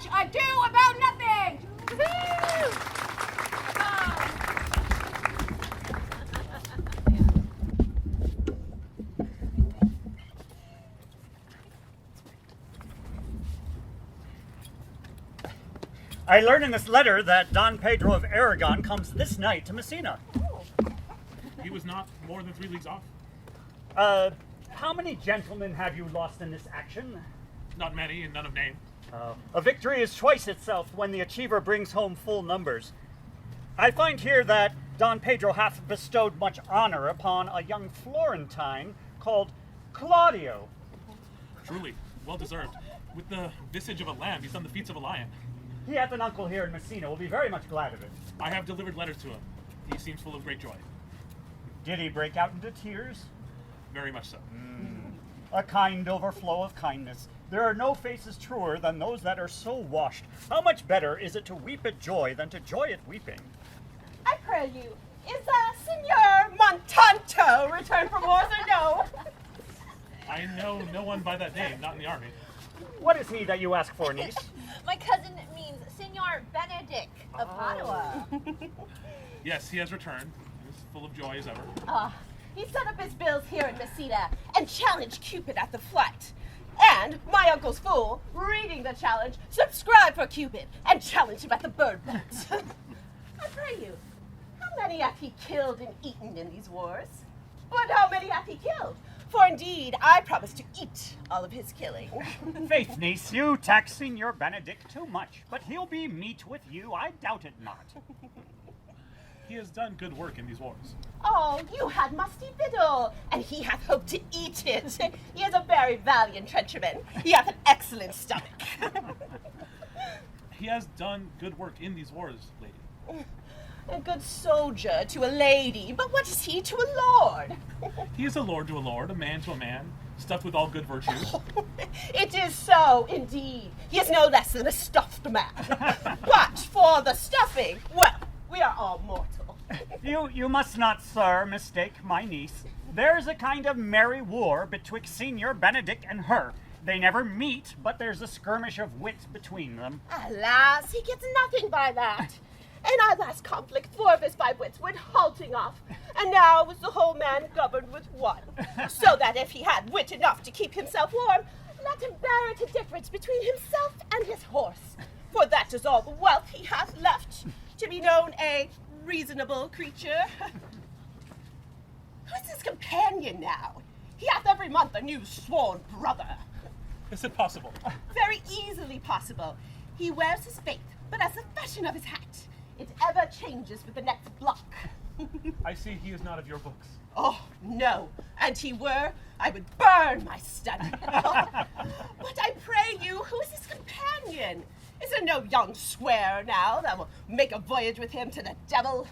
much ado about nothing. I learn in this letter that Don Pedro of Aragon comes this night to Messina. He was not more than 3 leagues off. How many gentlemen have you lost in this action? Not many, and none of name. A victory is twice itself when the achiever brings home full numbers. I find here that Don Pedro hath bestowed much honor upon a young Florentine called Claudio. Truly, well deserved. With the visage of a lamb, he's done the feats of a lion. He hath an uncle here in Messina, will be very much glad of it. I have delivered letters to him. He seems full of great joy. Did he break out into tears? Very much so. A kind overflow of kindness. There are no faces truer than those that are so washed. How much better is it to weep at joy than to joy at weeping? I pray you, is Signor Montanto returned from wars or no? I know no one by that name, not in the army. What is he that you ask for, niece? My cousin means Signor Benedict of Padua. Yes, he has returned. He's full of joy as ever. He set up his bills here in Messina and challenged Cupid at the flight. And my uncle's fool, reading the challenge, subscribed for Cupid and challenged him at the bird boat. I pray you, how many hath he killed and eaten in these wars? But how many hath he killed? For indeed, I promise to eat all of his killing. Faith, niece, you tax Signor Benedict too much, but he'll be meat with you, I doubt it not. He has done good work in these wars. Oh, you had musty victual, and he hath hoped to eat it. He is a very valiant trencherman. He hath an excellent stomach. He has done good work in these wars, lady. A good soldier to a lady, but what is he to a lord? He is a lord to a lord, a man to a man, stuffed with all good virtues. It is so, indeed. He is no less than a stuffed man. But for the stuffing, well, we are all mortal. You must not, sir, mistake my niece. There's a kind of merry war betwixt Signor Benedict and her. They never meet, but there's a skirmish of wits between them. Alas, he gets nothing by that. In our last conflict, 4 of his 5 wits went halting off, and now was the whole man governed with 1. So that if he had wit enough to keep himself warm, let him bear it a difference between himself and his horse. For that is all the wealth he hath left, to be known a reasonable creature. Who is his companion now? He hath every month a new sworn brother. Is it possible? Very easily possible. He wears his faith, but as the fashion of his hat, it ever changes with the next block. I see he is not of your books. Oh, no. And he were, I would burn my study. But I pray you, who is his companion? Is there no young square now that will make a voyage with him to the devil?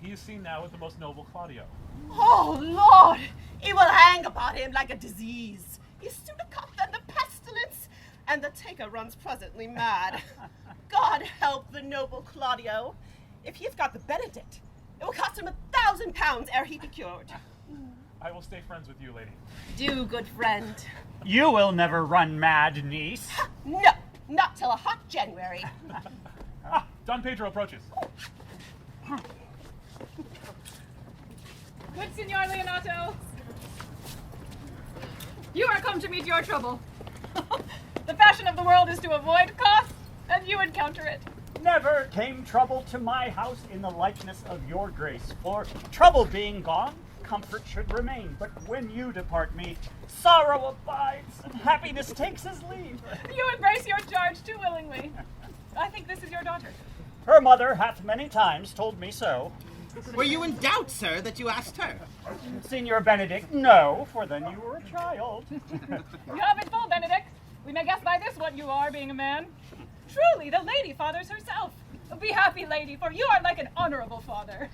He is seen now with the most noble Claudio. Oh, Lord! It will hang about him like a disease. He's sooner caught than the pestilence, and the taker runs presently mad. God help the noble Claudio. If he has got the Benedict, it will cost him £1,000 ere he be cured. I will stay friends with you, lady. Do, good friend. You will never run mad, niece. No, not till a hot January. Don Pedro approaches. Good Signor Leonato. You are come to meet your trouble. The fashion of the world is to avoid cost, and you encounter it. Never came trouble to my house in the likeness of your grace. For trouble being gone, comfort should remain. But when you depart me, sorrow abides, and happiness takes his leave. You embrace your charge too willingly. I think this is your daughter. Her mother hath many times told me so. Were you in doubt, sir, that you asked her? Signor Benedict, no, for then you were a child. You have it full, Benedict. We may guess by this what you are, being a man. Truly, the lady fathers herself. Be happy, lady, for you are like an honorable father.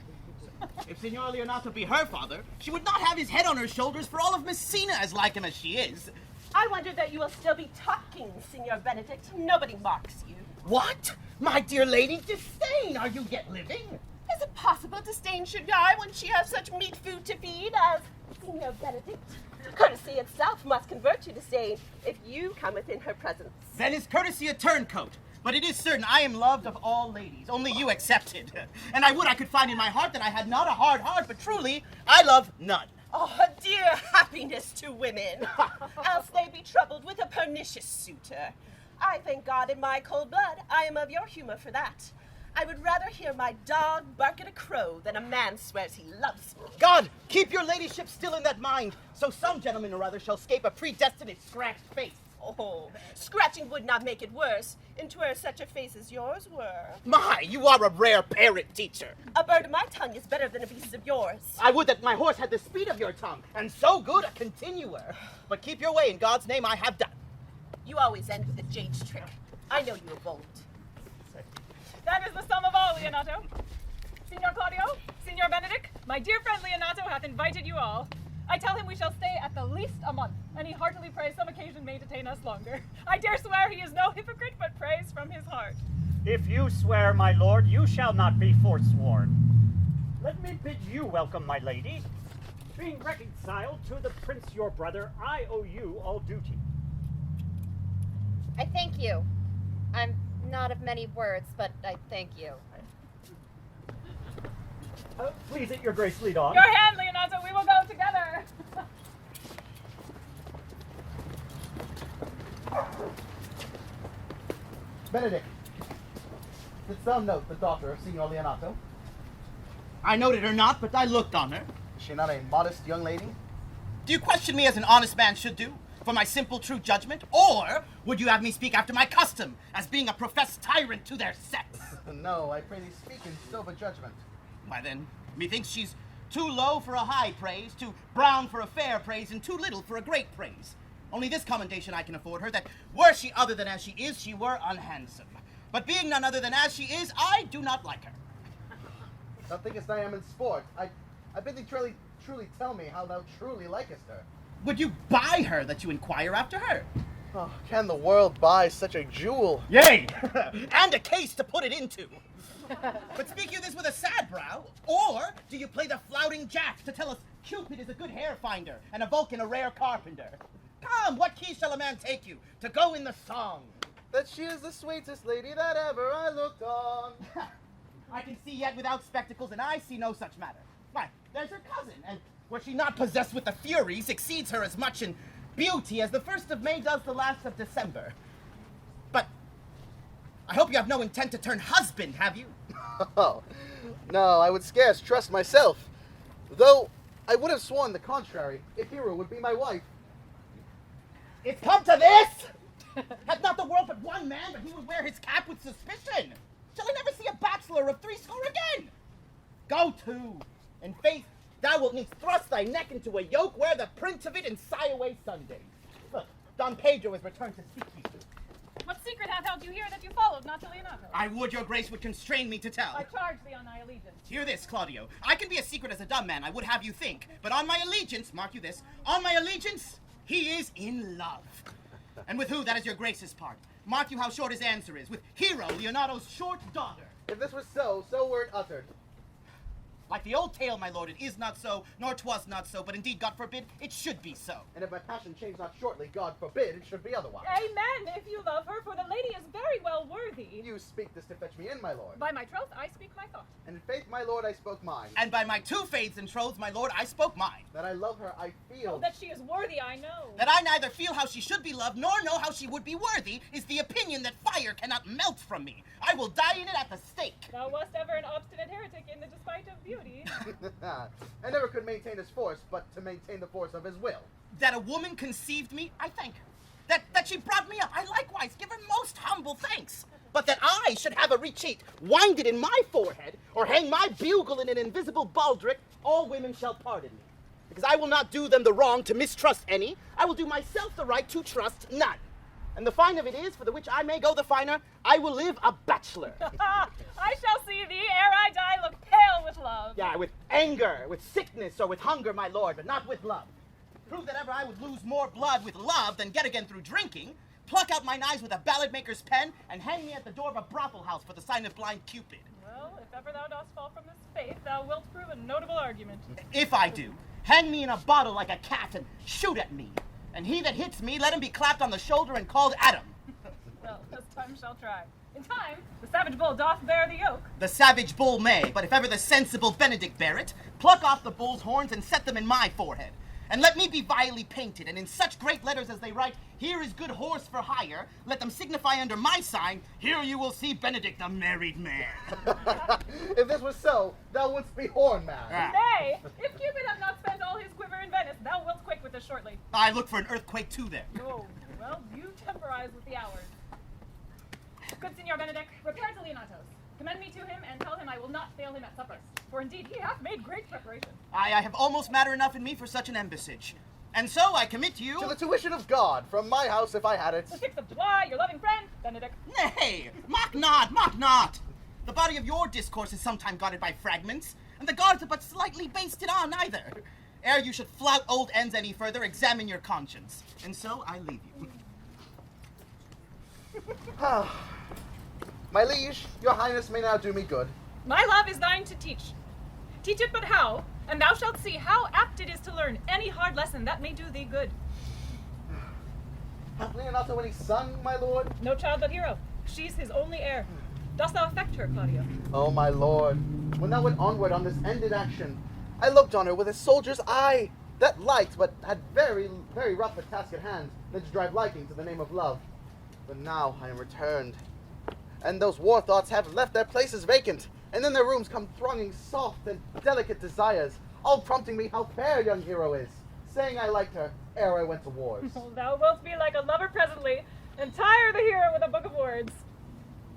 If Signor Leonato be her father, she would not have his head on her shoulders for all of Messina, as like him as she is. I wonder that you will still be talking, Signor Benedict. Nobody marks you. What? My dear lady, disdain, are you yet living? Is it possible disdain should die when she has such meat food to feed as Signor Benedict? Courtesy itself must convert to disdain if you come within her presence. Then is courtesy a turncoat. But it is certain I am loved of all ladies, only you excepted. And I would I could find in my heart that I had not a hard heart, but truly, I love none. Oh, dear happiness to women, else they be troubled with a pernicious suitor. I thank God in my cold blood I am of your humor for that. I would rather hear my dog bark at a crow than a man swears he loves me. God, keep your ladyship still in that mind, so some gentleman or other shall scape a predestinate scratched face. Oh, scratching would not make it worse, and 'twere such a face as yours were. My, you are a rare parrot teacher. A bird of my tongue is better than a beast of yours. I would that my horse had the speed of your tongue, and so good a continuer. But keep your way, in God's name I have done. You always end with a jade's trick. I know you are bold. That is the sum of all, Leonato. Signor Claudio, Signor Benedict, my dear friend Leonato hath invited you all. I tell him we shall stay at the least a month, and he heartily prays some occasion may detain us longer. I dare swear he is no hypocrite, but prays from his heart. If you swear, my lord, you shall not be forsworn. Let me bid you welcome, my lady. Being reconciled to the prince your brother, I owe you all duty. I thank you. I'm not of many words, but I thank you. Please, at your grace, lead on. Your hand, Leonato, we will go together. Benedict, didst thou note the daughter of Signor Leonato? I noted her not, but I looked on her. Is she not a modest young lady? Do you question me as an honest man should do, for my simple true judgment? Or would you have me speak after my custom, as being a professed tyrant to their sex? No, I pray thee speak in sober judgment. Why then, methinks she's too low for a high praise, too brown for a fair praise, and too little for a great praise. Only this commendation I can afford her, that were she other than as she is, she were unhandsome. But being none other than as she is, I do not like her. Thou thinkest I am in sport. I bid thee truly tell me how thou truly likest her. Would you buy her that you inquire after her? Oh, can the world buy such a jewel? Yea, and a case to put it into. But speak you this with a sad brow, or do you play the flouting jack to tell us Cupid is a good hair finder and a Vulcan a rare carpenter? Come, what key shall a man take you to go in the song? That she is the sweetest lady that ever I looked on. I can see yet without spectacles, and I see no such matter. Why, there's her cousin, and were she not possessed with the Furies, exceeds her as much in beauty as the 1st of May does the last of December. But I hope you have no intent to turn husband, have you? Oh, no, I would scarce trust myself. Though I would have sworn the contrary, if Hero would be my wife. It's come to this! Hath not the world but one man, but he would wear his cap with suspicion? Shall I never see a bachelor of 80 again? Go to! In faith, thou wilt needs thrust thy neck into a yoke, wear the print of it, and sigh away Sundays. Look, Don Pedro has returned to seek you. What secret hath held you here that you followed not to Leonato? I would your grace would constrain me to tell. I charge thee on thy allegiance. Hear this, Claudio. I can be as secret as a dumb man, I would have you think. But on my allegiance, mark you this, on my allegiance, he is in love. And with who, that is your grace's part. Mark you how short his answer is. With Hero, Leonato's short daughter. If this were so, so were it uttered. Like the old tale, my lord, it is not so, nor 'twas not so, but indeed, God forbid, it should be so. And if my passion change not shortly, God forbid it should be otherwise. Amen, if you love her, for the lady is very well worthy. You speak this to fetch me in, my lord. By my troth, I speak my thought. And in faith, my lord, I spoke mine. And by my two faiths and troths, my lord, I spoke mine. That I love her, I feel. Oh, that she is worthy, I know. That I neither feel how she should be loved, nor know how she would be worthy, is the opinion that fire cannot melt from me. I will die in it at the stake. Thou wast ever an obstinate heretic in the despite of beauty. I never could maintain his force, but to maintain the force of his will. That a woman conceived me, I thank her. That she brought me up, I likewise give her most humble thanks. But that I should have a retreat, wind it in my forehead, or hang my bugle in an invisible baldric, all women shall pardon me. Because I will not do them the wrong to mistrust any, I will do myself the right to trust none. And the fine of it is, for the which I may go the finer, I will live a bachelor. I shall see thee, ere I die, look pale with love. Yeah, with anger, with sickness, or with hunger, my lord, but not with love. Prove that ever I would lose more blood with love than get again through drinking, pluck out mine eyes with a ballad maker's pen, and hang me at the door of a brothel house for the sign of blind Cupid. Well, if ever thou dost fall from this faith, thou wilt prove a notable argument. If I do, hang me in a bottle like a cat and shoot at me. And he that hits me, let him be clapped on the shoulder and called Adam. Well, as Time shall try. In time, the savage bull doth bear the yoke. The savage bull may, but if ever the sensible Benedict bear it, pluck off the bull's horns and set them in my forehead. And let me be vilely painted, and in such great letters as they write, here is good horse for hire, let them signify under my sign, here you will see Benedict a married man. If this was so, thou wouldst be horn man. Nay, if Cupid have not spent all his quiver in Venice, thou wilt quake with us shortly. I look for an earthquake too there. Oh, well, you temporize with the hours. Good Signor Benedict, repair to Leonatos. Commend me to him, and tell him I will not fail him at supper. For indeed, he hath made great preparation. I have almost matter enough in me for such an embassage. And so I commit you... To the tuition of God, from my house if I had it. The 6th of July, your loving friend, Benedict. Nay, mock not, mock not! The body of your discourse is sometime guarded by fragments, and the guards are but slightly basted on either. Ere you should flout old ends any further, examine your conscience. And so I leave you. My liege, your highness may now do me good. My love is thine to teach. Teach it but how, and thou shalt see how apt it is to learn any hard lesson that may do thee good. Hath Leonato any son, my lord? No child but Hero. She's his only heir. Dost thou affect her, Claudio? Oh, my lord, when thou went onward on this ended action, I looked on her with a soldier's eye, that liked, but had very, very rough a task at hand, than to drive liking to the name of love. But now I am returned, and those war thoughts have left their places vacant, and in their rooms come thronging soft and delicate desires, all prompting me how fair young Hero is, saying I liked her ere I went to wars. Oh, thou wilt be like a lover presently, and tire the hero with a book of words.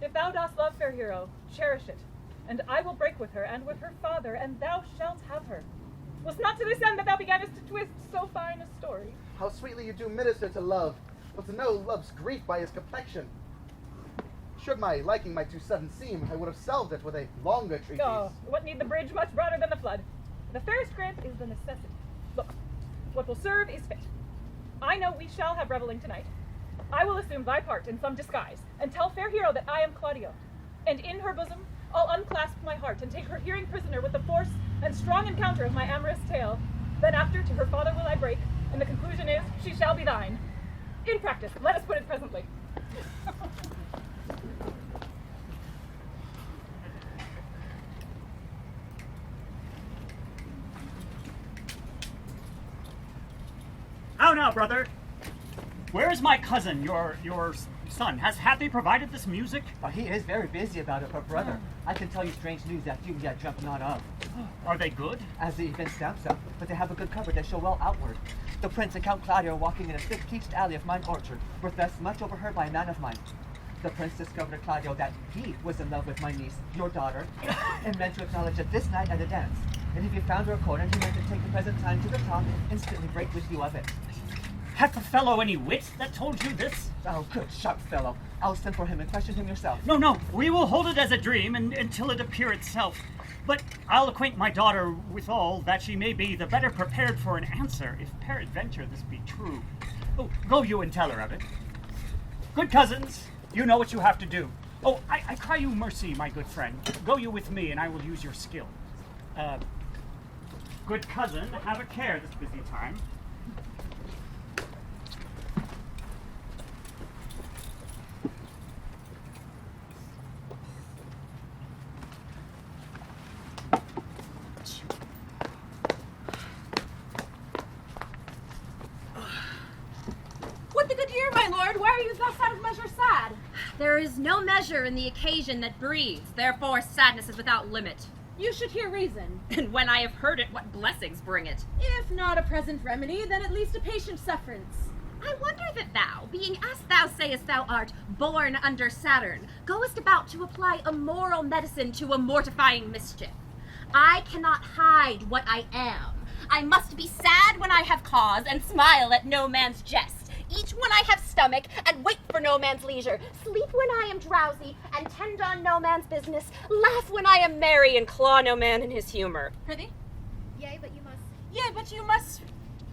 If thou dost love fair Hero, cherish it, and I will break with her and with her father, and thou shalt have her. Was not to this end that thou beganest to twist so fine a story? How sweetly you do minister to love, but to know love's grief by his complexion. Should my liking my too sudden seem, I would have solved it with a longer treatise. Oh, what need the bridge much broader than the flood? The fairest grant is the necessity. Look, what will serve is fit. I know we shall have reveling tonight. I will assume thy part in some disguise, and tell fair Hero that I am Claudio. And in her bosom, I'll unclasp my heart and take her hearing prisoner with the force and strong encounter of my amorous tale. Then after to her father will I break, and the conclusion is, she shall be thine. In practice, let us put it presently. How now, brother? Where is my cousin, your son? Has Happy provided this music? He is very busy about it, but brother, I can tell you strange news that you yet dreamt not of. Are they good? As the event stamps up, but they have a good cover that show well outward. The prince and Count Claudio are walking in a thick peached alley of mine orchard, were thus much overheard by a man of mine. The prince discovered to Claudio that he was in love with my niece, your daughter, and meant to acknowledge it this night at a dance. And if he found her a corner, he meant to take the present time to the top and instantly break with you of it. Hath the fellow any wit that told you this? Oh, good sharp fellow. I'll send for him and question him yourself. No, we will hold it as a dream until it appear itself. But I'll acquaint my daughter withal, that she may be the better prepared for an answer, if peradventure this be true. Oh, go you and tell her of it. Good cousins, you know what you have to do. Oh, I cry you mercy, my good friend. Go you with me, and I will use your skill. Good cousin, have a care this busy time. What the good year, my lord? Why are you thus out of measure sad? There is no measure in the occasion that breeds, therefore sadness is without limit. You should hear reason. And when I have heard it, what blessings bring it? If not a present remedy, then at least a patient sufferance. I wonder that thou, being as thou sayest thou art, born under Saturn, goest about to apply a moral medicine to a mortifying mischief. I cannot hide what I am. I must be sad when I have cause, and smile at no man's jest. Eat when I have stomach, and wait for no man's leisure. Sleep when I am drowsy, and tend on no man's business. Laugh when I am merry, and claw no man in his humor. Prithee? Yea, but you must Yea, but you must,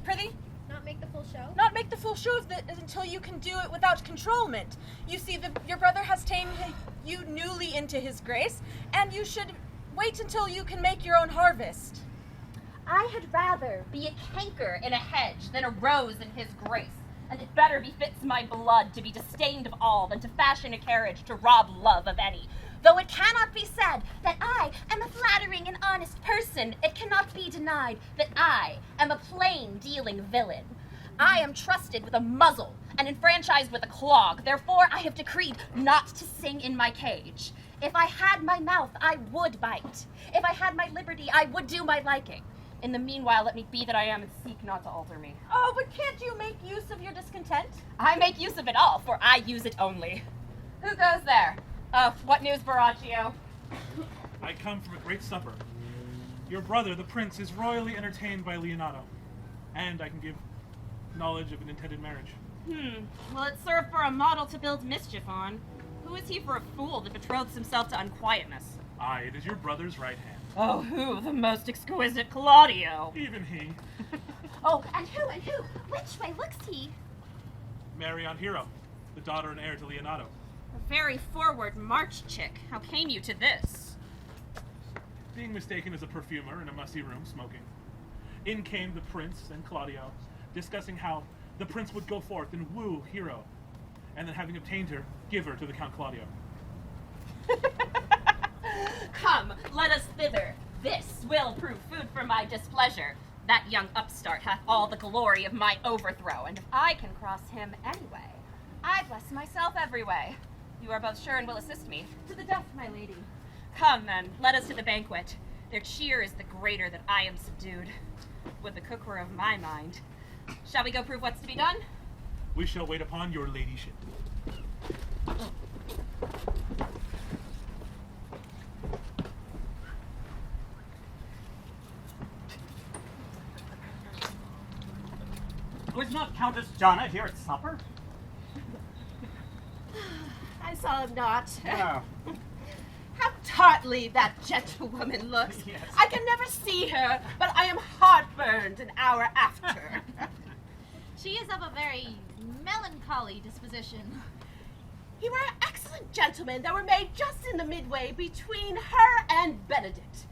prithee, not make the full show. not make the full show of it until you can do it without controlment. You see, your brother has tamed you newly into his grace, and you should wait until you can make your own harvest. I had rather be a canker in a hedge than a rose in his grace. and it better befits my blood to be disdained of all than to fashion a carriage to rob love of any. Though it cannot be said that I am a flattering and honest person, it cannot be denied that I am a plain-dealing villain. I am trusted with a muzzle and enfranchised with a clog. Therefore, I have decreed not to sing in my cage. If I had my mouth, I would bite. If I had my liberty, I would do my liking. In the meanwhile, let me be that I am and seek not to alter me. Oh, but can't you make use of your discontent? I make use of it all, for I use it only. Who goes there? What news, Baraccio? I come from a great supper. Your brother, the prince, is royally entertained by Leonato, and I can give knowledge of an intended marriage. Will it serve for a model to build mischief on? Who is he for a fool that betroths himself to unquietness? Aye, it is your brother's right hand. Oh, who? The most exquisite Claudio. Even he. Oh, and who? Which way looks he? Marion Hero, the daughter and heir to Leonato. A very forward March chick. How came you to this? Being mistaken as a perfumer in a musty room smoking. In came the prince and Claudio, discussing how the prince would go forth and woo Hero, and then having obtained her, give her to the Count Claudio. Come, let us thither. This will prove food for my displeasure. That young upstart hath all the glory of my overthrow, and if I can cross him anyway, I bless myself every way. You are both sure and will assist me. To the death, my lady. Come, then, let us to the banquet. Their cheer is the greater that I am subdued. Would the cook were of my mind. Shall we go prove what's to be done? We shall wait upon your ladyship. Was not Countess Jana here at supper? I saw not. No. How tartly that gentlewoman looks. Yes. I can never see her, but I am heartburned an hour after. She is of a very melancholy disposition. He were excellent gentlemen that were made just in the midway between her and Benedict.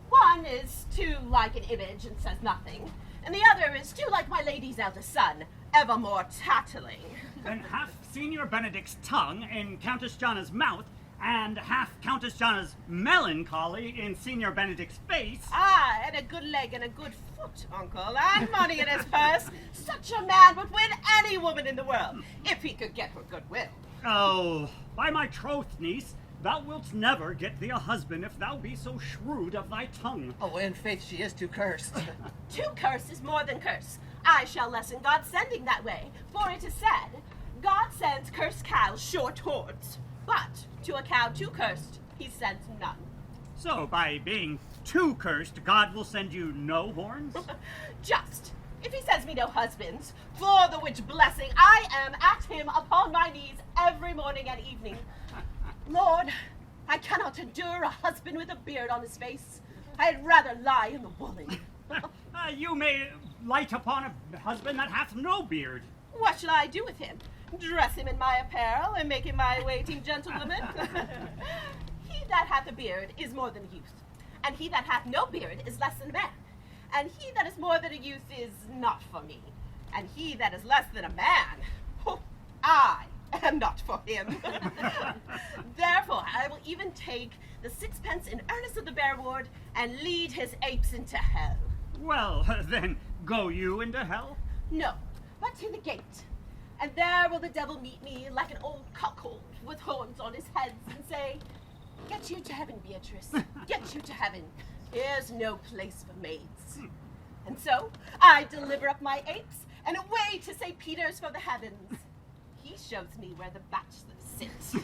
One is too like an image and says nothing, and the other is too like my lady's eldest son, evermore tattling. Then half Senior Benedict's tongue in Countess Jana's mouth, and half Countess Jana's melancholy in Senior Benedict's face. Ah, and a good leg and a good foot, uncle, and money in his purse. Such a man would win any woman in the world, if he could get her goodwill. Oh, by my troth, niece, thou wilt never get thee a husband if thou be so shrewd of thy tongue. Oh, in faith, she is too cursed. Too curse is more than curse. I shall lessen God's sending that way, for it is said, God sends cursed cows short horns, but to a cow too cursed, he sends none. So, by being too cursed, God will send you no horns? Just, if he sends me no husbands, for the which blessing I am at him upon my knees every morning and evening. Lord, I cannot endure a husband with a beard on his face. I'd rather lie in the woolen. You may light upon a husband that hath no beard. What shall I do with him? Dress him in my apparel and make him my waiting gentlewoman? He that hath a beard is more than a youth, and he that hath no beard is less than a man, and he that is more than a youth is not for me, and he that is less than a man, oh, I am not for him. Therefore, I will even take the sixpence in earnest of the bear ward and lead his apes into hell. Well, then, go you into hell? No, but to the gate. And there will the devil meet me like an old cuckold with horns on his head and say, "Get you to heaven, Beatrice. Get you to heaven. Here's no place for maids." And so I deliver up my apes and away to St. Peter's for the heavens. He shows me where the bachelors sit.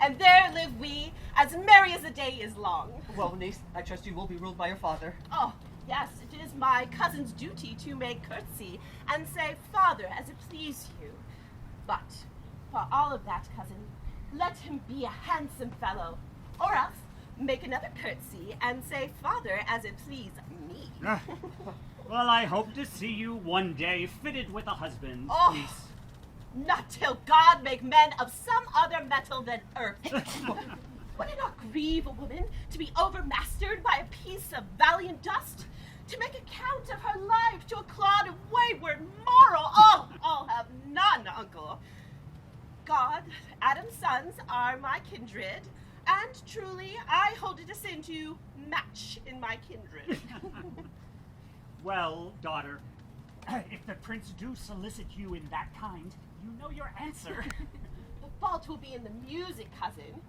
And there live we, as merry as the day is long. Well, niece, I trust you will be ruled by your father. Oh, yes, it is my cousin's duty to make curtsy and say, "Father," as it please you. But for all of that, cousin, let him be a handsome fellow, or else make another curtsy and say, "Father," as it please me. Well, I hope to see you one day fitted with a husband, Oh. niece. Not till God make men of some other metal than earth. Would it not grieve a woman to be overmastered by a piece of valiant dust? to make account of her life to a clod of wayward moral. Oh, I'll have none, uncle. God, Adam's sons are my kindred, and truly I hold it a sin to match in my kindred. Well, daughter, if the prince do solicit you in that kind, you know your answer. The fault will be in the music, cousin.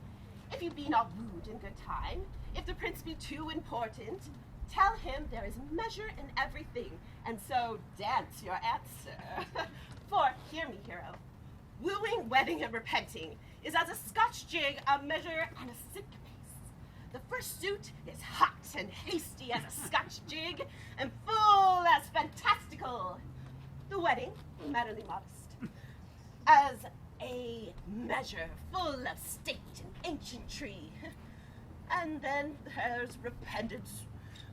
If you be not wooed in good time, if the prince be too important, tell him there is measure in everything, and so dance your answer. For, hear me, hero, wooing, wedding, and repenting is as a Scotch jig, a measure, and a syncopace. The first suit is hot and hasty as a Scotch jig, and full as fantastical. The wedding, mannerly modest, as a measure full of state and ancientry. And then there's repentance,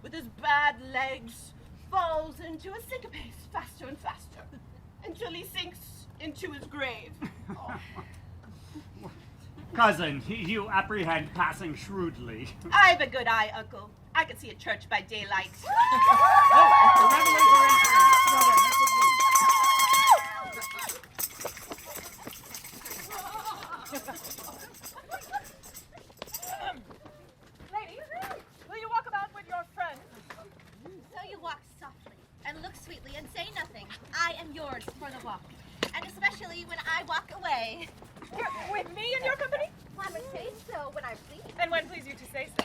with his bad legs, falls into a syncopace faster and faster, until he sinks into his grave. Oh. Cousin, you apprehend passing shrewdly. I've a good eye, uncle. I can see a church by daylight. Oh, the revelers are entering. Brother, make room. Ladies, will you walk about with your friends? So you walk softly and look sweetly and say nothing. I am yours for the walk. And especially when I walk away. With me in your company? I would say so when I please. And when please you to say so.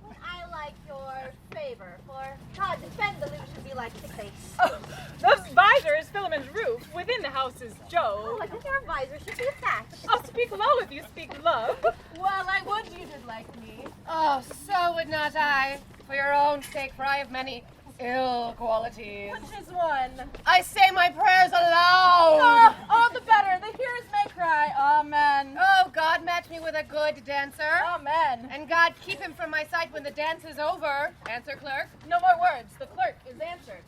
When I like your favor, for God defend the illusion be like the face. Oh, the visor is Philemon's roof. Within the house is Joe. Oh, I think your visor should be attached. I'll speak low if you speak love. Well, I would you did like me. Oh, so would not I, for your own sake, for I have many ill qualities. Which is one. I say my prayers aloud. All the better. The hearers may cry, Amen. Oh, God match me with a good dancer. Amen. And God keep him from my sight when the dance is over. Answer, clerk. No more words. The clerk is answered.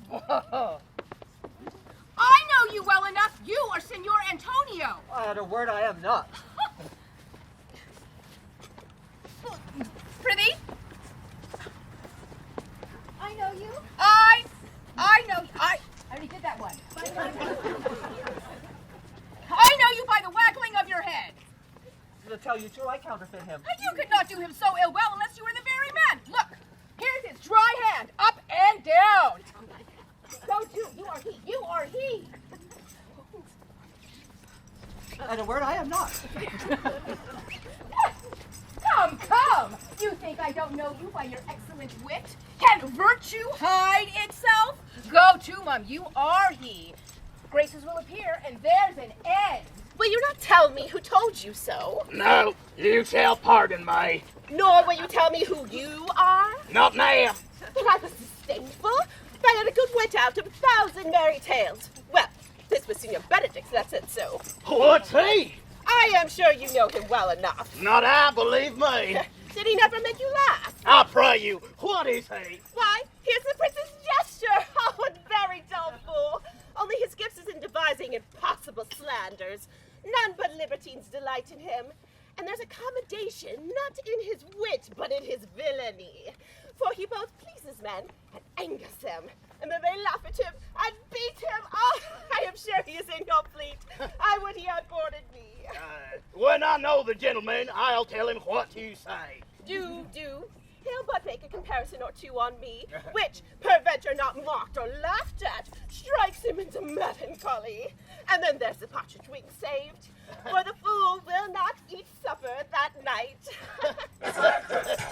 I know you well enough. You are Senor Antonio. At a word I am not. Prithee? I know you. I know you. I already did that one. I know you by the waggling of your head. To tell you true, I counterfeit him. And you could not do him so ill well unless you were the very man. Look, here's his dry hand, up and down. Go to, you are he, you are he. At a word I am not. Come. You think I don't know you by your excellent wit? Can virtue hide itself? Go to, Mum, you are he. Graces will appear, and there's an end. Will you not tell me who told you so? No, you shall pardon me. Nor will you tell me who you are? Not now. But I was disdainful. I had a good wit out of 1,000 merry tales. Well, this was Signor Benedict that said so. What's he? I am sure you know him well enough. Not I, believe me. Did he never make you laugh? I pray you, what is he? Why, here's the prince's gesture. Oh, a very dull fool. Only his gifts is in devising impossible slanders. None but libertines delight in him. And there's accommodation not in his wit, but in his villainy. For he both pleases men and angers them. And then they laugh at him and beat him. Oh, I am sure he is in your fleet. I would he had boarded me. When I know the gentleman, I'll tell him what you say. Do. He'll but make a comparison or two on me, which, peradventure not mocked or laughed at, strikes him into melancholy. And then there's the partridge wing saved, for the fool will not eat supper that night.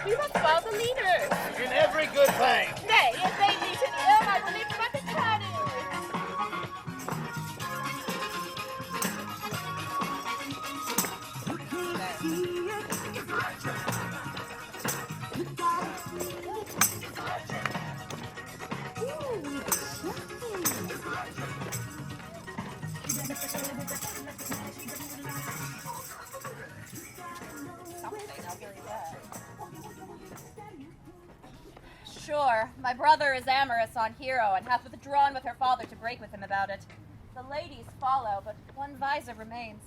We must follow the leaders. In every good thing. Nay, if they meet an ill, I will leave them at the cannon. Sure, my brother is amorous on Hero and hath withdrawn with her father to break with him about it. The ladies follow, but one visor remains.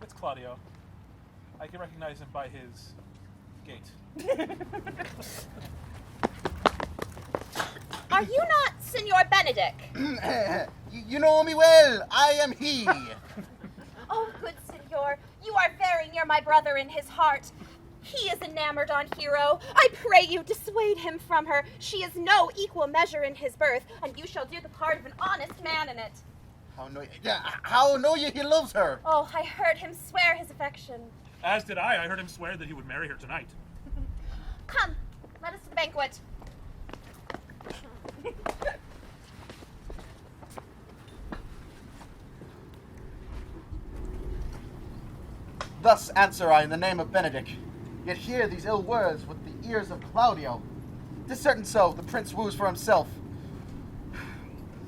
It's Claudio. I can recognize him by his gait. Are you not Signor Benedict? You know me well. I am he. Oh, good Signor, you are very near my brother in his heart. He is enamored on Hero. I pray you dissuade him from her. She is no equal measure in his birth, and you shall do the part of an honest man in it. How know you he loves her? Oh, I heard him swear his affection. As did I. I heard him swear that he would marry her tonight. Come, let us banquet. Thus answer I in the name of Benedict. Yet hear these ill words with the ears of Claudio. 'Tis certain so, the prince woos for himself.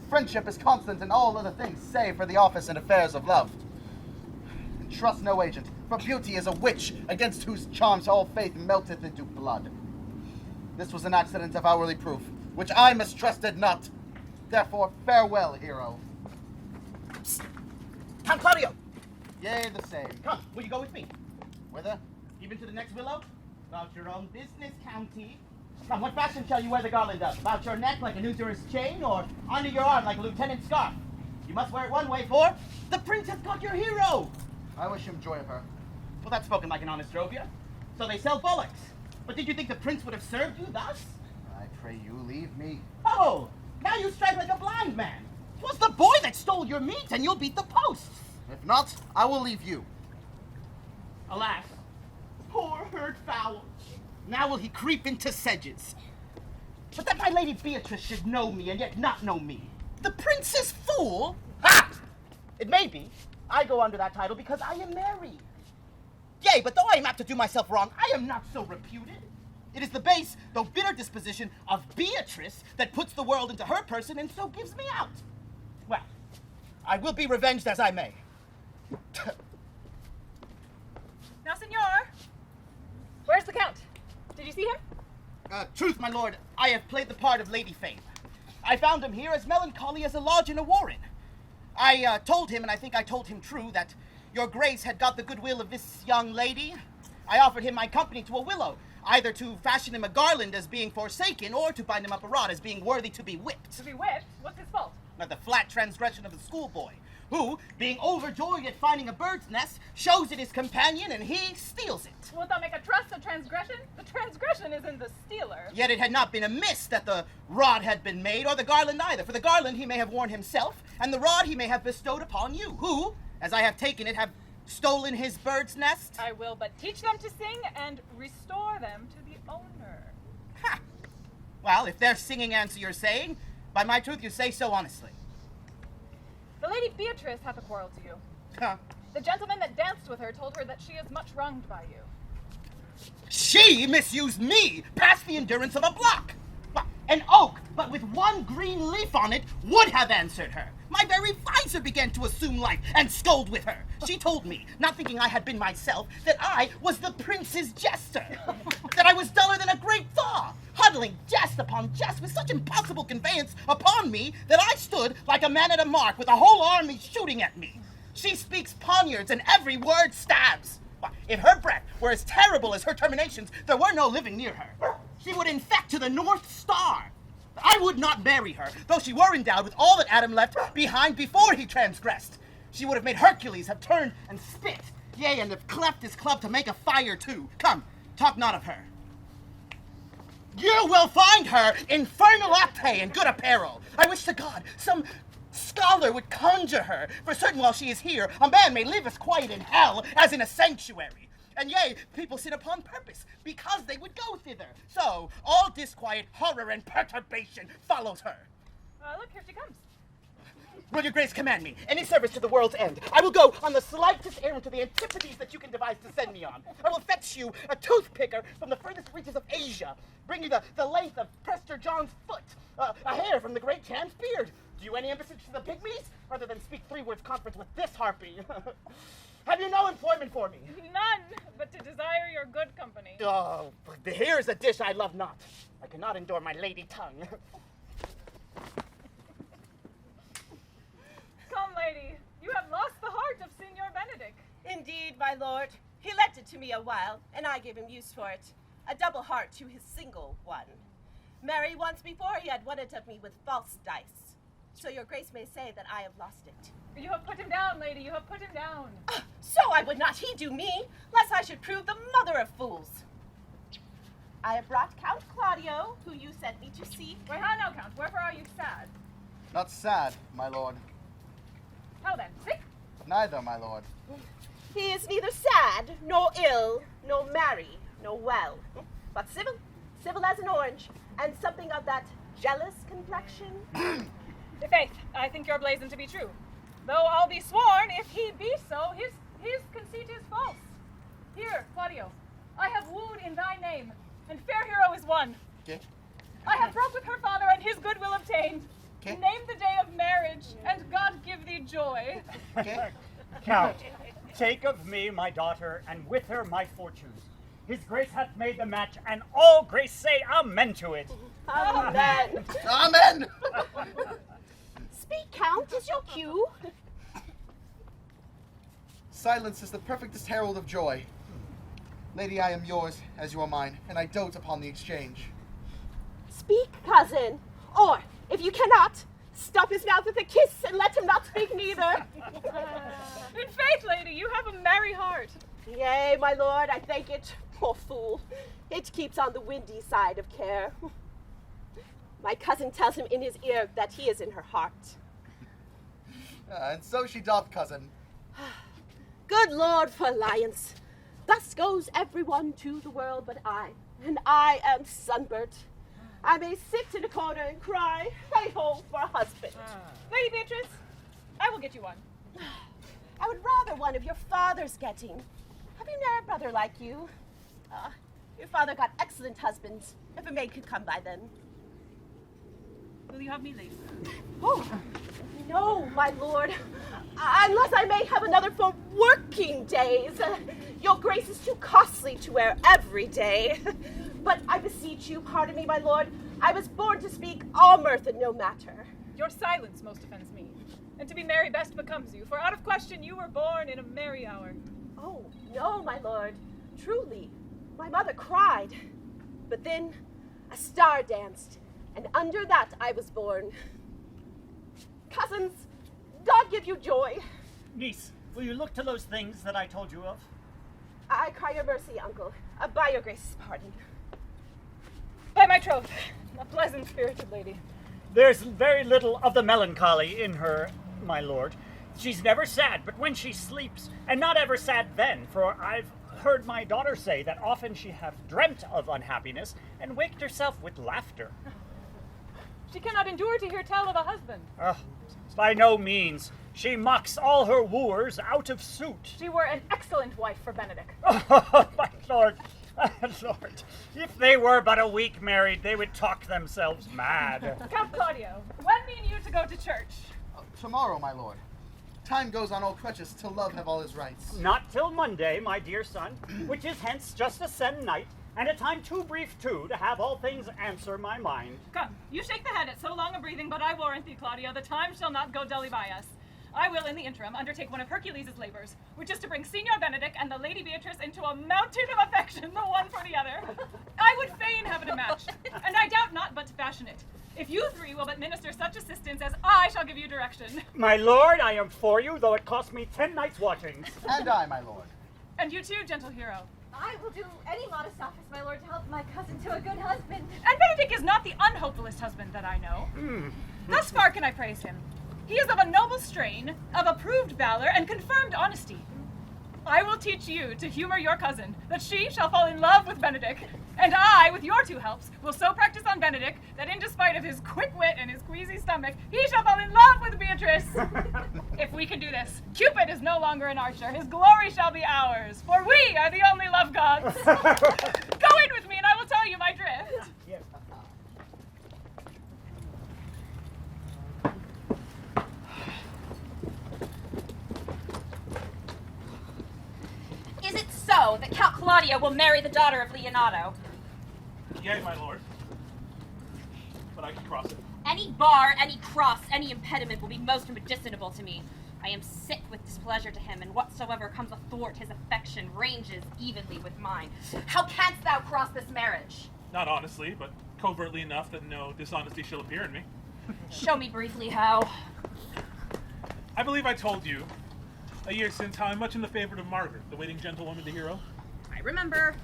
Friendship is constant in all other things, save for the office and affairs of love. And trust no agent, for beauty is a witch, against whose charms all faith melteth into blood. This was an accident of hourly proof, which I mistrusted not. Therefore, farewell, hero. Psst. Count Claudio! Yea, the same. Come, will you go with me? Whither? Even to the next willow? About your own business, County. Come, what fashion shall you wear the garland of? About your neck like an usurer's chain, or under your arm like a lieutenant's scarf? You must wear it one way, for the prince hath got your hero! I wish him joy of her. Well, that's spoken like an honest Drovia. So they sell bullocks. But did you think the prince would have served you thus? I pray you, leave me. Oh, now you strike like a blind man. 'Twas the boy that stole your meat, and you'll beat the posts. If not, I will leave you. Alas, poor herd fowl. Now will he creep into sedges. But that my lady Beatrice should know me and yet not know me. The prince's fool? Ha! It may be. I go under that title because I am married. Yea, but though I am apt to do myself wrong, I am not so reputed. It is the base, though bitter disposition of Beatrice that puts the world into her person and so gives me out. Well, I will be revenged as I may. Now, Signor, where's the Count? Did you see him? Truth, my lord, I have played the part of Lady Fame. I found him here as melancholy as a lodge in a warren. I told him, and I think I told him true, that your grace had got the goodwill of this young lady. I offered him my company to a willow, either to fashion him a garland as being forsaken, or to bind him up a rod as being worthy to be whipped. To be whipped? What's his fault? Not the flat transgression of the schoolboy, who, being overjoyed at finding a bird's nest, shows it his companion, and he steals it. Wilt thou make a trust of transgression? The transgression is in the stealer. Yet it had not been amiss that the rod had been made, or the garland either. For the garland he may have worn himself, and the rod he may have bestowed upon you, who, as I have taken it, have stolen his bird's nest. I will but teach them to sing and restore them to the owner. Ha! Well, if their singing answer your saying, by my truth you say so honestly. The Lady Beatrice hath a quarrel to you. Huh. The gentleman that danced with her told her that she is much wronged by you. She misused me past the endurance of a block. Why, an oak, but with one green leaf on it, would have answered her. My very visor began to assume life and scold with her. She told me, not thinking I had been myself, that I was the prince's jester. That I was duller than a great thaw, huddling jest upon jest with such impossible conveyance upon me that I stood like a man at a mark with a whole army shooting at me. She speaks poniards and every word stabs. Why, if her breath were as terrible as her terminations, there were no living near her. She would infect to the North Star. I would not marry her, though she were endowed with all that Adam left behind before he transgressed. She would have made Hercules have turned and spit, yea, and have cleft his club to make a fire too. Come, talk not of her. You will find her infernal apte in good apparel. I wish to God some scholar would conjure her, for certain while she is here, a man may live as quiet in hell as in a sanctuary. And yea, people sin upon purpose, because they would go thither. So, all disquiet, horror, and perturbation follows her. Look, here she comes. Will your grace command me any service to the world's end? I will go on the slightest errand to the antipodes that you can devise to send me on. I will fetch you a toothpicker from the furthest reaches of Asia, bring you the length of Prester John's foot, a hair from the great Cham's beard. Do you any embassage to the pygmies, rather than speak 3 words conference with this harpy? Have you no employment for me? None, but to desire your good company. Oh, here is a dish I love not. I cannot endure my lady tongue. Come, lady, you have lost the heart of Signor Benedict. Indeed, my lord. He lent it to me a while, and I gave him use for it. A double heart to his single one. Marry once before he had won it of me with false dice. So your grace may say that I have lost it. You have put him down, lady. You have put him down. So I would not he do me, lest I should prove the mother of fools. I have brought Count Claudio, who you sent me to seek. Why, how now, Count? Wherefore are you sad? Not sad, my lord. How then? Sick? Neither, my lord. He is neither sad, nor ill, nor merry, nor well, but civil as an orange, and something of that jealous complexion. Faith, I think your blazon to be true. Though I'll be sworn, if he be so, his conceit is false. Here, Claudio, I have wooed in thy name, and fair hero is won. Okay. I have broke with her father, and his good will obtained. Okay. Name the day of marriage, and God give thee joy. Okay. Count, take of me my daughter, and with her my fortunes. His grace hath made the match, and all grace say amen to it. Amen. Amen! Speak, Count, is your cue. Silence is the perfectest herald of joy. Lady, I am yours, as you are mine, and I dote upon the exchange. Speak, cousin, or, if you cannot, stop his mouth with a kiss and let him not speak neither. In faith, lady, you have a merry heart. Yea, my lord, I thank it. Poor fool, it keeps on the windy side of care. My cousin tells him in his ear that he is in her heart. And so she doth, cousin. Good Lord for alliance. Thus goes everyone to the world but I, and I am sunburnt. I may sit in a corner and cry, hey-ho for a husband. Lady Beatrice, I will get you one. I would rather one of your father's getting. Have you ne'er a brother like you? Your father got excellent husbands, if a maid could come by then. Will you have me, lady? Oh, no, my lord. Unless I may have another for working days. Your grace is too costly to wear every day. But I beseech you, pardon me, my lord. I was born to speak all mirth and no matter. Your silence most offends me. And to be merry best becomes you, for out of question you were born in a merry hour. Oh, no, my lord. Truly, my mother cried. But then a star danced, and under that I was born. Cousins, God give you joy. Niece, will you look to those things that I told you of? I cry your mercy, uncle. By your grace's pardon. By my troth, a pleasant-spirited lady. There's very little of the melancholy in her, my lord. She's never sad, but when she sleeps, and not ever sad then, for I've heard my daughter say that often she hath dreamt of unhappiness, and waked herself with laughter. She cannot endure to hear tell of a husband. By no means. She mocks all her wooers out of suit. She were an excellent wife for Benedict. Oh, my lord, lord, if they were but a week married, they would talk themselves mad. Count Claudio, when mean you to go to church? Tomorrow, my lord. Time goes on all crutches till love have all his rights. Not till Monday, my dear son, which is hence just a sen night, and a time too brief, too, to have all things answer my mind. Come, you shake the head at so long a breathing, but I warrant thee, Claudio, the time shall not go dully by us. I will, in the interim, undertake one of Hercules' labors, which is to bring Signor Benedict and the Lady Beatrice into a mountain of affection, the one for the other. I would fain have it a match, and I doubt not but to fashion it. If you three will but minister such assistance as I shall give you direction. My lord, I am for you, though it cost me 10 nights' watchings. And I, my lord. And you too, gentle hero. I will do any modest office, my lord, to help my cousin to a good husband. And Benedict is not the unhopefullest husband that I know. Thus far can I praise him. He is of a noble strain, of approved valor, and confirmed honesty. I will teach you to humor your cousin, that she shall fall in love with Benedict, and I, with your two helps, will so practice on Benedict that in despite of his quick wit and his queasy stomach, he shall fall in love with Beatrice. If we can do this, Cupid is no longer an archer. His glory shall be ours, for we are the only love gods. Go in with me, and I will tell you my drift. Yes. Is it so that Count Claudio will marry the daughter of Leonato? Yea, my lord. But I can cross it. Any bar, any cross, any impediment will be most medicinable to me. I am sick with displeasure to him, and whatsoever comes athwart his affection ranges evenly with mine. How canst thou cross this marriage? Not honestly, but covertly enough that no dishonesty shall appear in me. Show me briefly how. I believe I told you a year since how I'm much in the favor of Margaret, the waiting gentlewoman to hero. I remember.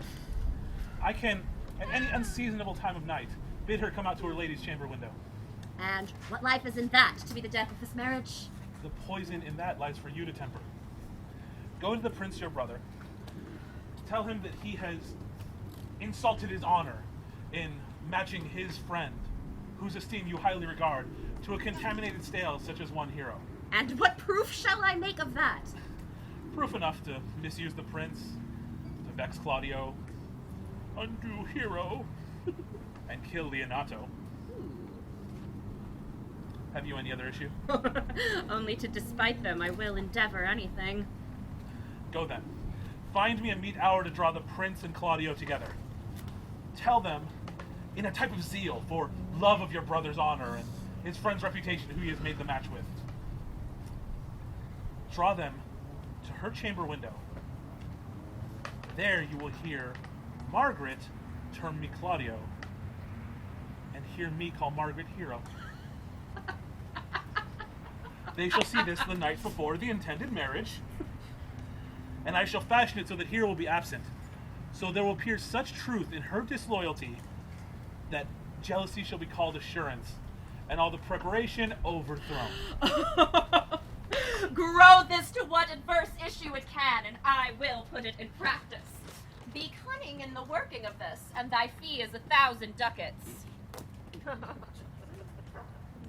I can, at any unseasonable time of night, bid her come out to her lady's chamber window. And what life is in that to be the death of this marriage? The poison in that lies for you to temper. Go to the prince, your brother. Tell him that he has insulted his honor in matching his friend, whose esteem you highly regard, to a contaminated stale such as one hero. And what proof shall I make of that? Proof enough to misuse the prince, to vex Claudio, undo hero, and kill Leonato. Have you any other issue? Only to despite them, I will endeavor anything. Go then. Find me a meet hour to draw the prince and Claudio together. Tell them, in a type of zeal for love of your brother's honor and his friend's reputation who he has made the match with, draw them to her chamber window. There you will hear Margaret term me Claudio, and hear me call Margaret hero. They shall see this the night before the intended marriage, and I shall fashion it so that hero will be absent. So there will appear such truth in her disloyalty that jealousy shall be called assurance, and all the preparation overthrown. Grow this to what adverse issue it can, and I will put it in practice. Be cunning in the working of this, and thy fee is 1,000 ducats.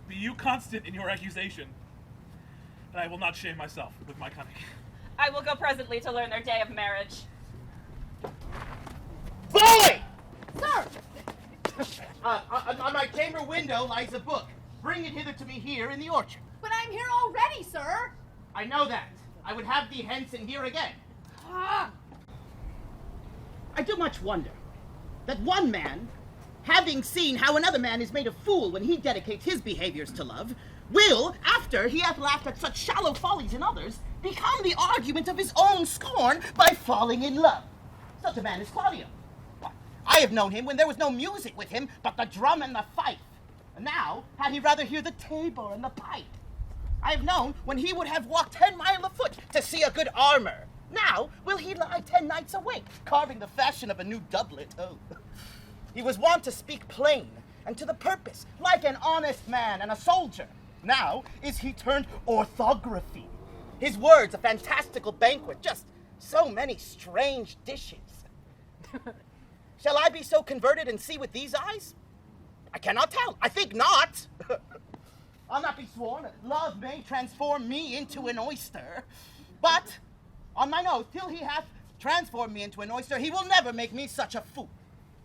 Be you constant in your accusation, and I will not shame myself with my cunning. I will go presently to learn their day of marriage. Boy! Sir! On my chamber window lies a book. Bring it hither to me here in the orchard. But I'm here already, sir! I know that. I would have thee hence and here again. Ah! I do much wonder that one man, having seen how another man is made a fool when he dedicates his behaviors to love, will, after he hath laughed at such shallow follies in others, become the argument of his own scorn by falling in love. Such a man is Claudio. I have known him when there was no music with him but the drum and the fife. And now, had he rather hear the tabor and the pipe. I have known when he would have walked 10 miles afoot to see a good armor. Now will he lie 10 nights awake, carving the fashion of a new doublet. Oh. He was wont to speak plain and to the purpose, like an honest man and a soldier. Now is he turned orthography. His words a fantastical banquet, just so many strange dishes. Shall I be so converted and see with these eyes? I cannot tell. I think not. I'll not be sworn. Love may transform me into an oyster. But, on mine oath, till he hath transformed me into an oyster, he will never make me such a fool.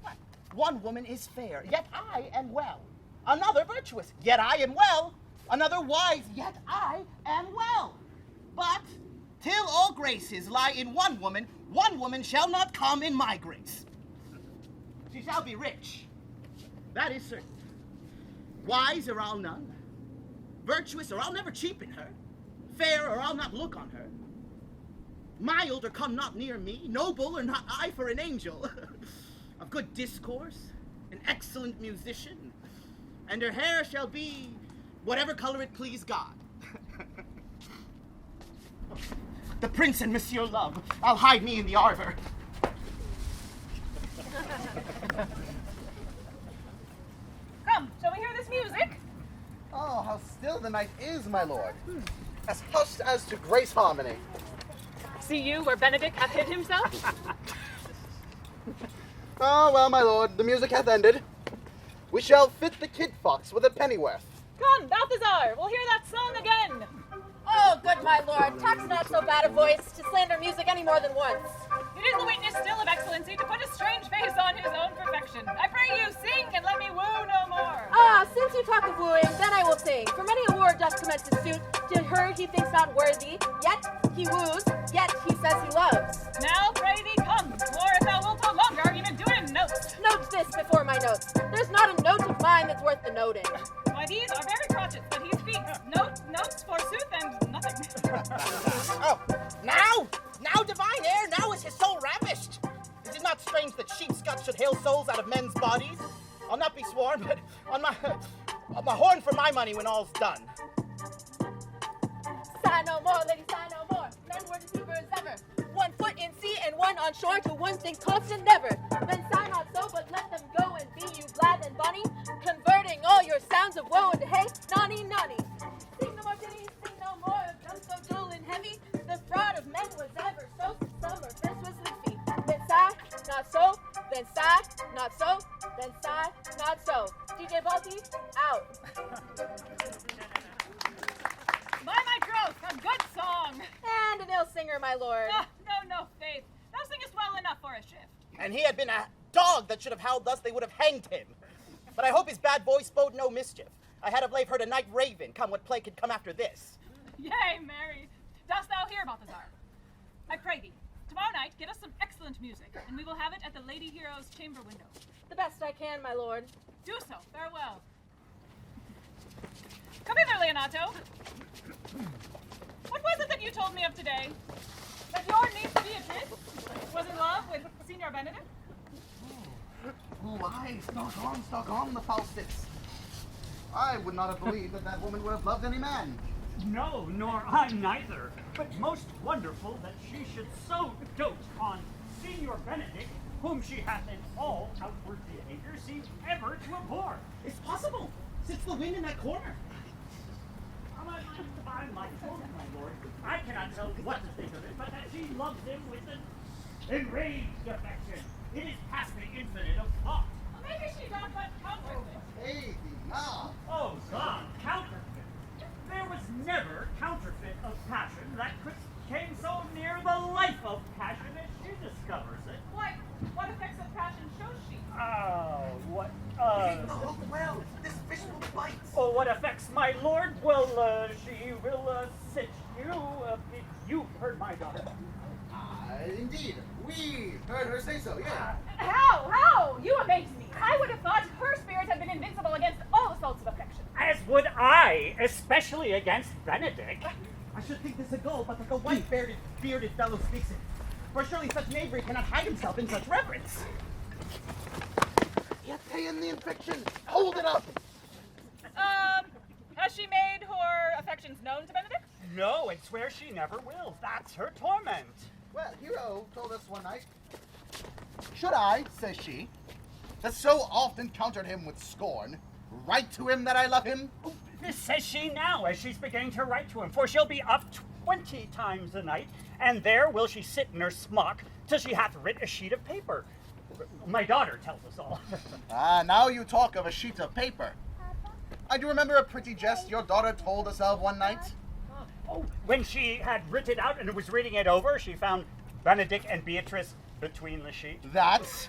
What? One woman is fair, yet I am well. Another virtuous, yet I am well. Another wise, yet I am well. But, till all graces lie in one woman shall not come in my grace. She shall be rich. That is certain. Wise, or I'll none. Virtuous, or I'll never cheapen her. Fair, or I'll not look on her. Mild, or come not near me. Noble, or not I for an angel. Of good discourse, an excellent musician. And her hair shall be whatever color it please God. The prince and Monsieur Love, I'll hide me in the arbor. Come, shall we hear this music? Oh, how still the night is, my lord. As hushed as to grace harmony. See you where Benedict hath hid himself? Oh, well, my lord, the music hath ended. We shall fit the kid fox with a pennyworth. Come, Balthazar, we'll hear that song again. Oh, good my lord, tax not so bad a voice to slander music any more than once. It is the witness still of excellency to put a strange face on his own perfection. I pray you, sing and let me woo no more. Ah, since you talk of wooing, then I will sing. For many a wooer doth commence his suit, to her he thinks not worthy, yet he woos, yet he says he loves. Now pray thee come, or if thou wilt no longer even do it in notes. Note this before my notes. There's not a note of mine that's worth the noting. Why, these are very crotchets that he speaks. Notes, forsooth, and nothing. Oh, now, divine air, now is his soul ravished. Is it not strange that sheep's guts should hail souls out of men's bodies? I'll not be sworn, but on my horn for my money when all's done. Sigh no more, lady, sigh no more. Men were deceivers ever. 1 foot in sea and 1 on shore, to one thing constant never. Then sigh not so, but let them go and be you glad and bonny, converting all your sounds of woe into hey, nonny, nonny. Sing no more ditties, sing no more of dumb so dull and heavy. The fraud of men was ever so since summer best was leafy. Then sigh, not so, then sigh, not so, then sigh, not so. DJ Balti, out. My troth, a good song. And an ill singer, my lord. No, Faith. Thou singest well enough for a shift. And he had been a dog that should have howled thus, they would have hanged him. But I hope his bad voice bode no mischief. I had of late heard a night raven, come what plague could come after this. Yea, Mary. Dost thou hear, Balthazar? I pray thee, tomorrow night get us some excellent music, and we will have it at the Lady Hero's chamber window. The best I can, my lord. Do so. Farewell. Come hither, Leonato. What was it that you told me of today? That your niece Beatrice was in love with Signor Benedict? Oh, aye, stock on the Faustus. I would not have believed that woman would have loved any man. No, nor I neither. But most wonderful that she should so dote on Signor Benedict, whom she hath in all outward behavior seemed ever to abhor. It's possible. Sits the wind in that corner. By my oath, my lord, I cannot tell what to think of it, but that she loves him with an enraged affection. It is past the infinite of thought. Maybe she doth but counterfeit. Hey, nah. Oh, God, counterfeit. There was never counterfeit of passion that came so near the life of passion as she discovers it. What effects of passion shows she? Well, this fish will bite. Oh, what affects my lord? Well, she will sit you. You heard my daughter. Indeed. We heard her say so, yeah. How? You amaze me. I would have thought her spirit had been invincible against all assaults of affection. As would I, especially against Benedict. I should think this a gull, but that the white-bearded fellow speaks it. For surely such knavery cannot hide himself in such reverence. Yet they in the infection. Hold it up. Has she made her affections known to Benedict? No, and swears she never will. That's her torment. Well, Hero told us one night, should I, says she, that so often countered him with scorn, write to him that I love him? This says she now, as she's beginning to write to him, for she'll be up 20 times a night, and there will she sit in her smock till she hath writ a sheet of paper. My daughter tells us all. Now you talk of a sheet of paper. I do remember a pretty jest your daughter told us of one night. Oh, when she had writ it out and was reading it over, she found Benedict and Beatrice between the sheet. That's...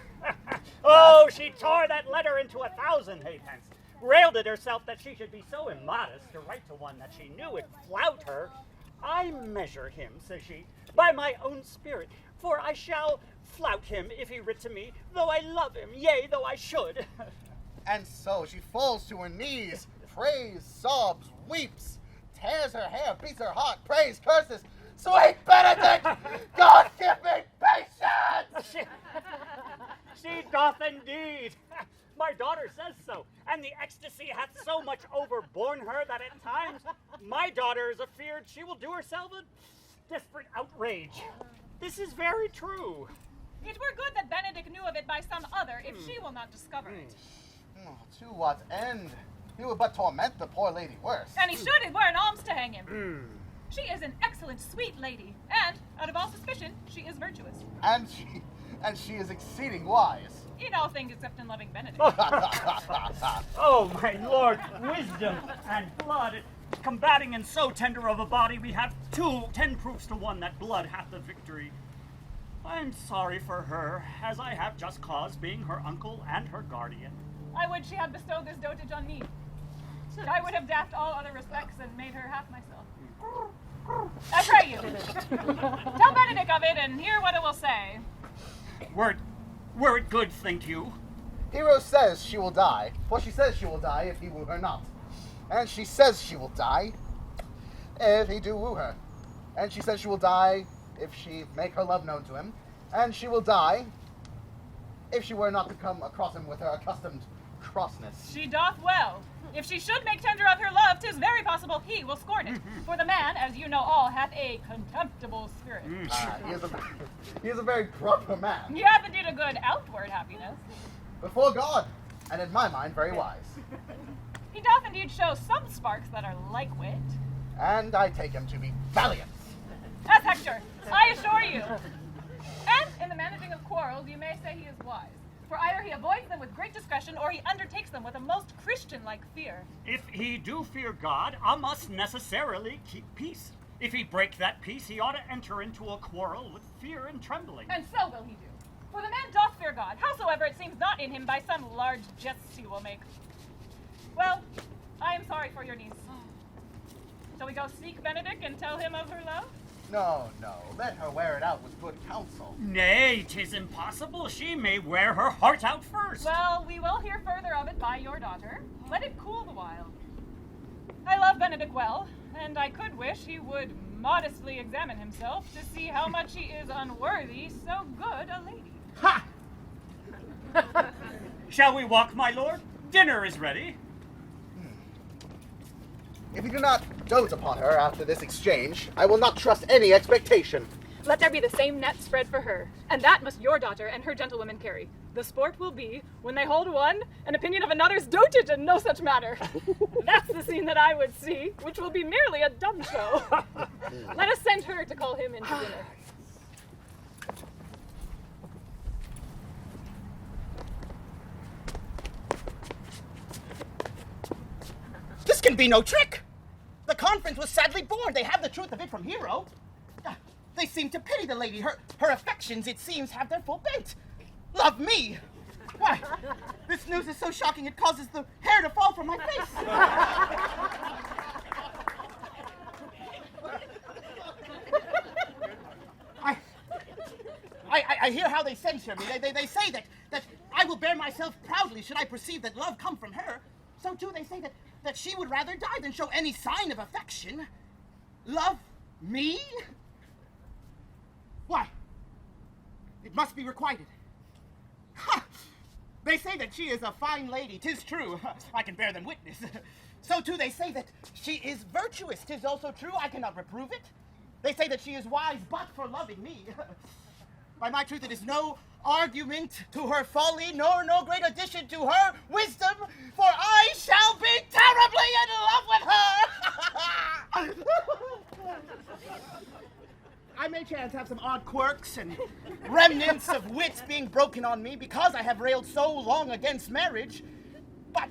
Oh, she tore that letter into 1,000 halfpence, railed at herself that she should be so immodest to write to one that she knew would flout her. I measure him, says she, by my own spirit, for I shall flout him if he writ to me, though I love him, yea, though I should. And so she falls to her knees, prays, sobs, weeps, tears her hair, beats her heart, prays, curses. Sweet Benedict, God give me patience! She doth indeed. My daughter says so, and the ecstasy hath so much overborne her that at times my daughter is afeard she will do herself a desperate outrage. This is very true. It were good that Benedict knew of it by some other, if she will not discover it. To what end? He would but torment the poor lady worse. And he should, it were an alms to hang him. She is an excellent, sweet lady, and, out of all suspicion, she is virtuous. And she is exceeding wise. In all things except in loving Benedict. Oh, my lord, wisdom and blood, combating in so tender of a body, we have 10 proofs to 1 that blood hath the victory. I'm sorry for her, as I have just cause, being her uncle and her guardian. I would she had bestowed this dotage on me. I would have daffed all other respects and made her half myself. I pray you, tell Benedict of it and hear what it will say. Were it good, think you? Hero says she will die, for she says she will die if he woo her not. And she says she will die if he do woo her. And she says she will die if she make her love known to him. And she will die if she were not to come across him with her accustomed crossness. She doth well. If she should make tender of her love, 'tis very possible he will scorn it. For the man, as you know all, hath a contemptible spirit. He is a very proper man. He hath indeed a good outward happiness. Before God, and in my mind, very wise. He doth indeed show some sparks that are like wit. And I take him to be valiant. As Hector, I assure you. And in the managing of quarrels, you may say he is wise. For either he avoids them with great discretion, or he undertakes them with a most Christian-like fear. If he do fear God, I must necessarily keep peace. If he break that peace, he ought to enter into a quarrel with fear and trembling. And so will he do. For the man doth fear God, howsoever it seems not in him by some large jests he will make. Well, I am sorry for your niece. Shall we go seek Benedict and tell him of her love? No, let her wear it out with good counsel. Nay, 'tis impossible. She may wear her heart out first. Well, we will hear further of it by your daughter. Let it cool the while. I love Benedict well, and I could wish he would modestly examine himself to see how much he is unworthy so good a lady. Ha! Shall we walk, my lord? Dinner is ready. If you do not dote upon her after this exchange, I will not trust any expectation. Let there be the same net spread for her, and that must your daughter and her gentlewomen carry. The sport will be, when they hold one, an opinion of another's dotage in no such matter. That's the scene that I would see, which will be merely a dumb show. Let us send her to call him in to dinner. This can be no trick. The conference was sadly born. They have the truth of it from Hero. They seem to pity the lady. Her affections, it seems, have their full bent. Love me. Why, this news is so shocking it causes the hair to fall from my face. I hear how they censure me. They say that I will bear myself proudly should I perceive that love come from her. So too they say that she would rather die than show any sign of affection. Love me? Why? It must be requited. Ha! They say that she is a fine lady, 'tis true. I can bear them witness. So too they say that she is virtuous, 'tis also true. I cannot reprove it. They say that she is wise, but for loving me. By my truth, it is no argument to her folly, nor no great addition to her wisdom, for I shall be terribly in love with her. I may chance have some odd quirks and remnants of wits being broken on me because I have railed so long against marriage, but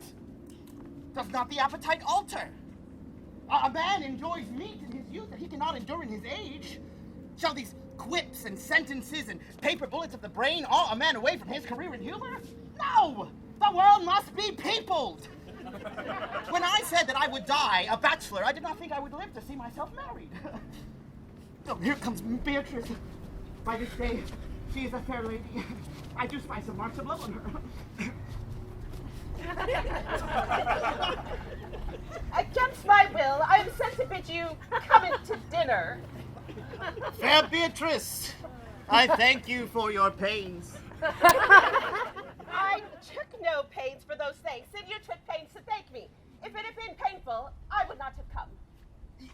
does not the appetite alter? A man enjoys meat in his youth that he cannot endure in his age. Shall these quips and sentences and paper bullets of the brain awe a man away from his career in humor? No! The world must be peopled! When I said that I would die a bachelor, I did not think I would live to see myself married. Oh, here comes Beatrice. By this day, she is a fair lady. I do spy some marks of love on her. Against my will, I am sent to bid you come in to dinner. Fair Beatrice, I thank you for your pains. I took no pains for those things, and you took pains to thank me. If it had been painful, I would not have come.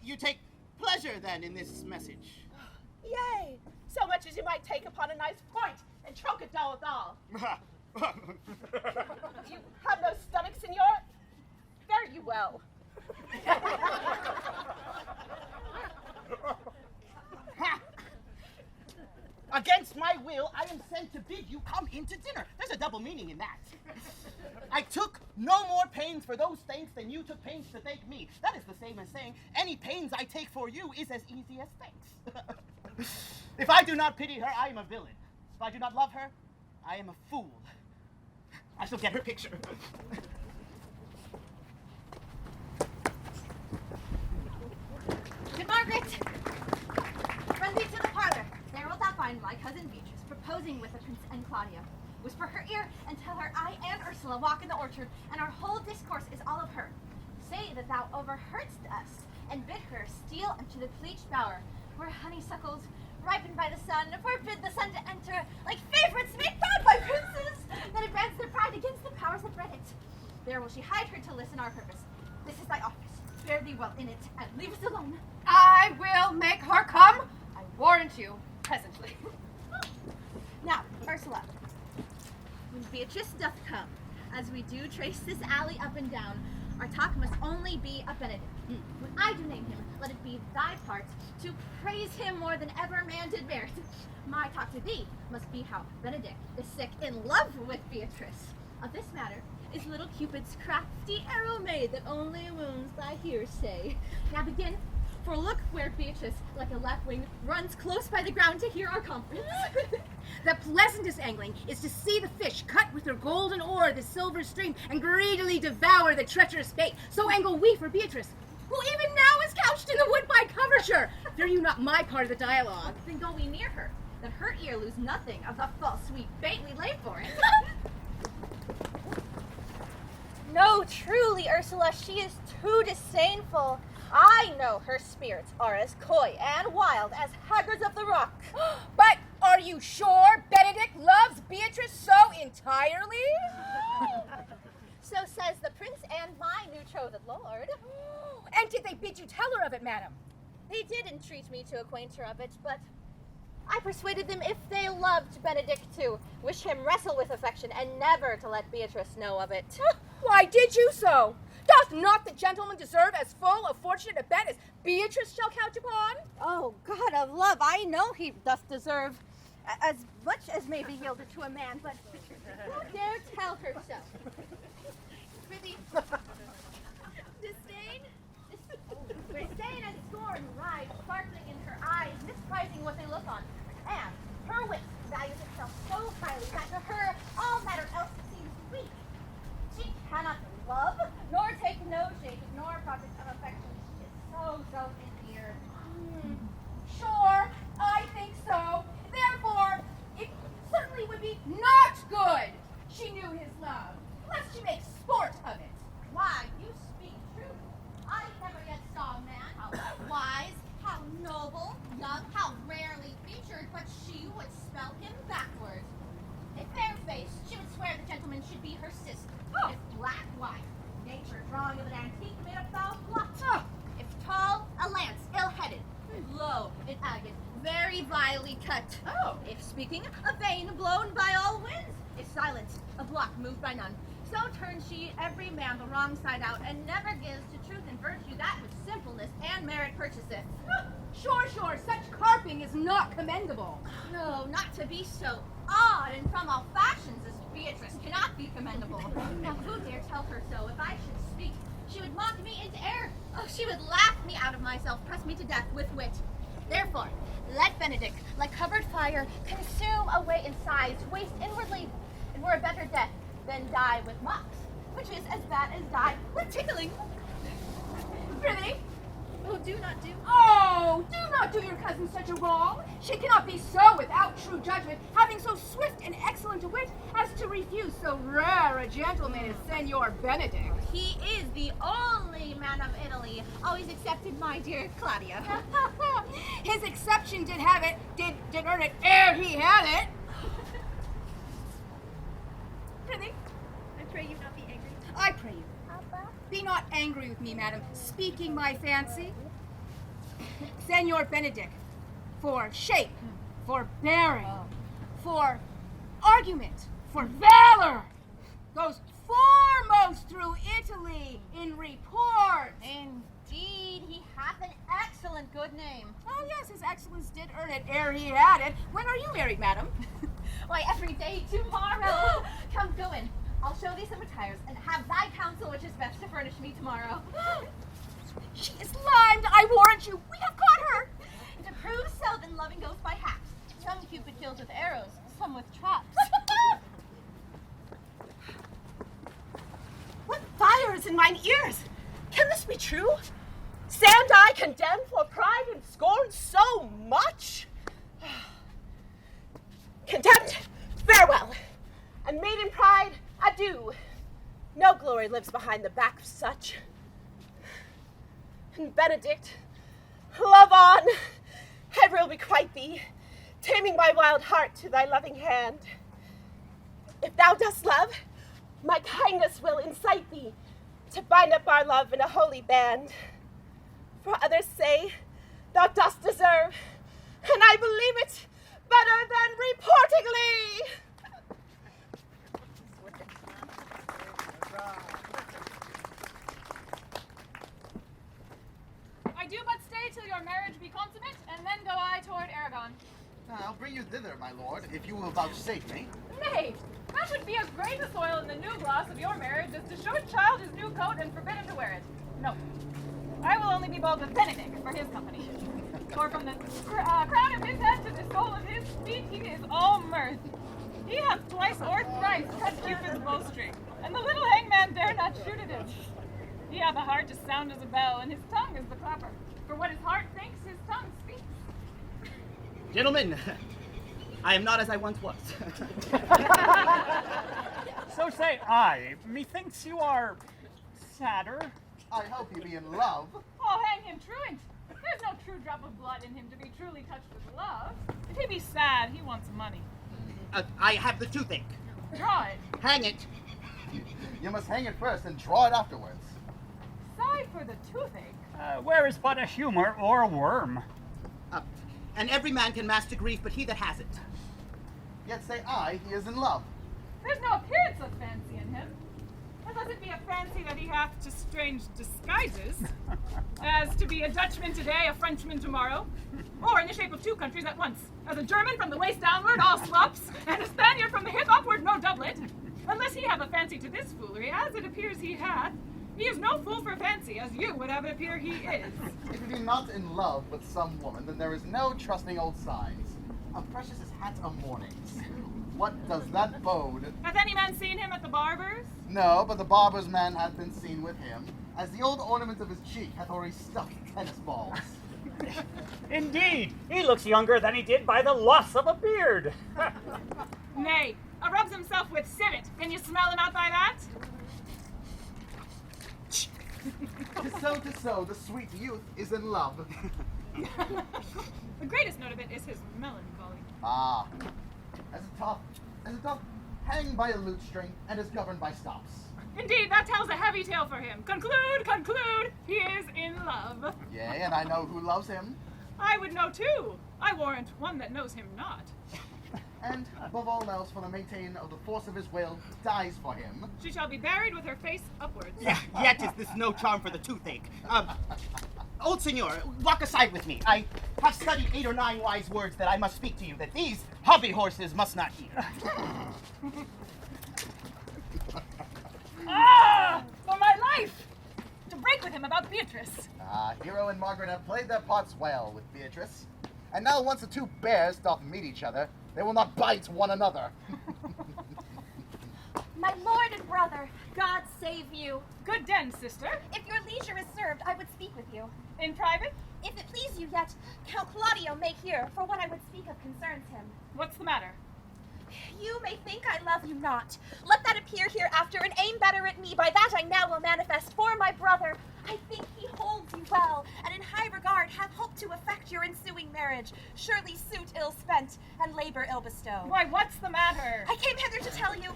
You take pleasure, then, in this message? Yay! So much as you might take upon a nice point and choke it down with all. You have no stomach, senor? Fare you well. Against my will, I am sent to bid you come into dinner. There's a double meaning in that. I took no more pains for those thanks than you took pains to thank me. That is the same as saying, any pains I take for you is as easy as thanks. If I do not pity her, I am a villain. If I do not love her, I am a fool. I shall get her picture. Good Margaret! Run thee to the parlor. There wilt thou find my cousin Beatrice proposing with the Prince and Claudia. Whisper her ear and tell her I and Ursula walk in the orchard, and our whole discourse is all of her. Say that thou overheardst us, and bid her steal unto the pleached bower, where honeysuckles, ripened by the sun, forbid the sun to enter, like favorites made proud by princes, that advance their pride against the powers that bred it. well in it and leave us alone. I will make her come, I warrant you, presently. Now, Ursula, when Beatrice doth come, as we do trace this alley up and down, our talk must only be of Benedict. When I do name him, let it be thy part to praise him more than ever man did merit. My talk to thee must be how Benedict is sick in love with Beatrice. Of this matter is little Cupid's crafty arrow made that only wounds thy hearsay. Now begin, for look where Beatrice, like a lapwing, runs close by the ground to hear our conference. The pleasantest angling is to see the fish cut with her golden oar the silver stream and greedily devour the treacherous bait. So angle we for Beatrice, who even now is couched in the wood by coverture. Fear you not my part of the dialogue. Then go we near her, that her ear lose nothing of the false sweet bait we lay for it. No, truly, Ursula, she is too disdainful. I know her spirits are as coy and wild as haggards of the rock. But are you sure Benedict loves Beatrice so entirely? So says the prince and my new betrothed lord. And did they bid you tell her of it, madam? They did entreat me to acquaint her of it, but I persuaded them if they loved Benedict to wish him wrestle with affection and never to let Beatrice know of it. Why did you so? Doth not the gentleman deserve as full a fortunate a bet as Beatrice shall count upon? Oh, God of love, I know he doth deserve as much as may be yielded to a man, but who dare tell her so? Prithee, disdain and scorn rise sparkling in her eyes, misprizing what they look on, and her wit values itself so highly that to her all matter else seems weak. She cannot love, nor take no shape, nor project of affection. She is so endeared. Sure, I think so. Therefore, it certainly would be not good she knew his love, lest she make sport of it. Why, you speak truth. I never yet saw a man how wise, how noble, young, how rarely featured, but she would spell him backwards. If fair face, she would swear the gentleman should be her sister. If black, white, nature drawing of an antique made of foul blot. If tall, a lance, ill-headed. Low, an agate, very vilely cut. If speaking, a vein blown by all winds. If silent, a block moved by none. So turns she every man the wrong side out, and never gives to truth and virtue that which simpleness and merit purchaseth. Sure, such carping is not commendable. No, not to be so odd and from all fashions as Beatrice cannot be commendable. Now who dare tell her so? If I should speak, she would mock me into error. Oh, she would laugh me out of myself, press me to death with wit. Therefore, let Benedict, like covered fire, consume away in sighs, waste inwardly. It were a better death than die with mocks, which is as bad as die with tickling. Prithee? Oh, do not do. Oh, do not do your cousin such a wrong. She cannot be so without true judgment, having so swift and excellent a wit as to refuse so rare a gentleman as Senor Benedict. He is the only man of Italy always excepted my dear Claudia. His exception did have it, did earn it ere he had it. Prithee, I pray you not be angry. I pray you. Be not angry with me, madam, speaking my fancy. Senor Benedict, for shape, for bearing, for argument, for valor, goes foremost through Italy in report. Indeed, he hath an excellent good name. Oh yes, his excellence did earn it ere he had it. When are you married, madam? Why, every day tomorrow. Come, go in. I'll show thee some attires, and have thy counsel which is best to furnish me tomorrow. She is limed, I warrant you. We have caught her. To prove so, then loving goes by halves. Some Cupid kills with arrows, some with traps. What fire is in mine ears? Can this be true? Stand I condemned for pride and scorn so much? Condemned, farewell. And maiden pride, adieu. No glory lives behind the back of such. And Benedict, love on. Ever will requite thee, taming my wild heart to thy loving hand. If thou dost love, my kindness will incite thee to bind up our love in a holy band. For others say thou dost deserve, and I believe it better than reportingly. I do but stay till your marriage be consummate, and then go I toward Aragon. I'll bring you thither, my lord, if you will vouchsafe me. Nay, that would be as great a soil in the new gloss of your marriage as to show a child his new coat and forbid him to wear it. No, I will only be bold with Benedict for his company. For from the crown of his head to the sole of his feet, he is all mirth. He hath twice or thrice cut Cupid's bowstring, and the little hangman dare not shoot at him. He hath a heart as sound as a bell, and his tongue is the clapper. For what his heart thinks, his tongue speaks. Gentlemen, I am not as I once was. So say I. Methinks you are sadder. I hope you be in love. Oh, hang him truant! There's no true drop of blood in him to be truly touched with love. If he be sad, he wants money. I have the toothache. Draw it. Hang it. You must hang it first and draw it afterwards. Sigh for the toothache. Where is but a humor or a worm? And every man can master grief, but he that has it. Yet say I, he is in love. There's no appearance of fancy in him. Unless it be a fancy that he hath to strange disguises, as to be a Dutchman today, a Frenchman tomorrow, or in the shape of two countries at once, as a German from the waist downward, all slops, and a Spaniard from the hip upward, no doublet. Unless he have a fancy to this foolery, as it appears he hath, he is no fool for fancy, as you would have it appear he is. If you be not in love with some woman, then there is no trusting old signs. A precious as hats o' mornings. What does that bode? Hath any man seen him at the barber's? No, but the barber's man hath been seen with him, as the old ornament of his cheek hath already stuffed tennis balls. Indeed, he looks younger than he did by the loss of a beard. Nay, rubs himself with civet. Can you smell him out by that? 'Tis so, the sweet youth is in love. The greatest note of it is his melancholy. Ah, as it doth hang by a lute string and is governed by stops. Indeed, that tells a heavy tale for him. Conclude, he is in love. Yea, and I know who loves him. I would know too. I warrant one that knows him not. And above all else, for the maintain of the force of his will, dies for him. She shall be buried with her face upwards. Yet is this no charm for the toothache. Old senor, walk aside with me. I have studied 8 or 9 wise words that I must speak to you, that these hobby horses must not hear. For my life! To break with him about Beatrice. Hero and Margaret have played their parts well with Beatrice. And now once the two bears doth meet each other, they will not bite one another. My lord and brother, God save you. Good den, sister. If your leisure is served, I would speak with you. In private? If it please you yet, Count Claudio may hear, for what I would speak of concerns him. What's the matter? You may think I love you not. Let that appear hereafter, and aim better at me. By that I now will manifest for my brother. I think he holds you well, and in high regard have hoped to effect your ensuing marriage. Surely suit ill spent, and labor ill bestowed. Why, what's the matter? I came hither to tell you,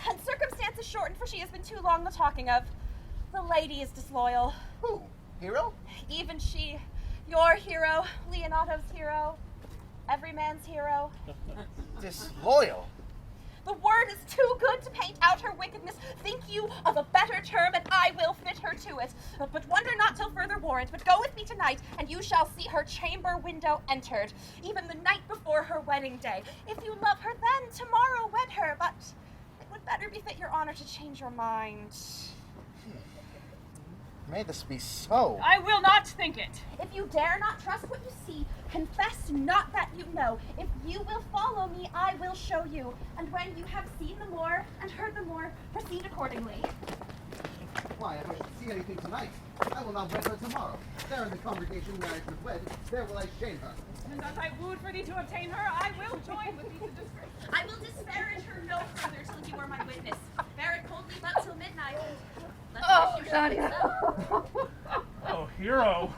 and circumstance is shortened, for she has been too long the talking of. The lady is disloyal. Who? Hero? Even she. Your hero, Leonato's hero, every man's hero. Disloyal? The word is too good to paint out her wickedness. Think you of a better term, and I will fit her to it. But wonder not till further warrant, but go with me tonight, and you shall see her chamber window entered, even the night before her wedding day. If you love her then, tomorrow wed her, but it would better befit your honor to change your mind. May this be so. I will not think it. If you dare not trust what you see, confess not that you know. If you will follow me, I will show you. And when you have seen the more and heard the more, proceed accordingly. Why, if I should see anything tonight, I will not wed her tomorrow. There in the congregation where I should wed, there will I shame her. And as I wooed for thee to obtain her, I will join with thee to disgrace. I will disparage her no further till you are my witness. Bear it coldly but till midnight. Oh, Claudia. Oh, hero.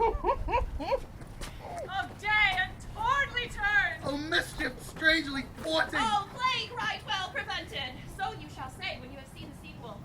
Of day and towardly turn. Oh, mischief strangely thwarting! Oh, plague right well prevented. So you shall say when you have seen the sequel.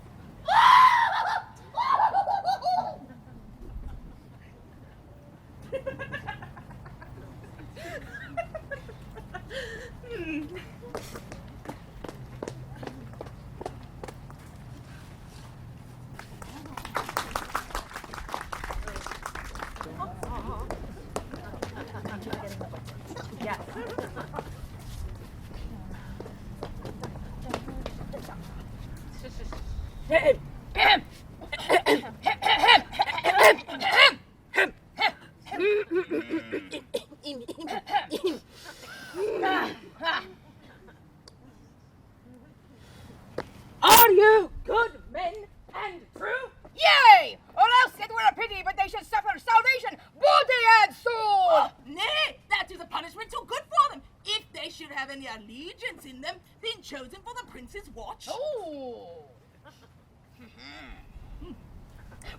Are you good men and true? Yea! Or else it were a pity, but they should suffer salvation, body and soul! Nay, that is a punishment too good for them. If they should have any allegiance in them, being chosen for the prince's watch. Oh!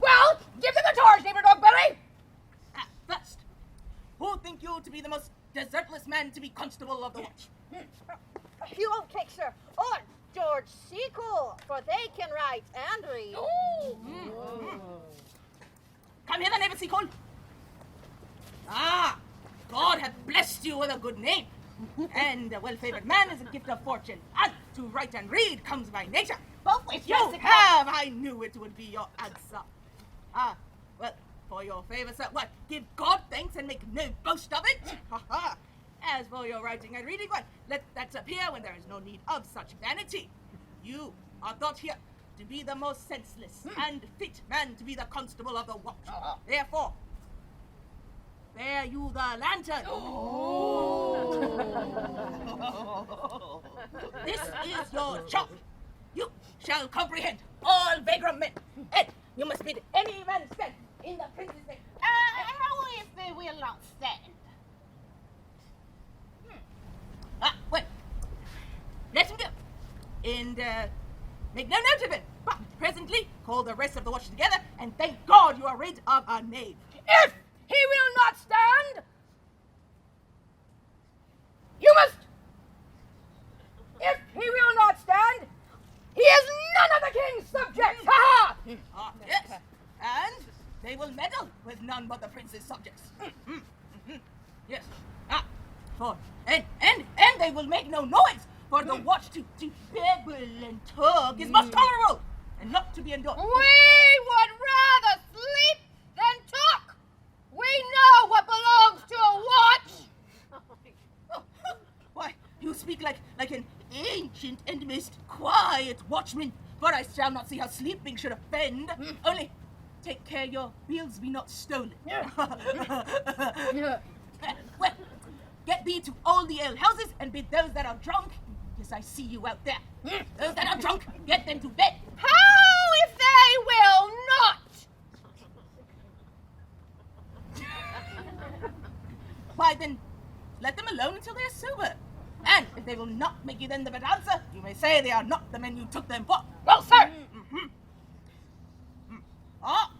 Well, give them the torch, neighbor Dogberry! First, who think you to be the most desertless man to be constable of the watch? You won't take, sir, or George Sequel, for they can write and read. Come here, neighbor Seacole. Ah, God hath blessed you with a good name. And a well-favored man is a gift of fortune. And to write and read comes by nature. Both ways, You Jessica. have! I knew it would be your answer. Ah, well, for your favor, sir, what? Give God thanks and make no boast of it? Ha ha! As for your writing and reading, what? Let that appear when there is no need of such vanity. You are thought here to be the most senseless and fit man to be the constable of the watch. Therefore, bear you the lantern. This is your charge. You shall comprehend all vagrant men, and you must bid any man stand in the prince's name. How if they will not stand? Well, let him go, and make no note of it. But presently, call the rest of the watch together, and thank God you are rid of a knave. If he will not stand, you must. If he will not stand, he is none of the king's subjects. Ha ha! Ah, yes, and they will meddle with none but the prince's subjects. Yes. And they will make no noise, for the watch to babble and tug is most tolerable, and not to be endured. We would rather sleep than talk. We know what belongs to a watch. Why, you speak like an ancient and most quiet watchman, for I shall not see how sleeping should offend. Only take care your bills be not stolen. Well, get thee to all the alehouses and bid those that are drunk, yes, I see you out there. Those that are drunk, get them to bed. How if they will not? Why then, let them alone until they are sober. And if they will not make you then the bad answer, you may say they are not the men you took them for. Well, sir. Ah,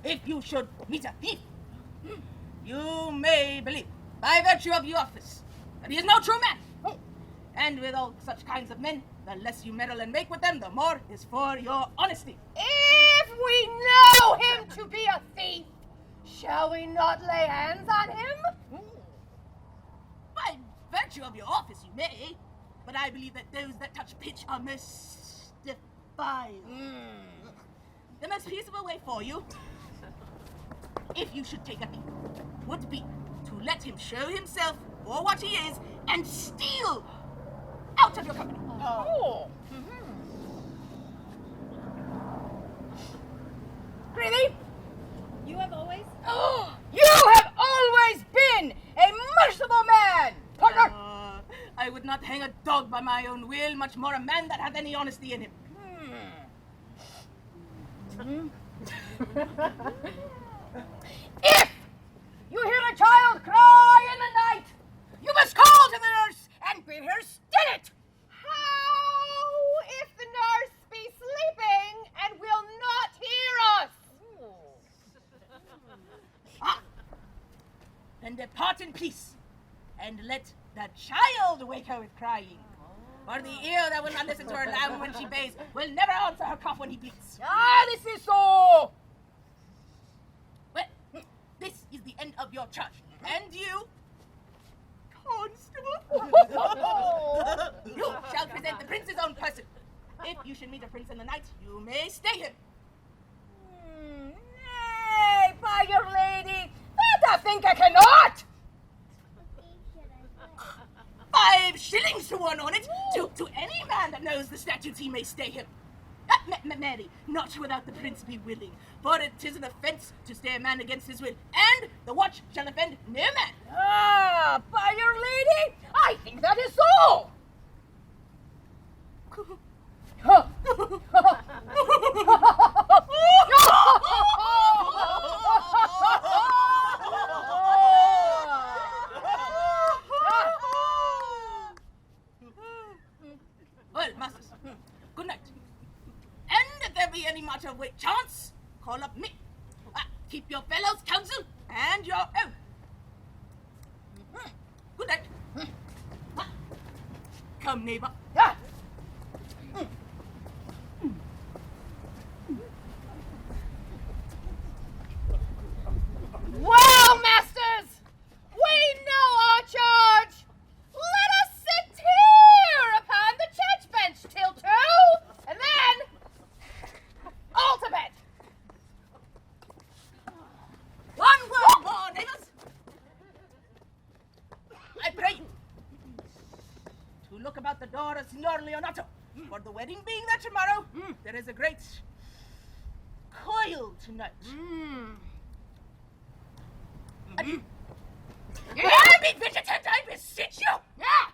if you should meet a thief, you may believe, by virtue of your office, that he is no true man. And with all such kinds of men, the less you meddle and make with them, the more is for your honesty. If we know him to be a thief, shall we not lay hands on him? By virtue of your office, you may, but I believe that those that touch pitch are most defiled. The most peaceable way for you, if you should take a thief, would be to let him show himself for what he is and steal out of your company. Greeley, You have always. you have always been a merciful man, partner. I would not hang a dog by my own will, much more a man that hath any honesty in him. If you hear a child cry in the night, you must call to the nurse and bid her still it. How if the nurse be sleeping and will not hear us? Then depart in peace, and let the child wake her with crying. For the ear that will not listen to her lamb when she bathes will never answer her cough when he bleats. This is so. Well, this is the end of your charge. And you, constable. You shall present the prince's own person. If you should meet a prince in the night, you may stay him. Nay, by your lady, that I think I cannot. 5 shillings to 1 on it. To any man that knows the statutes, he may stay him. Mary, not without the prince be willing, for it is an offence to stay a man against his will, and the watch shall offend no man. Ah, by your lady, I think that is so. Well, masters, good night. And if there be any matter of weight chance, call up me. Keep your fellows' counsel and your own. Good night. Come, neighbor. Yeah. Well, masters, we know our charge. Let us sit here upon the church bench till 2, and then all to bed. One word more, neighbors. I pray you to look about the door of Signor Leonato. For the wedding being there tomorrow, there is a great coil tonight. I be vigilant, I beseech you. Yeah.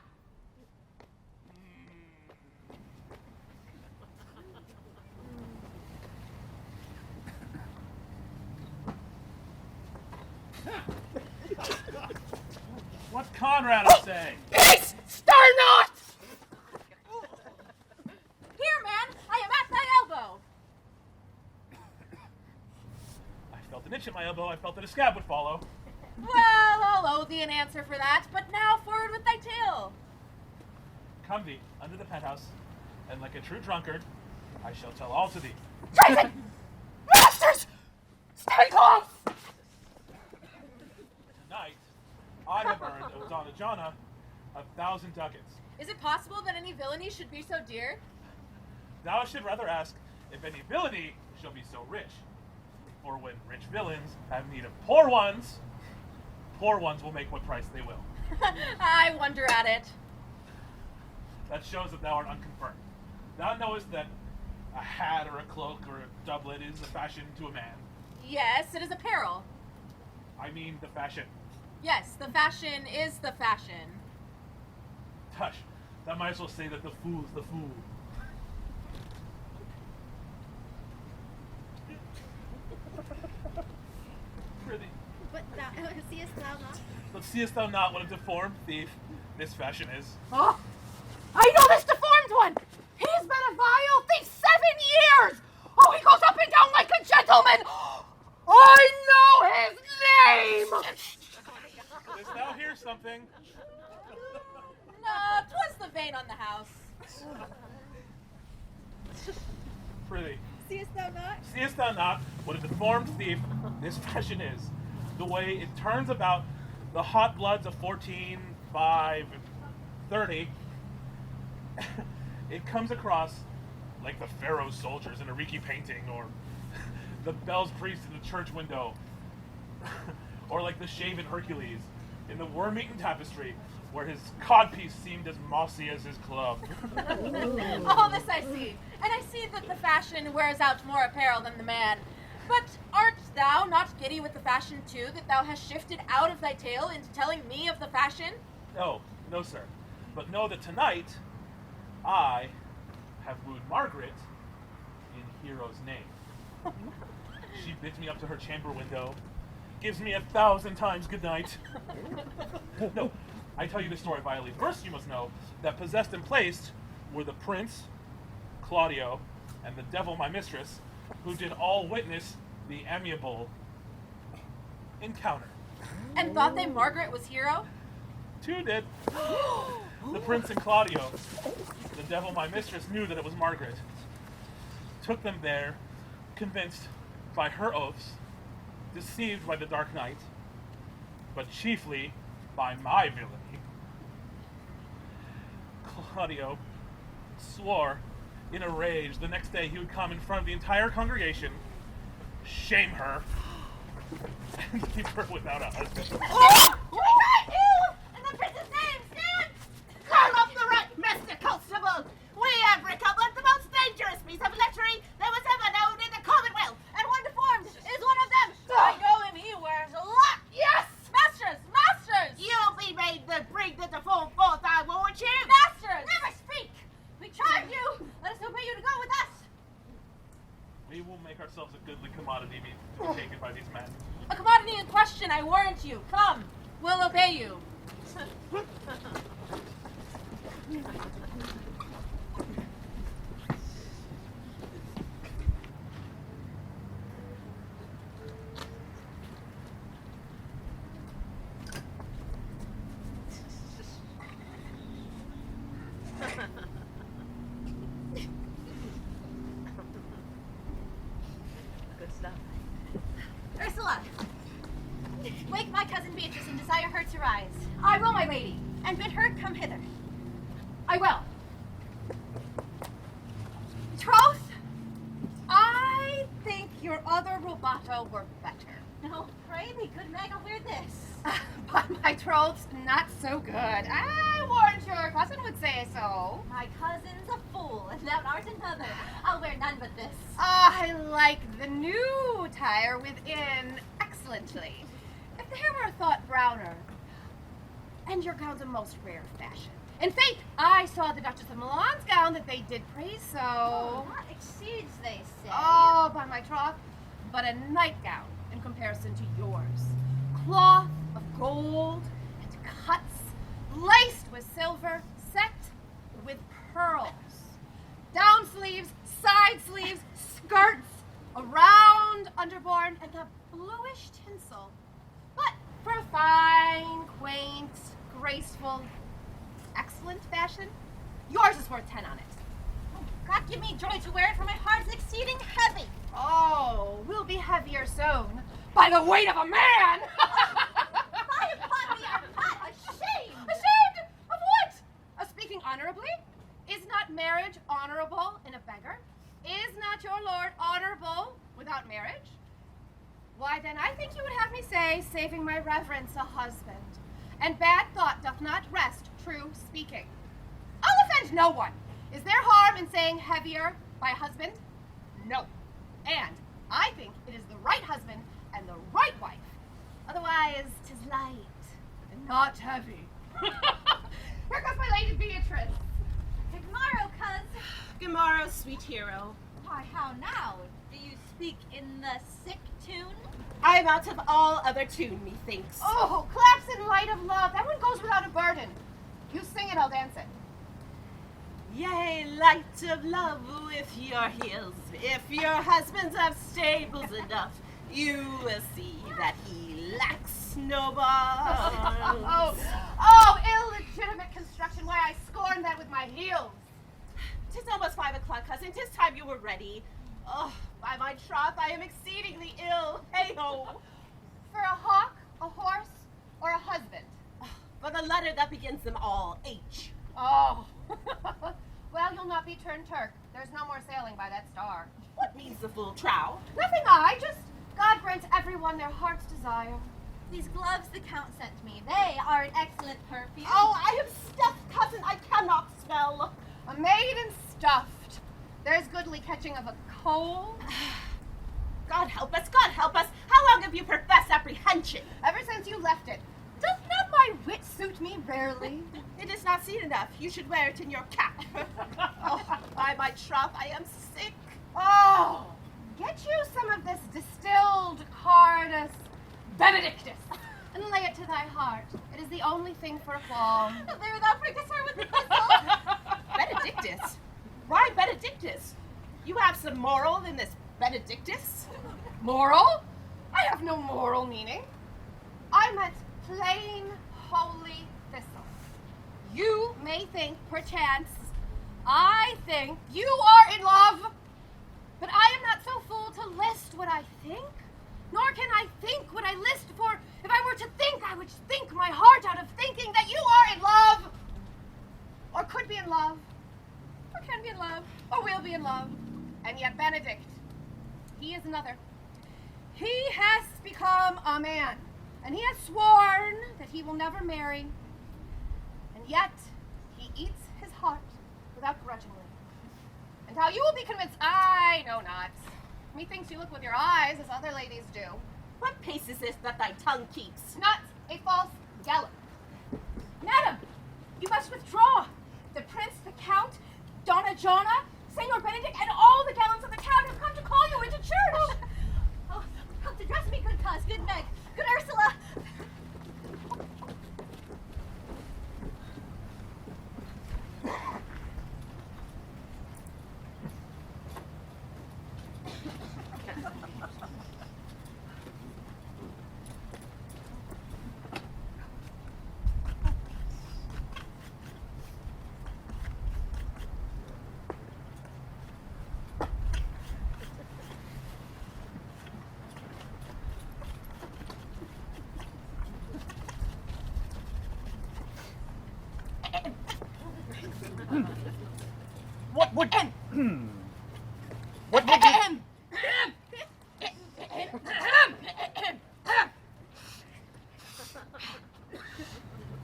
What's Conrad I say? Peace, stir not. Here, man, I am at thy elbow. I felt an itch at my elbow. I felt that a scab would follow. Well, I'll owe thee an answer for that, but now forward with thy tale. Come thee under the penthouse, and like a true drunkard, I shall tell all to thee. Treason! Masters! Stand off! Tonight, I have earned of Donna Jonna 1,000 ducats. Is it possible that any villainy should be so dear? Thou should rather ask if any villainy shall be so rich. For when rich villains have need of poor ones will make what price they will. I wonder at it. That shows that thou art unconfirmed. Thou knowest that a hat or a cloak or a doublet is a fashion to a man. Yes, it is apparel. I mean the fashion. Yes, the fashion is the fashion. Tush, thou might as well say that the fool's the fool. Prithee, But seest thou not? but seest thou not what a deformed thief this fashion is? Oh, I know this deformed one. He's been a vile thief 7 years. Oh, he goes up and down like a gentleman. I know his name. Didst thou hear something? No, 'twas the vein on the house. Prithee, Seest thou not? seest thou not what a deformed thief this fashion is? The way it turns about the hot bloods of 14, 5, 30. It comes across like the Pharaoh's soldiers in a Riki painting, or the Bell's priest in the church window, or like the shaven Hercules in the worm-eaten tapestry, where his codpiece seemed as mossy as his club. All this I see, and I see that the fashion wears out more apparel than the man. But art thou not giddy with the fashion too, that thou hast shifted out of thy tale into telling me of the fashion? No, no, sir. But know that tonight, I have wooed Margaret in Hero's name. She bids me up to her chamber window, gives me 1,000 times good night. No, I tell you the story vilely. First, you must know that possessed and placed were the prince, Claudio, and the devil, my mistress, who did all witness the amiable encounter. And thought they Margaret was hero? 2 did. The prince and Claudio, the devil, my mistress, knew that it was Margaret. Took them there, convinced by her oaths, deceived by the dark night, but chiefly by my villainy. Claudio swore in a rage the next day he would come in front of the entire congregation, shame her, and leave her without a husband. In the prince's name, stand! Call up the right, Mr. Constable! We have recovered the most dangerous piece of lechery that was ever known in the Commonwealth, and one deformed is one of them. I know him, he wears a lot. Yes! Masters! Masters! You'll be made to bring the deformed forth, I warn you. Masters! Never speak! We charge you! Let us obey you to go with us. We will make ourselves a goodly commodity to be taken by these men. A commodity in question, I warrant you. Come, we'll obey you. Good stuff. Ursula, wake my cousin Beatrice and desire her to rise, I will, my lady. and bid her come hither. I will. Troth, I think your other rubato were better. No, pray thee, good Meg, I'll wear this. But my troth's not so good. I warrant your cousin would say so. My cousin's a fool, and thou art another. I'll wear none but this. I like the new attire within excellently. If the hair were thought browner, and your gown's a most rare fashion. In faith, I saw the Duchess of Milan's gown that they did praise so. Not exceeds, they say. Oh, by my troth, but a nightgown in comparison to yours. Cloth of gold and cuts, laced with silver, set with pearls. Down sleeves, side sleeves, skirts, a round underborn, and a bluish tinsel. But for a fine, quaint, graceful, excellent fashion, yours is worth 10 on it. God give me joy to wear it, for my heart's exceeding heavy. Oh, we'll be heavier soon by the weight of a man! Fie upon me, I'm not ashamed. Ashamed of what? Of speaking honorably? Is not marriage honorable in a beggar? Is not your lord honorable without marriage? Why then I think you would have me say, saving my reverence, a husband. And bad thought doth not rest true speaking. I'll offend no one. Is there harm in saying heavier by husband? No. And I think it is the right husband and the right wife. Otherwise, 'tis light and not heavy. Here goes my lady Beatrice. Good morrow, cuz. Good morrow, sweet hero. Why, how now? Do you speak in the sick tune? I am out of all other tune, methinks. Oh, claps in light of love. That one goes without a burden. You sing it, I'll dance it. Yea, light of love with your heels. If your husband's of stables enough, you will see that he lacks no balls. Oh, illegitimate construction. Why, I scorn that with my heels. 'Tis almost 5 o'clock, cousin. 'Tis time you were ready. Oh, by my troth, I am exceedingly ill. Hey-ho. For a hawk, a horse, or a husband? For the letter that begins them all, H. Oh. Well, you'll not be turned Turk. There's no more sailing by that star. What means the full trow? Nothing just God grants everyone their heart's desire. These gloves the Count sent me, they are an excellent perfume. Oh, I am stuffed, cousin. I cannot smell. A maiden stuffed. There's goodly catching of a cold. God help us, God help us. How long have you professed apprehension? Ever since you left it. Does not my wit suit me rarely? It is not seen enough. You should wear it in your cap. Oh, by my troth, I am sick. Oh, get you some of this distilled Cardus Benedictus and lay it to thy heart. It is the only thing for a qualm. There thou prickest her with the pistol. Benedictus? Why Benedictus? You have some moral in this Benedictus? Moral? I have no moral meaning. I meant plain, holy thistle. You may think, perchance, I think you are in love, but I am not so fool to list what I think, nor can I think what I list, for if I were to think, I would think my heart out of thinking that you are in love. or could be in love, or can be in love, or will be in love. And yet Benedict, he is another. He has become a man, and he has sworn that he will never marry. And yet, he eats his heart without grudgingly. And how you will be convinced, I know not. Methinks you look with your eyes as other ladies do. What pace is this that thy tongue keeps? Not a false gallop. Madam, you must withdraw. The prince, the count, Donna Jonna, Senor Benedict, and all the gallants of the town have come to call you into church. Oh, help to dress me, good cause, good Meg, good Ursula. What would... What would you...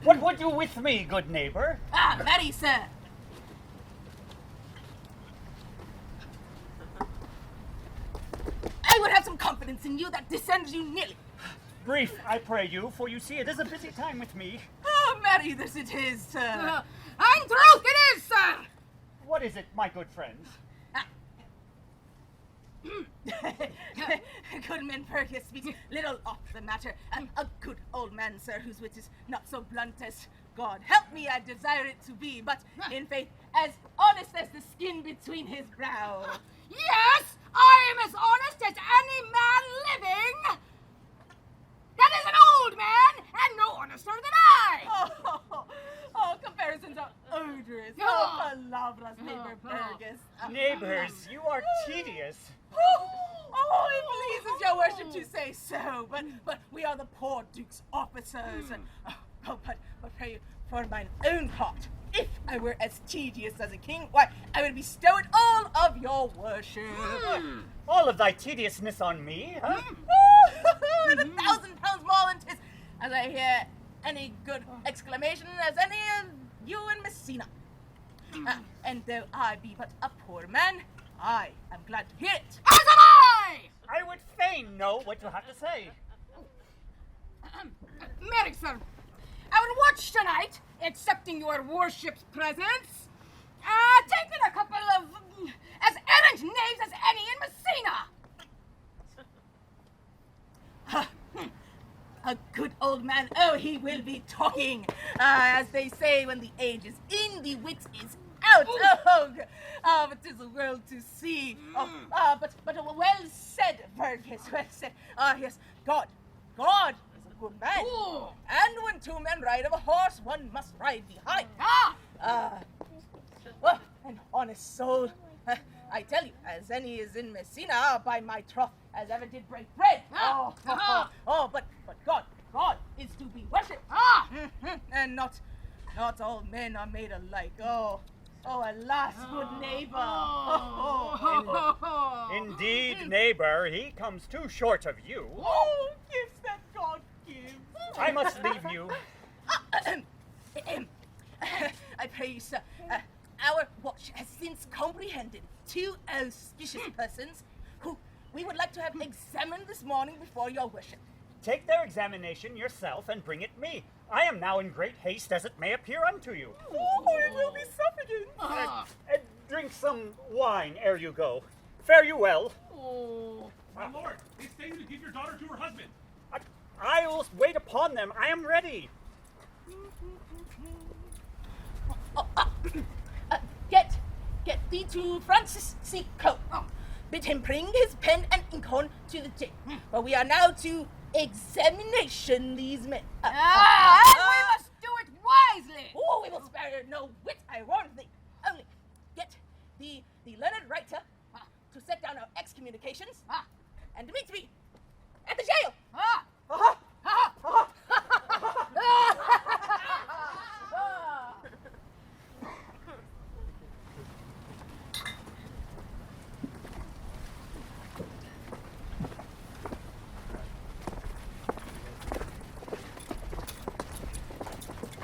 What would you with me, good neighbor? Ah, marry, sir. I would have some confidence in you that descends you nearly. Brief, I pray you, for you see it is a busy time with me. Oh, marry, this it is, sir. I'm troth it is, sir. What is it, my good friend? Goodman Fergus speaks little off the matter. A good old man, sir, whose wit is not so blunt as God help me, I desire it to be, but in faith, as honest as the skin between his brow. Yes, I am as honest as any man living. That is an old man, and no honester than I. Oh, comparisons are odorous. Oh, palabras, neighbor Fergus. Neighbors, you are tedious. Oh, it pleases your worship to say so, but we are the poor duke's officers, and but pray you, for mine own part, if I were as tedious as a king, why, I would bestow it all of your worship. All of thy tediousness on me, huh? And 1,000 pounds more than 'tis, as I hear any good exclamation as any of you in Messina. And though I be but a poor man, I am glad to hear it. As am I! I would fain know what you have to say. Merrick, sir, I will watch tonight, accepting your worship's presence. Taking a couple of as errant knaves as any in Messina. A good old man, oh, he will be talking. As they say when the age is in, the wit is out. But 'tis a world to see. But well said, Fergus, well said. Yes, God is a good man. Ooh. And when two men ride of a horse, one must ride behind. Well, an honest soul. I tell you, as any is in Messina, by my troth, as ever did break bread. But God is to be worshipped. And not all men are made alike. Oh, alas, good neighbor. Indeed, neighbor, he comes too short of you. Oh, gifts that God gives. I must leave you. I pray you, sir. Our watch has since comprehended two auspicious persons who we would like to have examined this morning before your worship. Take their examination yourself and bring it me. I am now in great haste as it may appear unto you. Oh, it will be suffocant. Drink some wine ere you go. Fare you well. My lord, they say to give your daughter to her husband. I will wait upon them. I am ready. Get thee to Francis C. Coe. Bid him bring his pen and inkhorn to the tip. For we are now to examination these men. And we must do it wisely. Oh, we will spare you no wit, I warn thee. Only get the learned writer to set down our excommunications and meet me at the jail.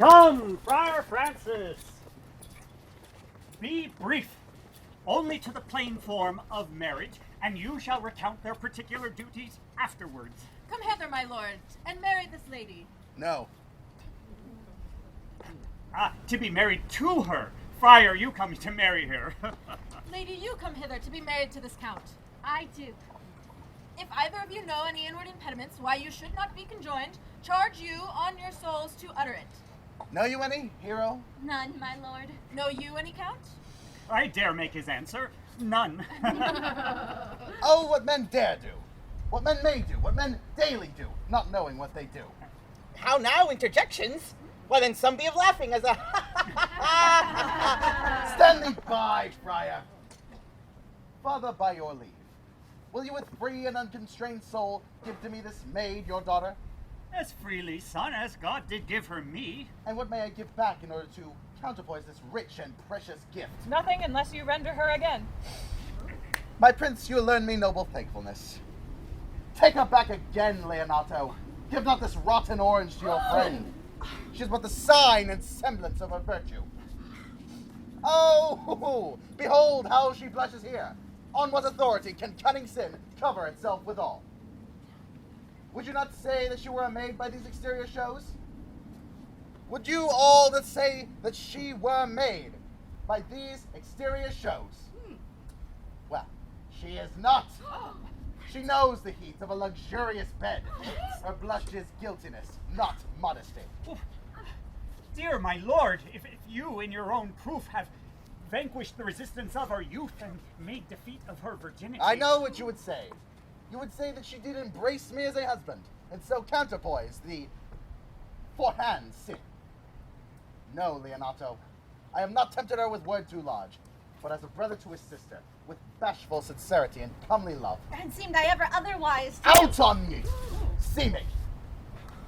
Come, Friar Francis. Be brief, only to the plain form of marriage, and you shall recount their particular duties afterwards. Come hither, my lord, and marry this lady. No. To be married to her. Friar, you come to marry her. Lady, you come hither to be married to this count. I do. If either of you know any inward impediments why you should not be conjoined, charge you on your souls to utter it. Know you any, hero? None, my lord. Know you any, count? I dare make his answer. None. Oh, what men dare do. What men may do. What men daily do, not knowing what they do. How now, interjections? Why then some be of laughing as a Stand thee by, friar. Father, by your leave, will you with free and unconstrained soul give to me this maid, your daughter? As freely, son, as God did give her me. And what may I give back in order to counterpoise this rich and precious gift? Nothing unless you render her again. My prince, you learn me noble thankfulness. Take her back again, Leonato. Give not this rotten orange to your friend. She is but the sign and semblance of her virtue. Oh, behold how she blushes here. On what authority can cunning sin cover itself withal? Would you not say that she were a maid by these exterior shows? Would you all that say that she were made by these exterior shows? Well, she is not. She knows the heat of a luxurious bed. Her blush is guiltiness, not modesty. Dear my lord, if you in your own proof have vanquished the resistance of her youth and made defeat of her virginity. I know what you would say. You would say that she did embrace me as a husband, and so counterpoise the forehand sin. No, Leonato, I have not tempted her with word too large, but as a brother to his sister, with bashful sincerity and comely love. And seemed I ever otherwise to Out on ye! Seeming!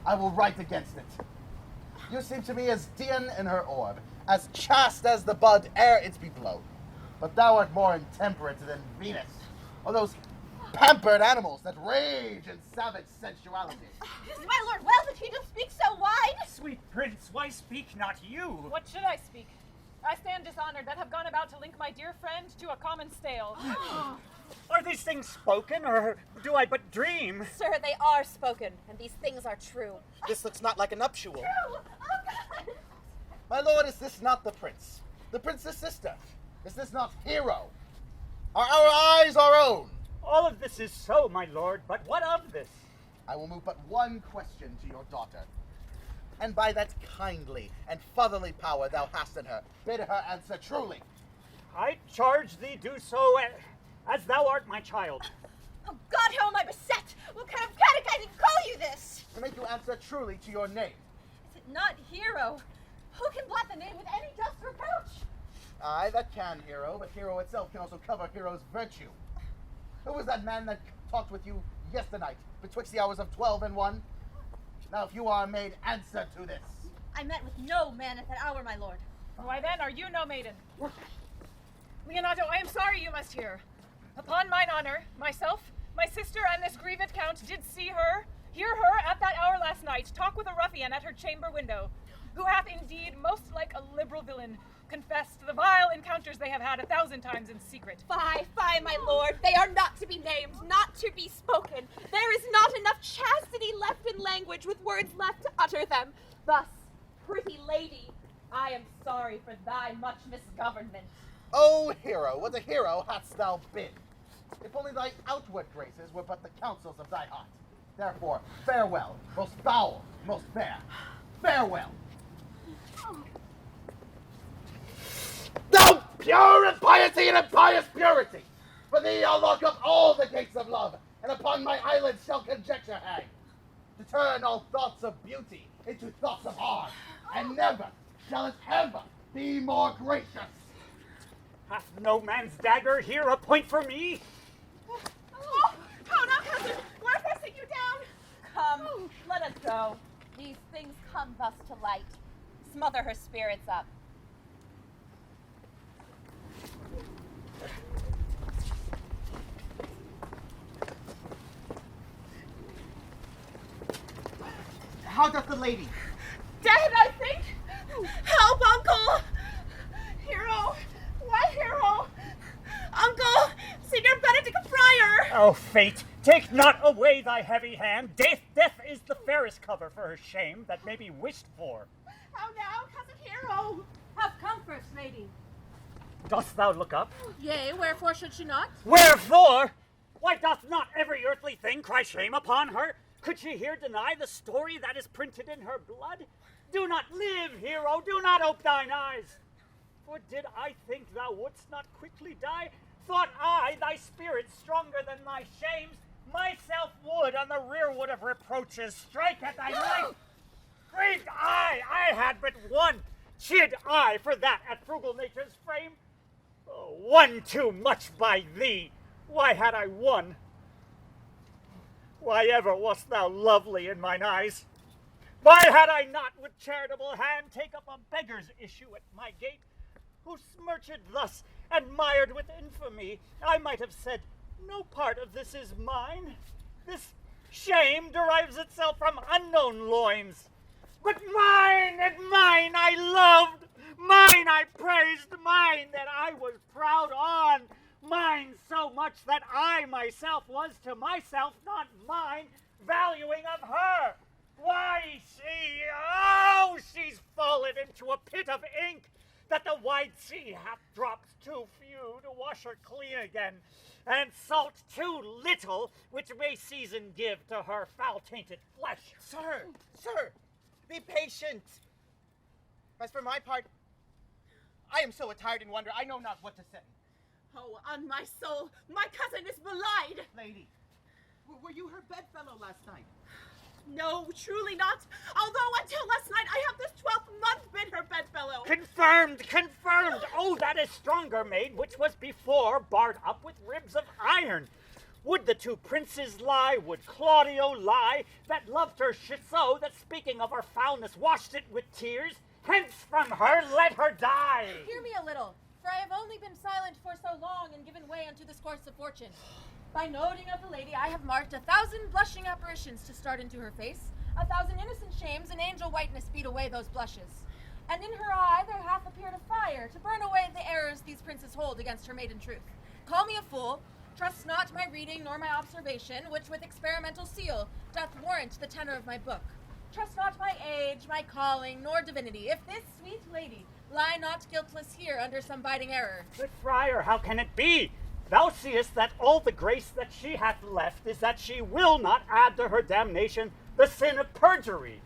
I will write against it. You seem to me as Dian in her orb, as chaste as the bud ere it be blown. But thou art more intemperate than Venus, or those pampered animals that rage in savage sensuality. My lord, well that he doth speak so wide. Sweet prince, why speak not you? What should I speak? I stand dishonored that have gone about to link my dear friend to a common stale. Are these things spoken, or do I but dream? Sir, they are spoken, and these things are true. This looks not like a nuptial. True. Oh, God. My lord, is this not the prince? The prince's sister? Is this not Hero? Are our eyes our own? All of this is so, my lord, but what of this? I will move but one question to your daughter. And by that kindly and fatherly power thou hast in her, bid her answer truly. I charge thee do so as thou art my child. Oh, God, how am I beset? What kind of catechizing call you this? To make you answer truly to your name. Is it not Hero? Who can blot the name with any just reproach? Aye, that can, Hero, but Hero itself can also cover Hero's virtue. Who was that man that talked with you yesternight, betwixt the hours of 12 and 1? Now, if you are a maid, answer to this. I met with no man at that hour, my lord. Why then are you no maiden? Leonato, I am sorry you must hear. Upon mine honor, myself, my sister, and this grieved count did hear her at that hour last night, talk with a ruffian at her chamber window, who hath indeed, most like a liberal villain, confessed the vile encounters they have had 1,000 times in secret. Fie, fie, my lord. They are not to be named, not to be spoken. There is not enough chastity left in language with words left to utter them. Thus, pretty lady, I am sorry for thy much misgovernment. O Hero, what a hero hadst thou been, if only thy outward graces were but the counsels of thy heart. Therefore, farewell, most foul, most fair. Farewell. Thou pure in piety and impious purity! For thee I'll lock up all the gates of love, and upon my eyelids shall conjecture hang, to turn all thoughts of beauty into thoughts of harm, and never shall it ever be more gracious. Hath no man's dagger here a point for me? Oh, how now, cousin? Where have I sit you down? Come, let us go. These things come thus to light. Smother her spirits up. How doth the lady? Dead, I think. Help, Uncle! Hero! What hero? Uncle! Senior Benedict Friar! Oh, fate, take not away thy heavy hand. Death is the fairest cover for her shame that may be wished for. How now, cousin Hero? Have comfort, lady. Dost thou look up? Yea, wherefore should she not? Wherefore? Why doth not every earthly thing cry shame upon her? Could she here deny the story that is printed in her blood? Do not live, hero, do not ope thine eyes. For did I think thou wouldst not quickly die, thought I, thy spirit stronger than thy shames, myself would on the rearwood of reproaches strike at thy life. Grieved I had but one, chid I for that at frugal nature's frame. Oh, one too much by thee, why had I one? Why ever wast thou lovely in mine eyes? Why had I not with charitable hand take up a beggar's issue at my gate, who smirched thus and mired with infamy? I might have said, no part of this is mine. This shame derives itself from unknown loins. But mine and mine I loved, mine I praised, mine that I was proud on, mine so much that I myself was to myself not mine, valuing of her. Why she's fallen into a pit of ink, that the wide sea hath dropped too few to wash her clean again, and salt too little, which may season give to her foul-tainted flesh. Sir, be patient. As for my part, I am so attired in wonder, I know not what to say. Oh, on my soul, my cousin is belied. Lady, were you her bedfellow last night? No, truly not. Although until last night I have this 12th month been her bedfellow. Confirmed. Oh, that is stronger, maid, which was before barred up with ribs of iron. Would the two princes lie? Would Claudio lie? That loved her so that speaking of her foulness washed it with tears? Hence from her, let her die. Hear me a little, for I have only been silent for so long and given way unto this course of fortune. By noting of the lady, I have marked 1,000 blushing apparitions to start into her face, 1,000 innocent shames and angel whiteness beat away those blushes. And in her eye there hath appeared a fire to burn away the errors these princes hold against her maiden truth. Call me a fool, trust not my reading nor my observation, which with experimental seal doth warrant the tenor of my book. Trust not my age, my calling, nor divinity, if this sweet lady lie not guiltless here under some biting error. But friar, how can it be? Thou seest that all the grace that she hath left is that she will not add to her damnation the sin of perjury.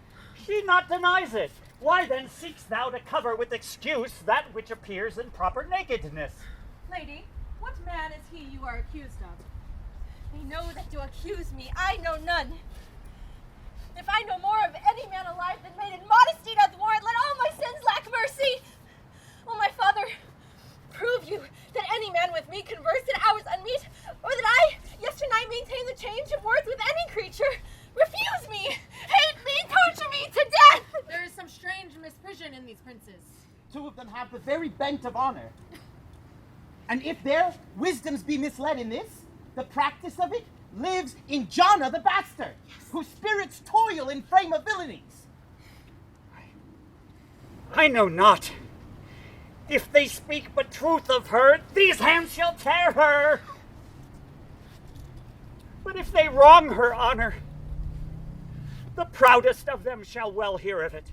She not denies it. Why then seekst thou to cover with excuse that which appears in proper nakedness? Lady, what man is he you are accused of? I know that you accuse me. I know none. If I know more of any man alive than maiden modesty doth warrant, let all my sins lack mercy. Will my father prove you that any man with me conversed in hours unmeet, or that I yesternight maintained the change of words with any creature? Refuse me, hate me, torture me to death. There is some strange misprision in these princes. Two of them have the very bent of honor. And if their wisdoms be misled in this, the practice of it lives in Jonna the bastard, whose spirits toil in frame of villainies. I know not. If they speak but truth of her, these hands shall tear her. But if they wrong her honor, the proudest of them shall well hear of it.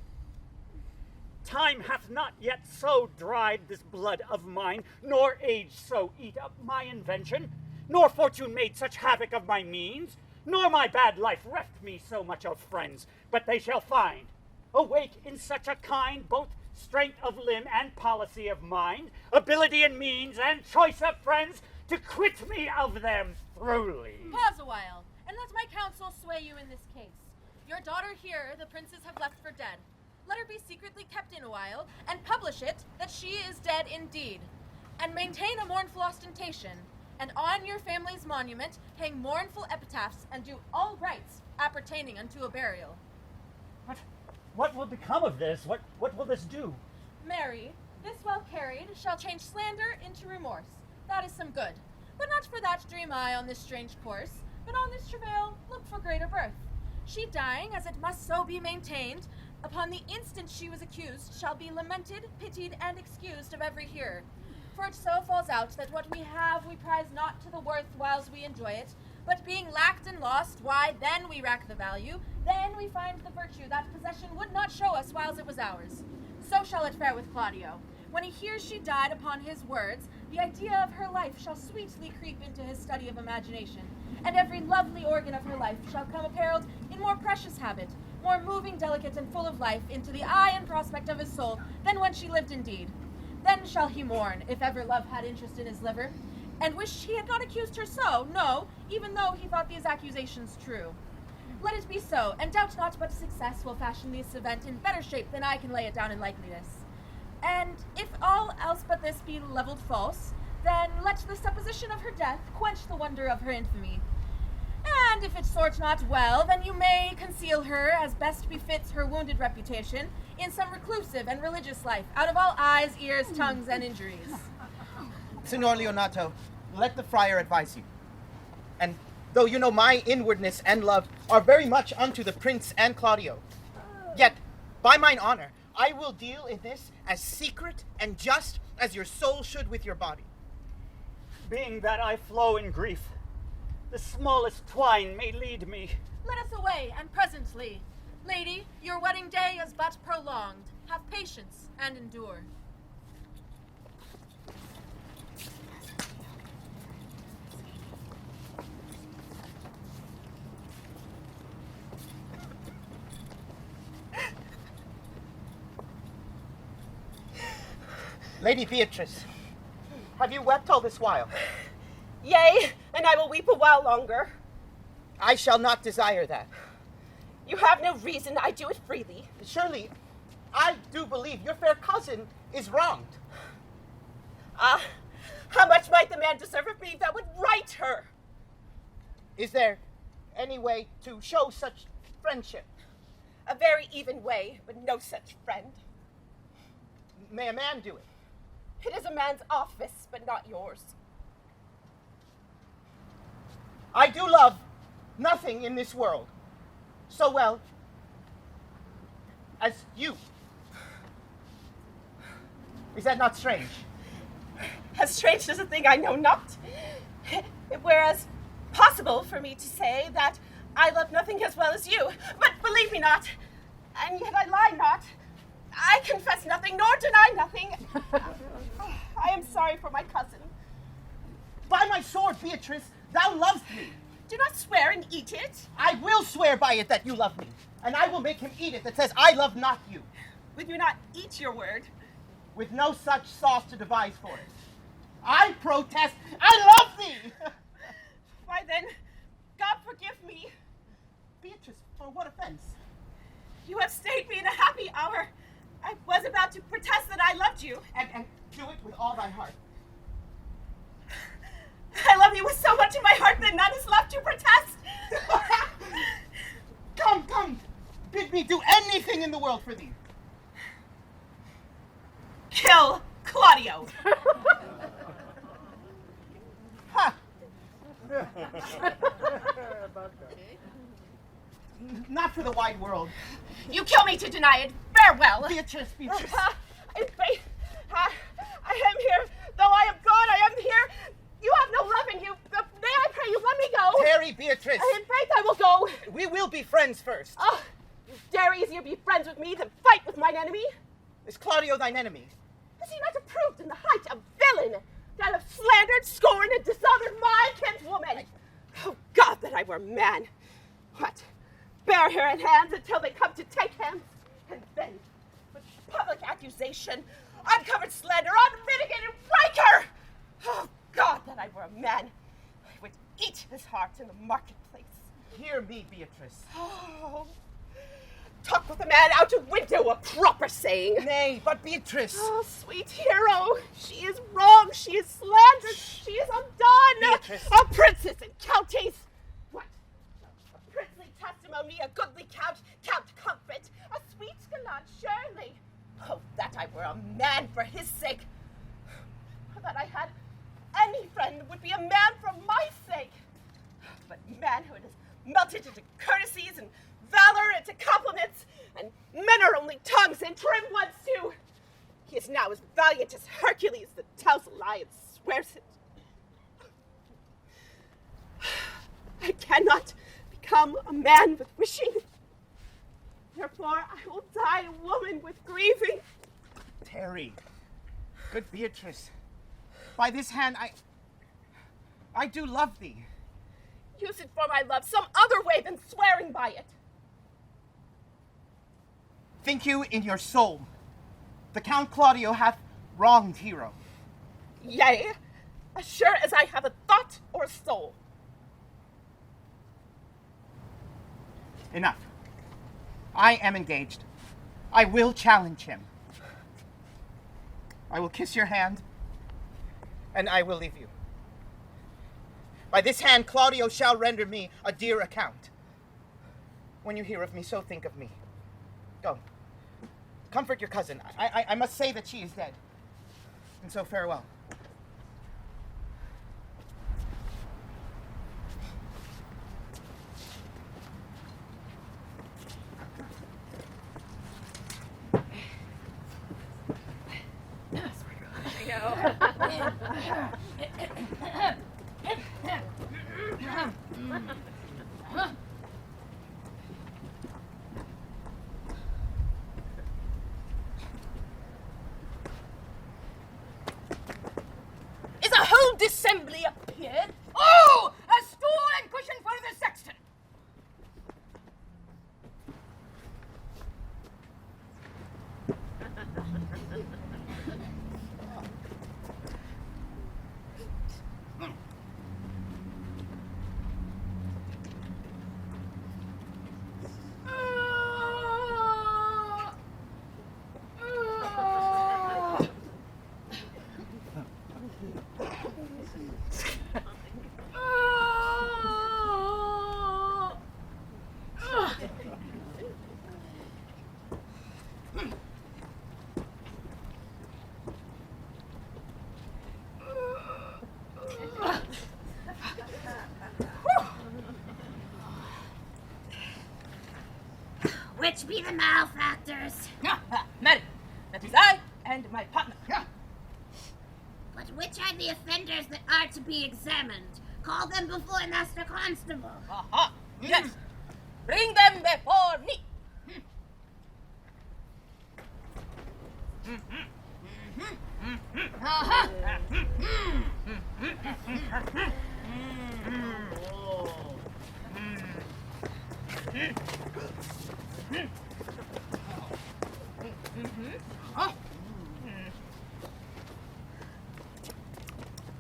Time hath not yet so dried this blood of mine, nor age so eat up my invention, nor fortune made such havoc of my means, nor my bad life reft me so much of friends, but they shall find, awake in such a kind, both strength of limb and policy of mind, ability and means, and choice of friends, to quit me of them throughly. Pause a while, and let my counsel sway you in this case. Your daughter here the princes have left for dead. Let her be secretly kept in a while, and publish it that she is dead indeed. And maintain a mournful ostentation, and on your family's monument hang mournful epitaphs, and do all rites appertaining unto a burial. What will become of this? What will this do? Mary, this well carried shall change slander into remorse. That is some good. But not for that dream I on this strange course, but on this travail look for greater birth. She dying, as it must so be maintained, upon the instant she was accused, shall be lamented, pitied, and excused of every hearer. For it so falls out that what we have we prize not to the worth whiles we enjoy it, but being lacked and lost, why, then we rack the value, then we find the virtue that possession would not show us whiles it was ours. So shall it fare with Claudio. When he hears she died upon his words, the idea of her life shall sweetly creep into his study of imagination, and every lovely organ of her life shall come apparelled in more precious habit, more moving, delicate, and full of life into the eye and prospect of his soul than when she lived indeed. Then shall he mourn, if ever love had interest in his liver, and wish he had not accused her so, no, even though he thought these accusations true. Let it be so, and doubt not but success will fashion this event in better shape than I can lay it down in likeliness. And if all else but this be levelled false, then let the supposition of her death quench the wonder of her infamy. And if it sort not well, then you may conceal her, as best befits her wounded reputation, in some reclusive and religious life, out of all eyes, ears, tongues, and injuries. Signor Leonato, let the friar advise you. And though you know my inwardness and love are very much unto the prince and Claudio, yet, by mine honor, I will deal in this as secret and just as your soul should with your body. Being that I flow in grief, the smallest twine may lead me. Let us away, and presently. Lady, your wedding day is but prolonged. Have patience and endure. Lady Beatrice, have you wept all this while? Yea, and I will weep a while longer. I shall not desire that. You have no reason, I do it freely. Surely, I do believe your fair cousin is wronged. Ah, how much might the man deserve of me that would right her? Is there any way to show such friendship? A very even way, but no such friend. May a man do it? It is a man's office, but not yours. I do love nothing in this world so well as you. Is that not strange? As strange as a thing I know not. Whereas possible for me to say that I love nothing as well as you. But believe me not, and yet I lie not. I confess nothing, nor deny nothing. I am sorry for my cousin. By my sword, Beatrice, thou lovest me. Do not swear and eat it. I will swear by it that you love me, and I will make him eat it that says I love not you. Will you not eat your word? With no such sauce to devise for it. I protest, I love thee! Why then, God forgive me. Beatrice, for what offense? You have stayed me in a happy hour. I was about to protest that I loved you. And do it with all thy heart. I love you with so much in my heart that none is left to protest. Come, bid me do anything in the world for thee. Kill Claudio. Ha! Not for the wide world. You kill me to deny it. Farewell. Beatrice. I am here. Though I am gone, I am here. You have no love in you. May I pray you let me go? Tarry, Beatrice. In faith, I will go. We will be friends first. Oh, you dare easier be friends with me than fight with mine enemy? Is Claudio thine enemy? Is he not approved in the height of villain, that have slandered, scorned, and dishonored my kinswoman? Oh, God, that I were man. What? Bear her in hands until they come to take him? And then, with public accusation, uncovered slander, unmitigated rancor! Oh, God, that I were a man. I would eat his heart in the marketplace. Hear me, Beatrice. Oh, talk with a man out of window, a proper saying. Nay, but Beatrice. Oh, sweet hero, she is wrong, she is slandered, she is undone. Beatrice. A princess and countess. What? A princely testimony, a goodly count comfort, a sweet gallant surely. Oh, that I were a man for his sake. That I had any friend would be a man for my sake. But manhood is melted into courtesies and valor into compliments, and men honor-only tongues and trim ones too. He is now as valiant as Hercules, the Tell's Lion swears it. I cannot become a man with wishing. Therefore, I will die a woman with grieving. Terry, good Beatrice, by this hand, I do love thee. Use it for my love some other way than swearing by it. Think you in your soul, the Count Claudio hath wronged Hero? Yea, as sure as I have a thought or a soul. Enough. I am engaged. I will challenge him. I will kiss your hand, and I will leave you. By this hand, Claudio shall render me a dear account. When you hear of me, so think of me. Go. Comfort your cousin. I must say that she is dead. And so farewell. Is a whole dissembly appeared? Oh, a stool and cushion for the sexton. Which be the malefactors? Madam, that is I and my partner. But which are the offenders that are to be examined? Call them before Master Constable. Aha, yes. Bring them before me.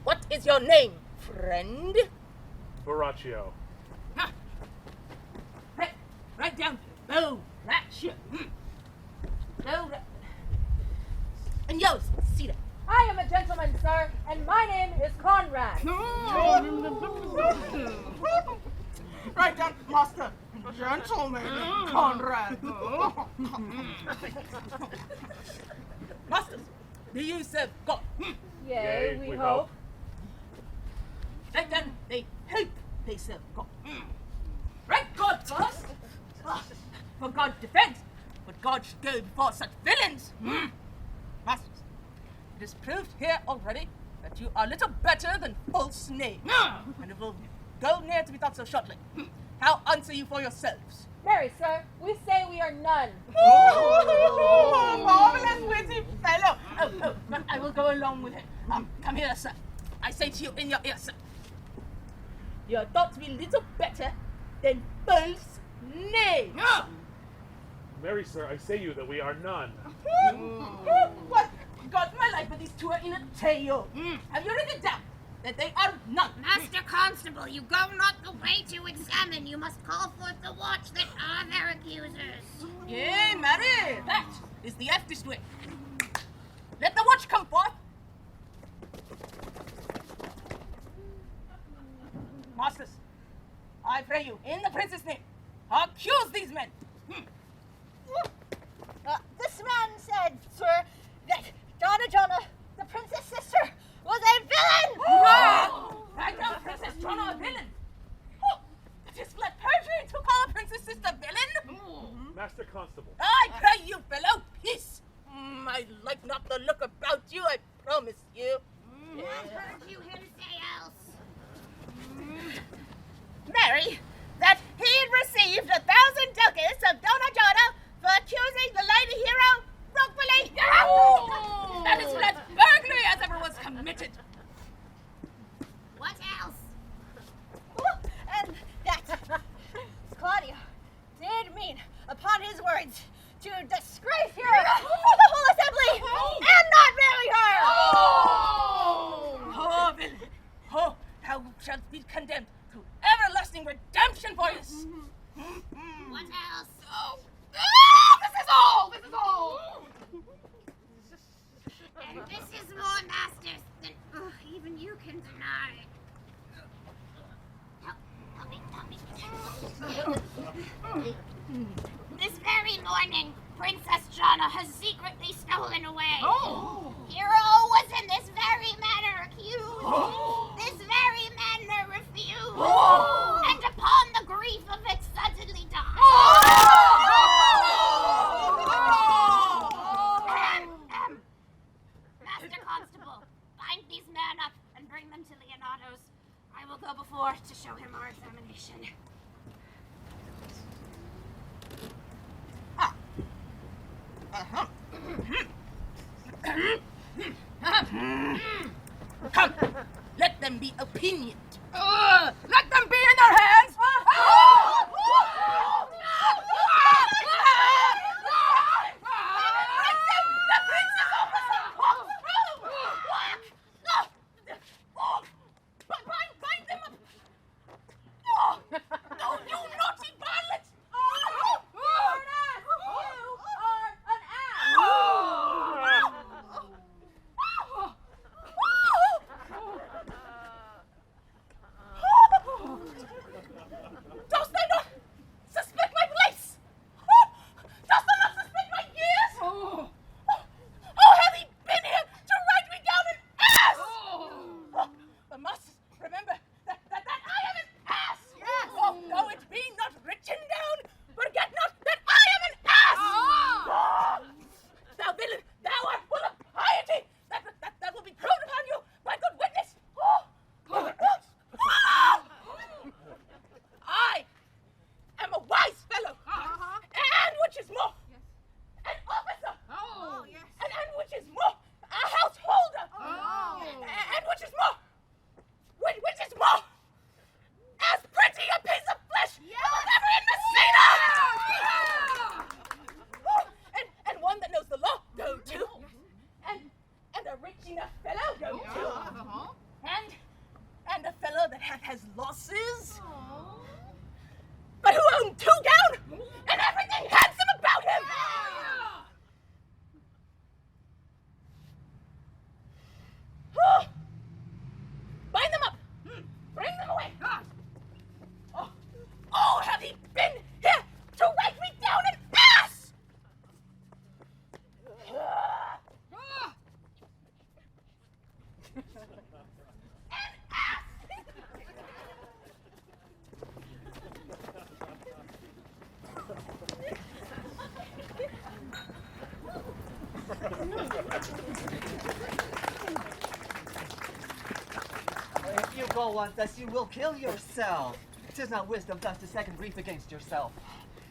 What is your name, friend? Borachio. Write down Borachio. And yours, Cedar. I am a gentleman, sir, and my name is Conrad. Right down, Master. Gentleman, Conrad. Masters, do you serve God? Yea, we hope. Right down, they hope they serve God. Right, God first. For God defends, but God should go before such villains. Masters, it is proved here already that you are little better than false knaves, and it will go near to be thought so shortly. How answer you for yourselves? Marry, sir, we say we are none. Marvelous witty fellow! But I will go along with him. Come here, sir. I say to you in your ear, sir. You are thought to be little better than false knaves. Marry, sir, I say you that we are none. What? God, my life, but these two are in a tale. Have you written down that they are none? Master Constable, you go not the way to examine. You must call forth the watch that are their accusers. Yea, marry, that is the eftest way. Let the watch come forth. Masters, I pray you, in the prince's name, accuse these men. This man said, sir, that Donna, the prince's sister, was a villain! Right now, Princess Donna a villain. Oh, it is blood perjury to call a princess sister villain. Master Constable. I pray you, thou shalt be condemned to everlasting redemption for this. What else? Oh. Ah, this is all! This is all! And this is more masters than even you can deny. Help me. This very morning, Princess Jana has secretly stolen away. Hero was in this very manner accused. This very manner refused. And upon the grief of it suddenly died. Master Constable, bind these men up and bring them to Leonato's. I will go before to show him our examination. Come, let them be opinioned. Let them be in their hands. Bind them up. No, you naughty varlet. You're an ass! You are an ass! Dost thou not suspect my place? Dost thou not suspect my years? Oh, have he been here to write me down an ass? But must remember that I am an ass. Yes. Oh, though it be not written down, forget not that I am an ass. Thou villain, thou art full of piety. That will be proved upon you by good witness. I am a wise fellow, and which is more, an officer, and which is more, a householder, and which is more, which is more, as pretty a piece of flesh as was ever in Messina, and one that knows the law, go to, and a rich enough fellow, go to, and a fellow that has losses. But who owned 2 gown and everything handsome about him? Bind them up. Bring them away. Oh, have he been here to write me down an ass? If you go on thus, you will kill yourself. 'Tis not wisdom thus to second grief against yourself.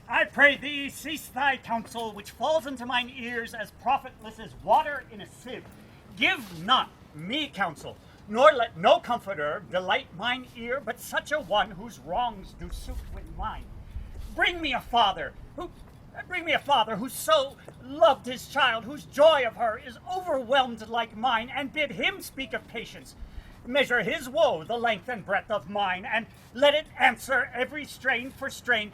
I pray thee, cease thy counsel, which falls into mine ears as profitless as water in a sieve. Give not me counsel, nor let no comforter delight mine ear, but such a one whose wrongs do suit with mine. Bring me a father who so loved his child, whose joy of her is overwhelmed like mine, and bid him speak of patience. Measure his woe the length and breadth of mine, and let it answer every strain for strain.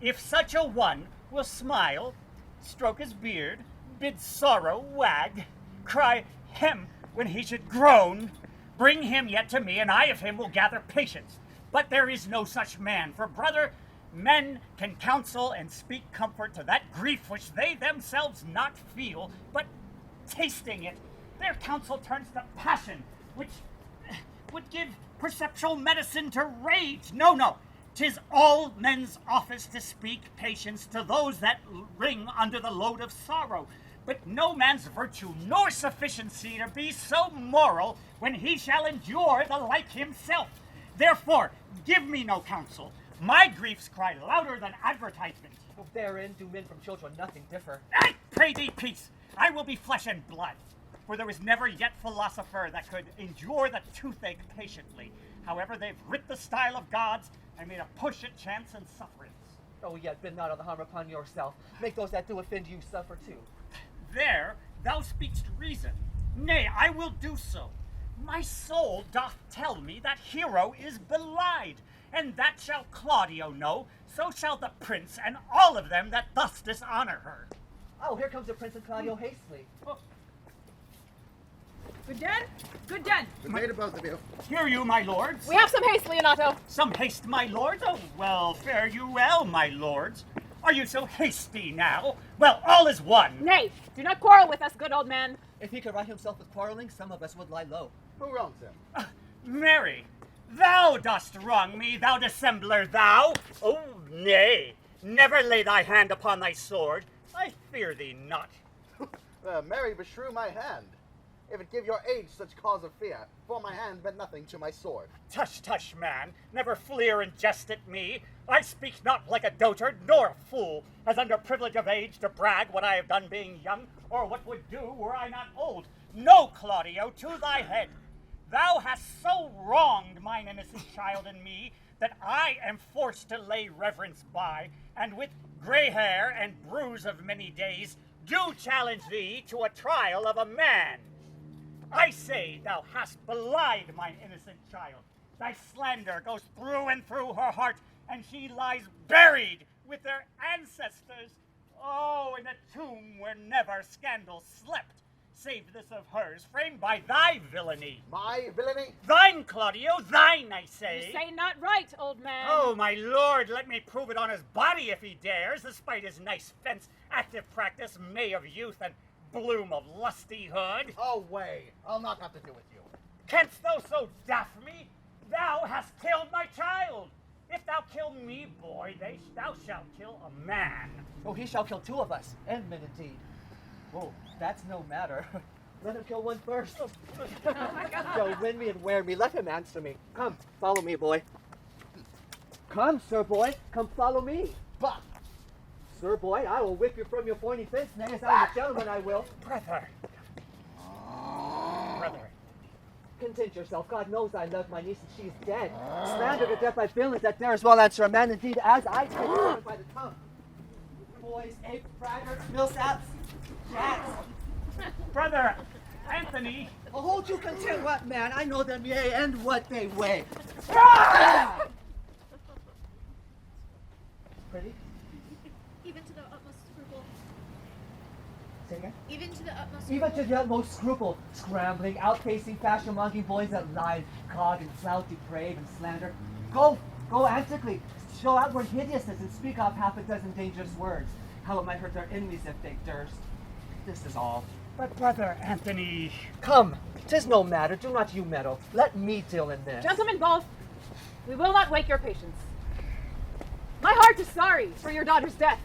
If such a one will smile, stroke his beard, bid sorrow wag, cry hem when he should groan, bring him yet to me, and I of him will gather patience. But there is no such man, for brother, men can counsel and speak comfort to that grief which they themselves not feel, but tasting it, their counsel turns to passion, which would give perceptual medicine to rage. No, 'tis all men's office to speak patience to those that wring under the load of sorrow, but no man's virtue nor sufficiency to be so moral when he shall endure the like himself. Therefore, give me no counsel. My griefs cry louder than advertisement. Therein do men from children nothing differ. I pray thee peace. I will be flesh and blood. For there was never yet philosopher that could endure the toothache patiently. However, they've writ the style of gods and made a push at chance and sufferance. Oh, yet bid not on the harm upon yourself. Make those that do offend you suffer too. There thou speak'st reason. Nay, I will do so. My soul doth tell me that Hero is belied, and that shall Claudio know, so shall the prince and all of them that thus dishonor her. Oh, here comes the Prince and Claudio hastily. Oh. Good den? Good den. Good day to both of you. Hear you, my lords. We have some haste, Leonato. Some haste, my lords? Oh, well, fare you well, my lords. Are you so hasty now? Well, all is one. Nay, do not quarrel with us, good old man. If he could right himself with quarreling, some of us would lie low. Who wrongs him? Mary, thou dost wrong me, thou dissembler, thou. Oh, nay, never lay thy hand upon thy sword. I fear thee not. Mary, beshrew my hand. If it give your age such cause of fear, for my hand meant nothing to my sword. Tush, tush, man, never fleer and jest at me. I speak not like a dotard, nor a fool, as under privilege of age to brag what I have done being young, or what would do were I not old. No, Claudio, to thy head. Thou hast so wronged mine innocent child and me, that I am forced to lay reverence by, and with gray hair and bruise of many days, do challenge thee to a trial of a man. I say thou hast belied mine innocent child. Thy slander goes through and through her heart, and she lies buried with their ancestors. Oh, in a tomb where never scandal slept, save this of hers, framed by thy villainy. My villainy? Thine, Claudio, thine, I say. You say not right, old man. Oh, my lord, let me prove it on his body if he dares, despite his nice fence, active practice, May of youth, and bloom of lustihood. Away. I'll not have to do with you. Canst thou so daff me? Thou hast killed my child. If thou kill me, boy, thou shalt kill a man. Oh, he shall kill two of us, and men indeed. Whoa, that's no matter. Let him kill one first. Go, win me and wear me. Let him answer me. Come, follow me, boy. Come, sir boy, come follow me. But, sir boy, I will whip you from your thorny fence, nay, as I am a gentleman, I will. Brother. Brother. Content yourself. God knows I love my niece and she is dead. Slander to death by feelings that dare as well answer a man indeed as I take you by the tongue. Boys, apes, braggarts, millsaps, chats. Brother Anthony. Oh, hold you content what, man? I know them yea and what they weigh. Pretty? Even to the utmost scruple. Say again? Even to the utmost Even to the utmost scruple, scrambling, outpacing, fashion-monging boys that lie, cog and flout, deprave and slander. Go antically, show outward hideousness and speak off half a dozen dangerous words. How it might hurt their enemies if they durst. This is all. But brother Anthony. Come, 'tis no matter, do not you meddle. Let me deal in this. Gentlemen both, we will not wake your patience. My heart is sorry for your daughter's death.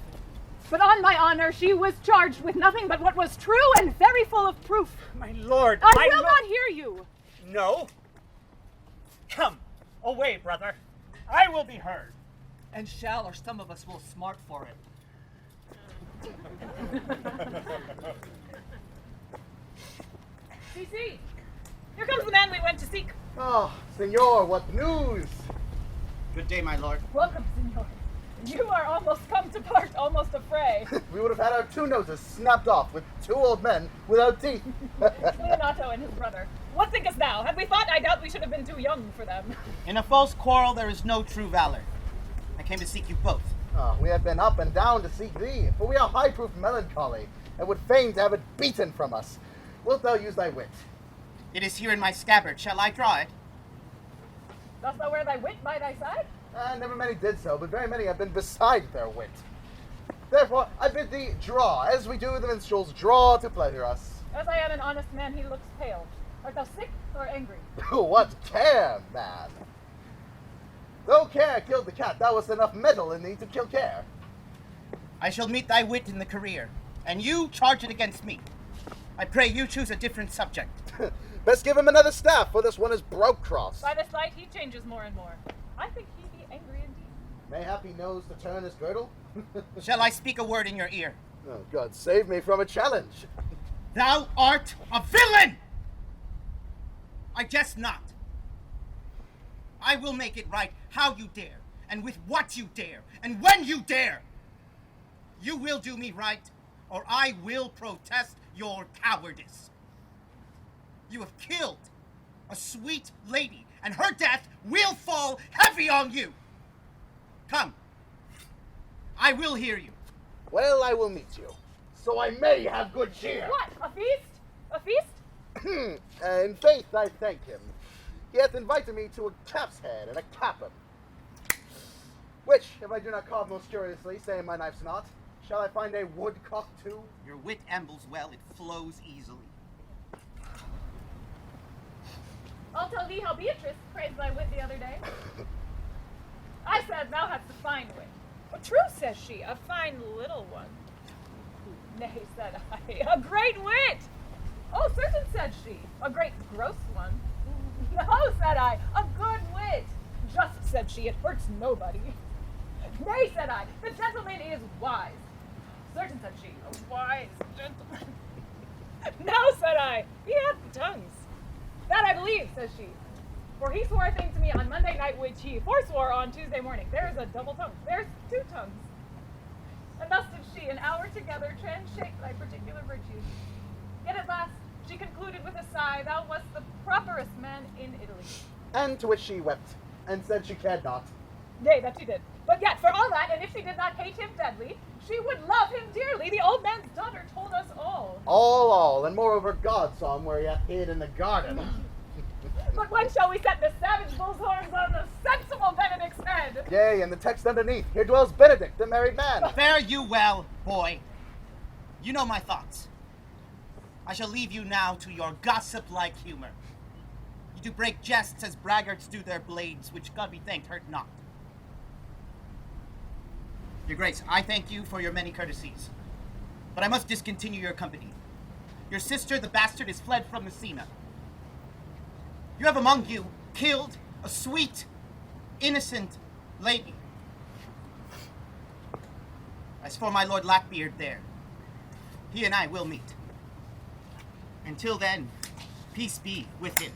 But on my honor, she was charged with nothing but what was true and very full of proof. My lord, I will not hear you. No. Come, away, brother. I will be heard. And shall, or some of us will smart for it. See, here comes the man we went to seek. Oh, senor, what news? Good day, my lord. Welcome, senor. You are almost come to part, almost a fray. We would have had our two noses snapped off with two old men without teeth. Leonato and his brother. What thinkest thou? Had we fought, I doubt we should have been too young for them. In a false quarrel, there is no true valor. I came to seek you both. We have been up and down to seek thee, for we are high-proof melancholy, and would fain to have it beaten from us. Wilt thou use thy wit? It is here in my scabbard. Shall I draw it? Dost thou wear thy wit by thy side? Never many did so, but very many have been beside their wit. Therefore, I bid thee draw, as we do the minstrels draw to pleasure us. As I am an honest man, he looks pale. Art thou sick or angry? What care, man? Though care killed the cat, thou hast enough metal in thee to kill care. I shall meet thy wit in the career, and you charge it against me. I pray you choose a different subject. Best give him another staff, for this one is broke cross. By this light, he changes more and more. I think he be angry indeed. Mayhap he knows to turn his girdle? Shall I speak a word in your ear? Oh, God, save me from a challenge. Thou art a villain! I jest not. I will make it right how you dare, and with what you dare, and when you dare. You will do me right, or I will protest your cowardice. You have killed a sweet lady, and her death will fall heavy on you. Come. I will hear you. Well, I will meet you, so I may have good cheer. What? A feast? A feast? In faith, I thank him. He hath invited me to a calf's head and a capon. Which, if I do not carve most curiously, saying my knife's not, shall I find a woodcock too? Your wit ambles well, it flows easily. I'll tell thee how Beatrice praised thy wit the other day. I said, thou hast a fine wit. But true, says she, a fine little one. Nay, said I, a great wit. Oh, certain, said she, a great gross one. No, said I, a good wit. Just, said she, it hurts nobody. Nay, said I, the gentleman is wise. Certain, said she, a wise gentleman. No, said I, he hath tongues. That I believe, says she. For he swore a thing to me on Monday night which he forswore on Tuesday morning. There is a double tongue. There's two tongues. And thus did she an hour together transhake thy particular virtues. Yet at last she concluded with a sigh, thou wast the properest man in Italy. And to which she wept, and said she cared not. Nay, that she did. But yet, for all that, and if she did not hate him deadly, she would love him dearly. The old man's daughter told us all. All, and moreover God saw him where he hath hid in the garden. But when shall we set the savage bull's horns on the sensible Benedict's head? Yea, and the text underneath, here dwells Benedict, the married man. Fare you well, boy. You know my thoughts. I shall leave you now to your gossip-like humor. You do break jests as braggarts do their blades, which God be thanked hurt not. Your Grace, I thank you for your many courtesies, but I must discontinue your company. Your sister, the bastard, is fled from Messina. You have among you killed a sweet, innocent lady. As for my Lord Lackbeard there, he and I will meet. Until then, peace be with him.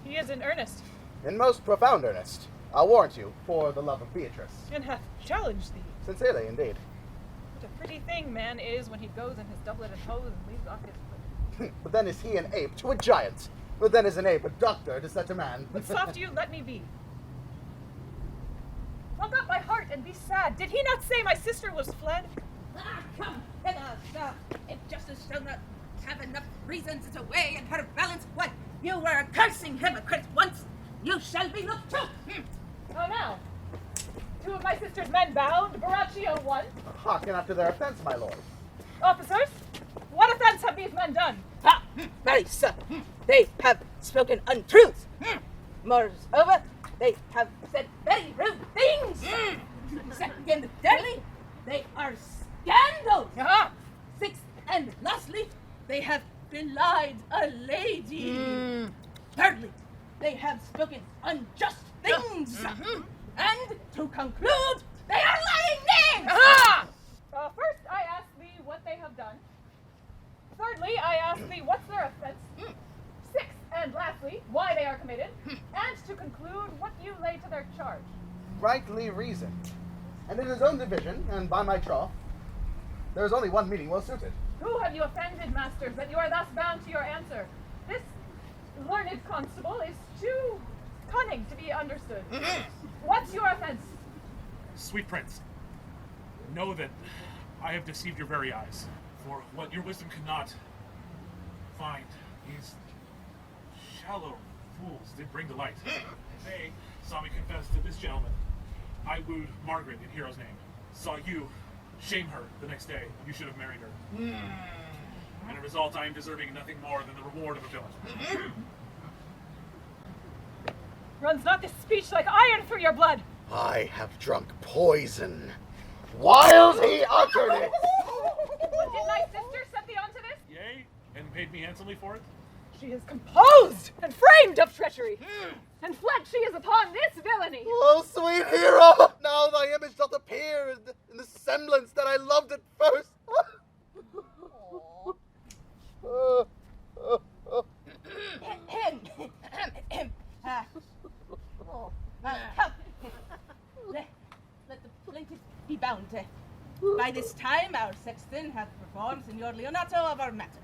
He is in earnest, In most profound earnest, I'll warrant you, for the love of Beatrice. and hath challenged thee. Sincerely, indeed. What a pretty thing man is when he goes in his doublet and hose and leaves off his foot. But then is he an ape to a giant? But then is an ape a doctor to such a man? But soft you, let me be. Hold up my heart and be sad. Did he not say my sister was fled? Ah, come hither, sir. If justice shall not have enough reasons to weigh in her balance, what? You were a cursing hypocrite once. You shall be looked to. Oh, now. Two of my sister's men bound, Baraccio one. Hearken after their offense, my lord. Officers, what offense have these men done? Ah, marry, sir. They have spoken untruths. Moreover, they have said very rude things. Second, thirdly, they are scandals. Sixth, and lastly, they have belied a lady. Thirdly, they have spoken unjust things. And to conclude, they are lying names. First, I ask thee what they have done. Thirdly, I ask thee what's their offense. Sixth, and lastly, why they are committed. And to conclude, what you lay to their charge. Rightly reasoned. And in his own division, and by my troth, there is only one meaning well suited. Who have you offended, masters, that you are thus bound to your answer? This learned constable is too cunning to be understood. What's your offense? Sweet prince, know that I have deceived your very eyes. For what your wisdom could not find, these shallow fools did bring to light. They saw me confess to this gentleman. I wooed Margaret in Hero's name. Saw you shame her the next day. You should have married her. And a result, I am deserving nothing more than the reward of a villain. Runs not this speech like iron through your blood? I have drunk poison while he uttered it. But did my sister set thee onto this? Yea, and paid me handsomely for it. She is composed and framed of treachery, and fled she is upon this villainy. Oh, sweet hero! Now thy image doth appear in the semblance that I loved at first. Let the plaintiff be bound. By this time, our sexton hath performed Signor Leonato of our matter.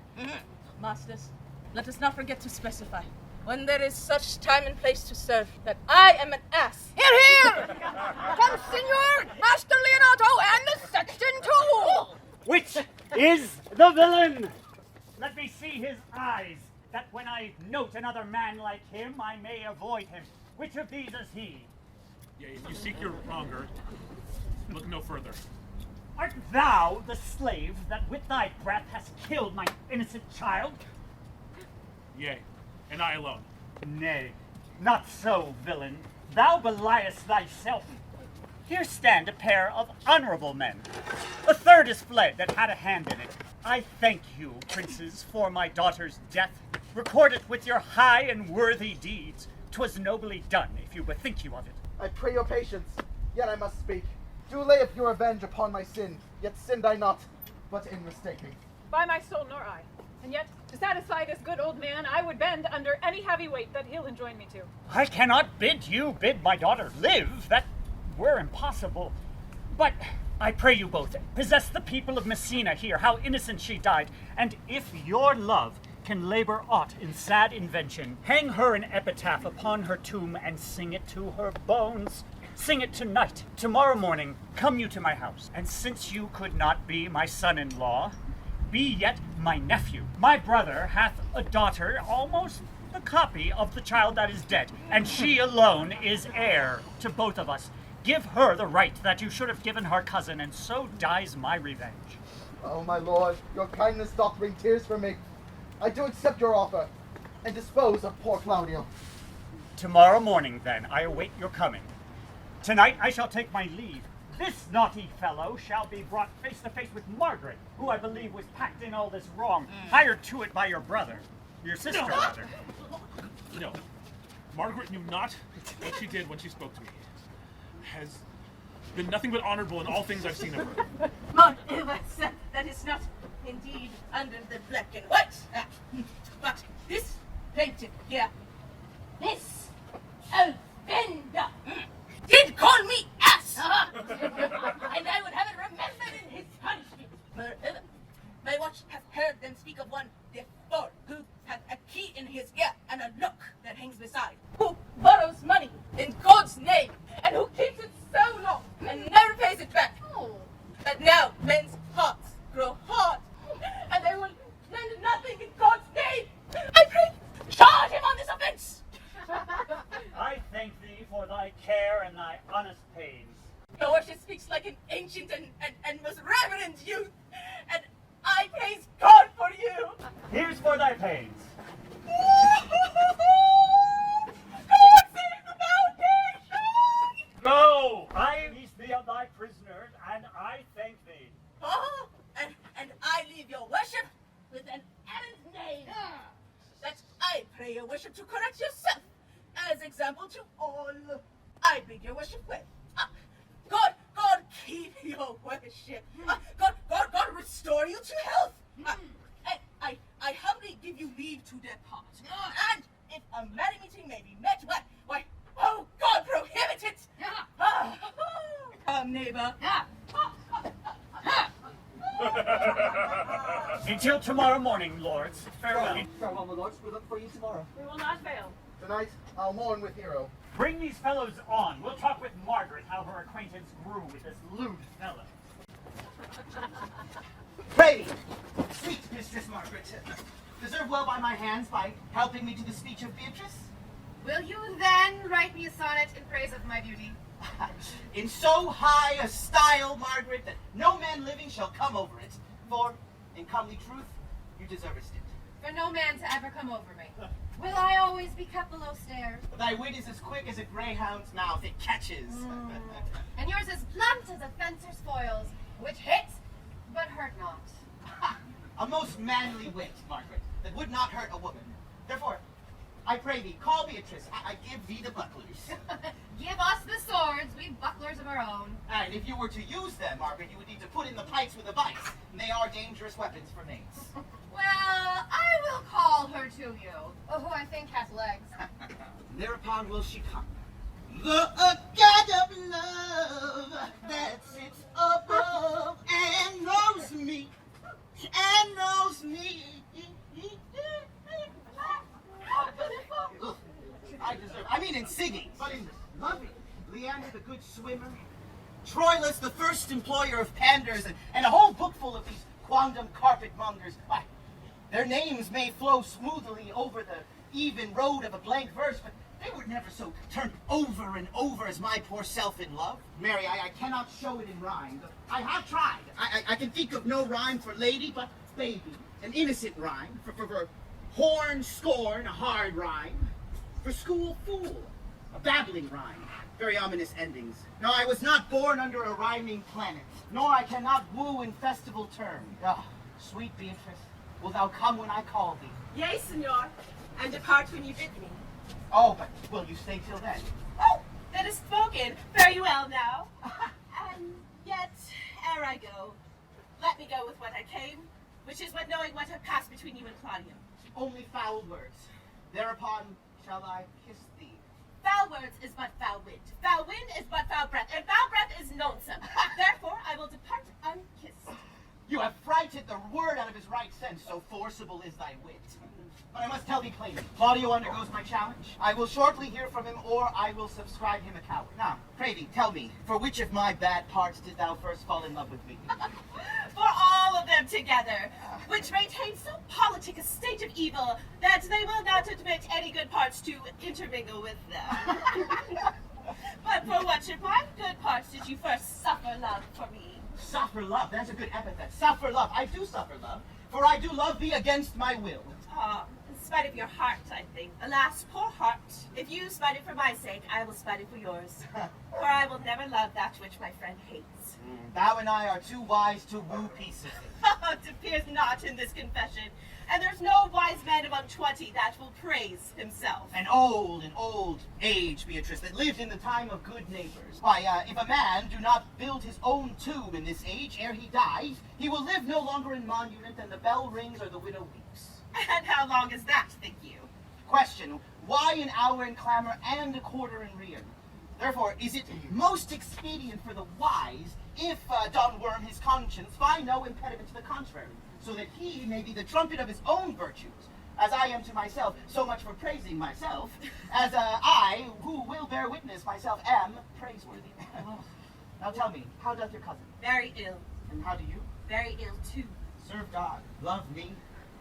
Masters, let us not forget to specify, when there is such time and place to serve, that I am an ass. Hear, hear! Come, Signor, Master Leonato, and the sexton too! Which is the villain? Let me see his eyes, that when I note another man like him, I may avoid him. Which of these is he? Yea, if you seek your wronger, look no further. Art thou the slave that with thy breath hast killed my innocent child? Yea, and I alone. Nay, not so, villain. Thou beliest thyself. Here stand a pair of honorable men. A third is fled that had a hand in it. I thank you, princes, for my daughter's death. Record it with your high and worthy deeds. 'Twas nobly done, if you bethink you of it. I pray your patience, yet I must speak. Do lay up your revenge upon my sin, yet sinned I not, but in mistaking. By my soul, nor I. And yet, to satisfy this good old man, I would bend under any heavy weight that he'll enjoin me to. I cannot bid you bid my daughter live. That were impossible. But I pray you both, possess the people of Messina here, how innocent she died, and if your love can labor aught in sad invention, hang her an epitaph upon her tomb and sing it to her bones. Sing it tonight. Tomorrow morning, come you to my house, and since you could not be my son-in-law, be yet my nephew. My brother hath a daughter almost the copy of the child that is dead, and she alone is heir to both of us. Give her the right that you should have given her cousin, and so dies my revenge. Oh, my lord, your kindness doth bring tears for me. I do accept your offer, and dispose of poor Claudio. Tomorrow morning, then, I await your coming. Tonight I shall take my leave. This naughty fellow shall be brought face to face with Margaret, who I believe was packed in all this wrong, hired to it by your brother. Your sister, rather. No. Margaret knew not what she did when she spoke to me. Has been nothing but honorable in all things I've seen of her. Mon Evans, that is not indeed under the black and white. But this plaintiff here, this offender, did call me ass! And I would have it remembered in his punishment. Moreover, my watch hath heard them speak of one before, who hath a key in his ear and a look that hangs beside, who borrows money in God's name, and who keeps it so long and never pays it back. But now men's hearts grow hard, and they will lend nothing in God's name. I pray, charge him on this offense. I thank thee for thy care and thy honest pains. Your worship speaks like an ancient and most reverend youth, and I praise God for you. Here's for thy pains. God save the foundation! Go! I release thee of thy prisoners, and I thank thee. Oh, and I leave your worship with an errant name. That I pray your worship to correct yourself as example to all. I bid your worship well. God keep your worship. God restore you to health. I humbly give you leave to depart. And if a merry meeting may be met, why, oh, God prohibit it. Come, neighbor. Until tomorrow morning, lords. Farewell. Farewell, my lords. We look for you tomorrow. We will not fail. Tonight, I'll mourn with Hero. Bring these fellows on. We'll talk with Margaret how her acquaintance grew with this lewd fellow. Pray, sweet Mistress Margaret, deserve well by my hands by helping me to the speech of Beatrice. Will you then write me a sonnet in praise of my beauty? In so high a style, Margaret, that no man living shall come over it, for, in comely truth, you deservest it. For no man to ever come over me. Will I always be kept below stairs? Thy wit is as quick as a greyhound's mouth, it catches. And yours as blunt as a fencer's foils, which hit, but hurt not. A most manly wit, Margaret, that would not hurt a woman. Therefore, I pray thee, call Beatrice, I give thee the bucklers. Give us the swords, we've bucklers of our own. And if you were to use them, Margaret, you would need to put in the pikes with a vice, and they are dangerous weapons for mates. Well, I will call her to you, who I think has legs. Thereupon will she come. The God of love that sits above and knows me, I mean in singing. But in loving. Leander the good swimmer. Troilus the first employer of panders, and a whole book full of these quondam carpet mongers. Why, their names may flow smoothly over the even road of a blank verse, but they were never so turned over and over as my poor self in love. Mary, I cannot show it in rhyme. I have tried. I can think of no rhyme for lady but baby, an innocent rhyme. For horn, scorn, a hard rhyme. For school, fool, a babbling rhyme. Very ominous endings. No, I was not born under a rhyming planet, nor I cannot woo in festival term. Ah, sweet Beatrice, wilt thou come when I call thee? Yea, senor, and depart when you bid me. Oh, but will you stay till then? Oh, that is spoken. Very well now. And yet, ere I go, let me go with what I came, which is but knowing what had passed between you and Claudio. Only foul words. Thereupon shall I kiss thee. Foul words is but foul wind. Foul wind is but foul breath, and foul breath is lonesome. Therefore, I will depart unkissed. You have frighted the word out of his right sense, so forcible is thy wit. But I must tell thee plainly, Claudio undergoes my challenge. I will shortly hear from him, or I will subscribe him a coward. Now, pray thee, tell me, for which of my bad parts did thou first fall in love with me? For all of them together, which maintain so politic a state of evil that they will not admit any good parts to intermingle with them. But for which of my good parts did you first suffer love for me? Suffer love, that's a good epithet. Suffer love, I do suffer love, for I do love thee against my will. Ah, in spite of your heart, I think. Alas, poor heart, if you spite it for my sake, I will spite it for yours. For I will never love that which my friend hates. Thou and I are too wise to woo peaceably. It appears not in this confession, and there's no wise man among 20 that will praise himself. An old age, Beatrice, that lived in the time of good neighbors. Why, if a man do not build his own tomb in this age ere he dies, he will live no longer in monument than the bell rings or the widow weeps. And how long is that, think you? Question, why an hour in clamor and a quarter in rear? Therefore, is it most expedient for the wise if Don Worm his conscience find no impediment to the contrary, so that he may be the trumpet of his own virtues, as I am to myself, so much for praising myself, as I, who will bear witness myself, am praiseworthy. Now tell me, how doth your cousin? Very ill. And how do you? Very ill too. Serve God, love me,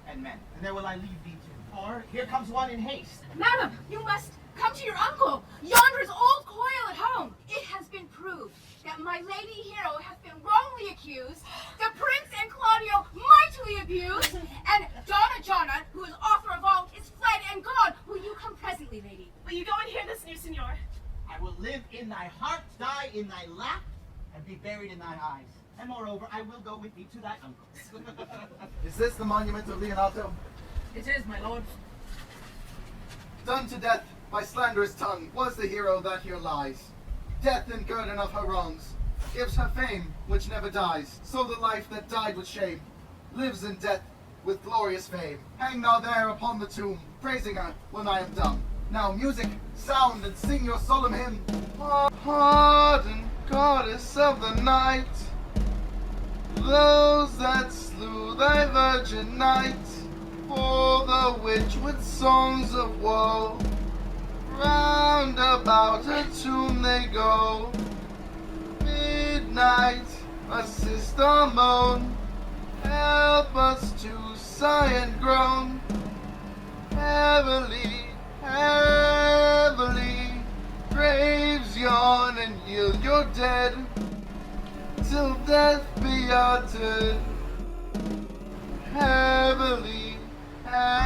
and men. And there will I leave thee too. For here comes one in haste. Madam, you must come to your uncle. Yonder's old coil at home. It has been proved that my lady hero hath been wrongly accused, the prince and Claudio mightily abused, and Donna Jonna, who is author of all, is fled and gone. Will you come presently, lady? Will you go and hear this news, senor? I will live in thy heart, die in thy lap, and be buried in thy eyes. And moreover, I will go with thee to thy uncle's. Is this the monument of Leonato? It is, my lord. Done to death by slanderous tongue was the hero that here lies. Death in guerdon of her wrongs gives her fame which never dies. So the life that died with shame lives in death with glorious fame. Hang thou there upon the tomb, praising her when I am dumb. Now music, sound, and sing your solemn hymn. Pardon, goddess of the night, those that slew thy virgin night, for the witch with songs of woe, round about her tomb they go. Midnight, assist our moan, help us to sigh and groan. Heavily, heavily, graves yawn and yield your dead, till death be uttered. Heavily, heavily.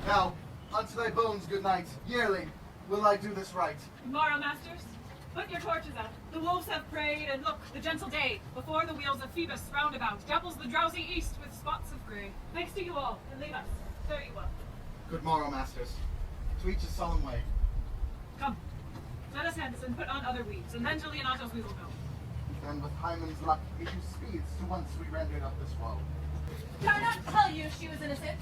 Now, unto thy bones, good night. Yearly will I do this right. Tomorrow, masters, put your torches out. The wolves have preyed, and look, the gentle day, before the wheels of Phoebus roundabout, dapples the drowsy east with spots of grey. Thanks to you all, and leave us. Fare you well. Good morrow, masters. To each his solemn way. Come, let us hence and put on other weeds, and then to Leonato's we will go. And with Hymen's luck, issue speeds to once we rendered up this woe. Did I not tell you she was innocent?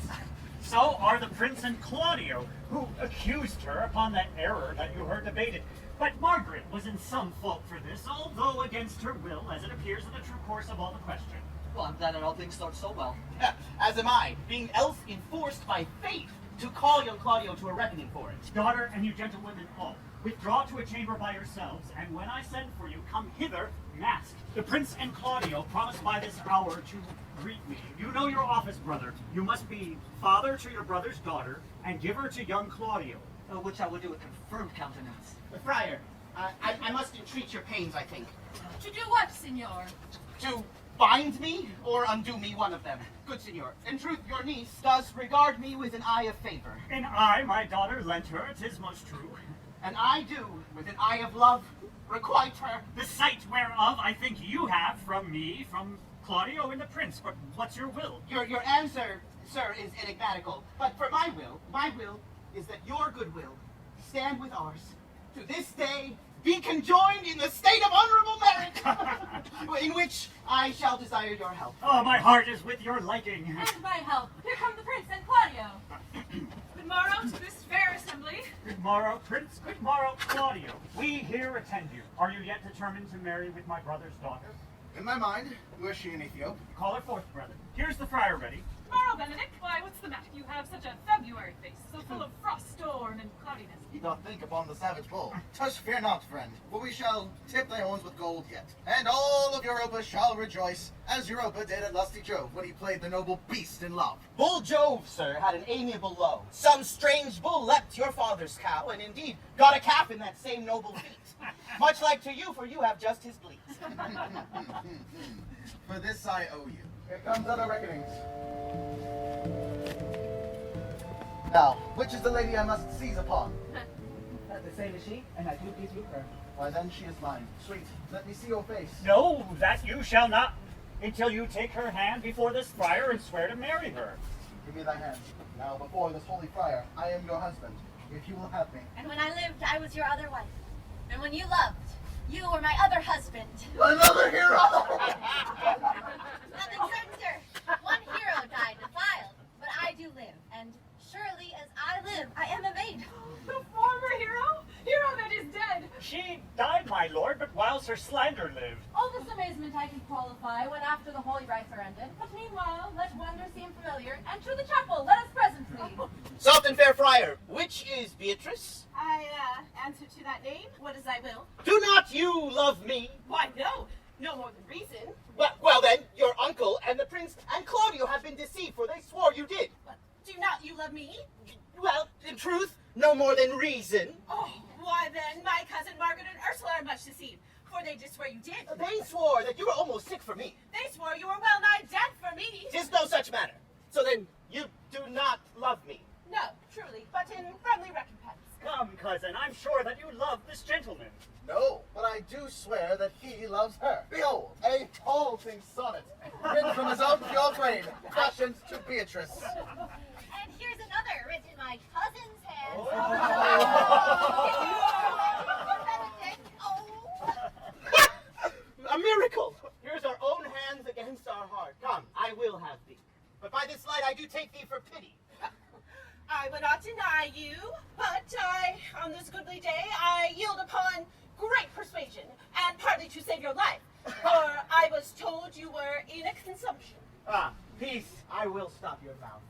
So are the prince and Claudio, who accused her upon that error that you heard debated. But Margaret was in some fault for this, although against her will, as it appears in the true course of all the question. Well, I'm glad that all things start so well. As am I, being else enforced by fate to call young Claudio to a reckoning for it. Daughter, and you gentlewomen all, withdraw to a chamber by yourselves, and when I send for you, come hither masked. The prince and Claudio promised by this hour to greet me. You know your office, brother. You must be father to your brother's daughter, and give her to young Claudio. Which I will do with confirmed countenance. Friar, I must entreat your pains, I think. To do what, Signor? To bind me or undo me, one of them. Good Signor, in truth, your niece does regard me with an eye of favor. And I, my daughter, lent her, 'tis most true. And I do, with an eye of love, requite her. The sight whereof I think you have from me, from Claudio and the prince. But what's your will? Your answer, sir, is enigmatical. But for my will is that your goodwill stand with ours. To this day, be conjoined in the state of honorable merit, in which I shall desire your help. Oh, my heart is with your liking. And my help. Here come the prince and Claudio. Good morrow to this fair assembly. Good morrow, Prince. Good morrow, Claudio. We here attend you. Are you yet determined to marry with my brother's daughter? In my mind, were she an Ethiop? Call her forth, brother. Here's the friar ready. Tomorrow, Benedict. Why, what's the matter? You have such a February face, so full of frost, storm, and cloudiness. Ye doth think upon the savage bull. Tush, fear not, friend, for we shall tip thy horns with gold yet. And all of Europa shall rejoice, as Europa did at lusty Jove when he played the noble beast in love. Bull Jove, sir, had an amiable low. Some strange bull leapt your father's cow, and indeed got a calf in that same noble feat. Much like to you, for you have just his bleats. For this I owe you. Here comes other reckonings. Now, which is the lady I must seize upon? Not the same as she, and I do please with her. Why then she is mine. Sweet, let me see your face. No, that you shall not, until you take her hand before this friar and swear to marry her. Give me thy hand. Now, before this holy friar, I am your husband, if you will have me. And when I lived, I was your other wife. And when you loved, you were my other husband. Another hero! Nothing certain, sir. One hero died defiled, but I do live, and surely as I live, I am a maid. The former hero? Hero that is dead. She died, my lord, but whilst her slander lived. All this amazement I can qualify when after the holy rites are ended. But meanwhile, let wonder seem familiar. Enter the chapel, let us presently. Soft and fair friar, which is Beatrice? I answer to that name. What is I will? Do not you love me? Why, no. No more than reason. Well then, your uncle and the prince and Claudio have been deceived, for they swore you did. But do not you love me? Well, in truth, no more than reason. Oh, why then, my cousin Margaret and Ursula are much deceived, for they did swear you did. They swore that you were almost sick for me. They swore you were well nigh dead for me. 'Tis no such matter. So then, you do not love me. No, truly, but in friendly recompense. Come, cousin, I'm sure that you love this gentleman. No, but I do swear that he loves her. Behold, a halting sonnet, written from his own pure brain, fashioned to Beatrice. And here's another written in my cousin's hand. A miracle! Here's our own hands against our heart. Come, I will have thee. But by this light I do take thee for pity. I will not deny you, but on this goodly day, I yield upon great persuasion, and partly to save your life, for I was told you were in a consumption. Ah, peace, I will stop your mouth.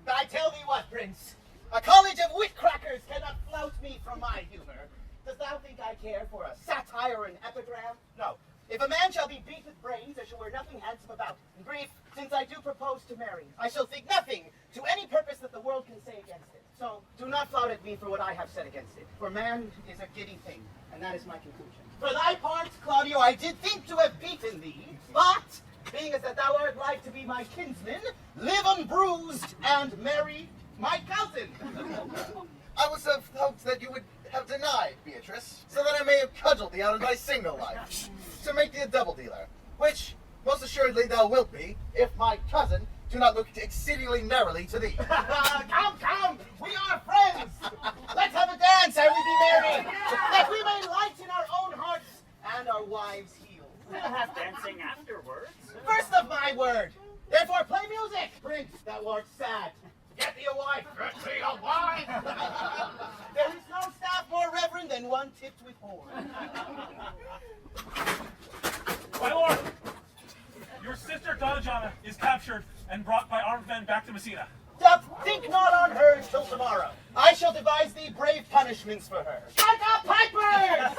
I tell thee what, Prince, a college of wit crackers cannot flout me from my humor. Dost thou think I care for a satire and epigram? No. If a man shall be beat with brains, there shall wear nothing handsome about. In brief, since I do propose to marry, I shall think nothing to any purpose that the world can say against it. So do not flout at me for what I have said against it. For man is a giddy thing, and that is my conclusion. For thy part, Claudio, I did think to have beaten thee, but being as that thou art like to be my kinsman, live unbruised and marry my cousin. I was of hopes that you would have denied, Beatrice, so that I may have cudgeled thee out of thy single life, to make thee a double dealer, which most assuredly thou wilt be, if my cousin do not look exceedingly narrowly to thee. Come, we are friends. Let's have a dance ere we be married, that we may lighten our own hearts and our wives' heels. We'll have dancing afterwards. First of my word, therefore play music. Prince, thou art sad. Get thee a wife. Get thee a wife. There is no staff more reverend than one tipped with horn. My lord, your sister and brought by armed men back to Messina. Think not on her till tomorrow. I shall devise thee brave punishments for her. Strike up pipers!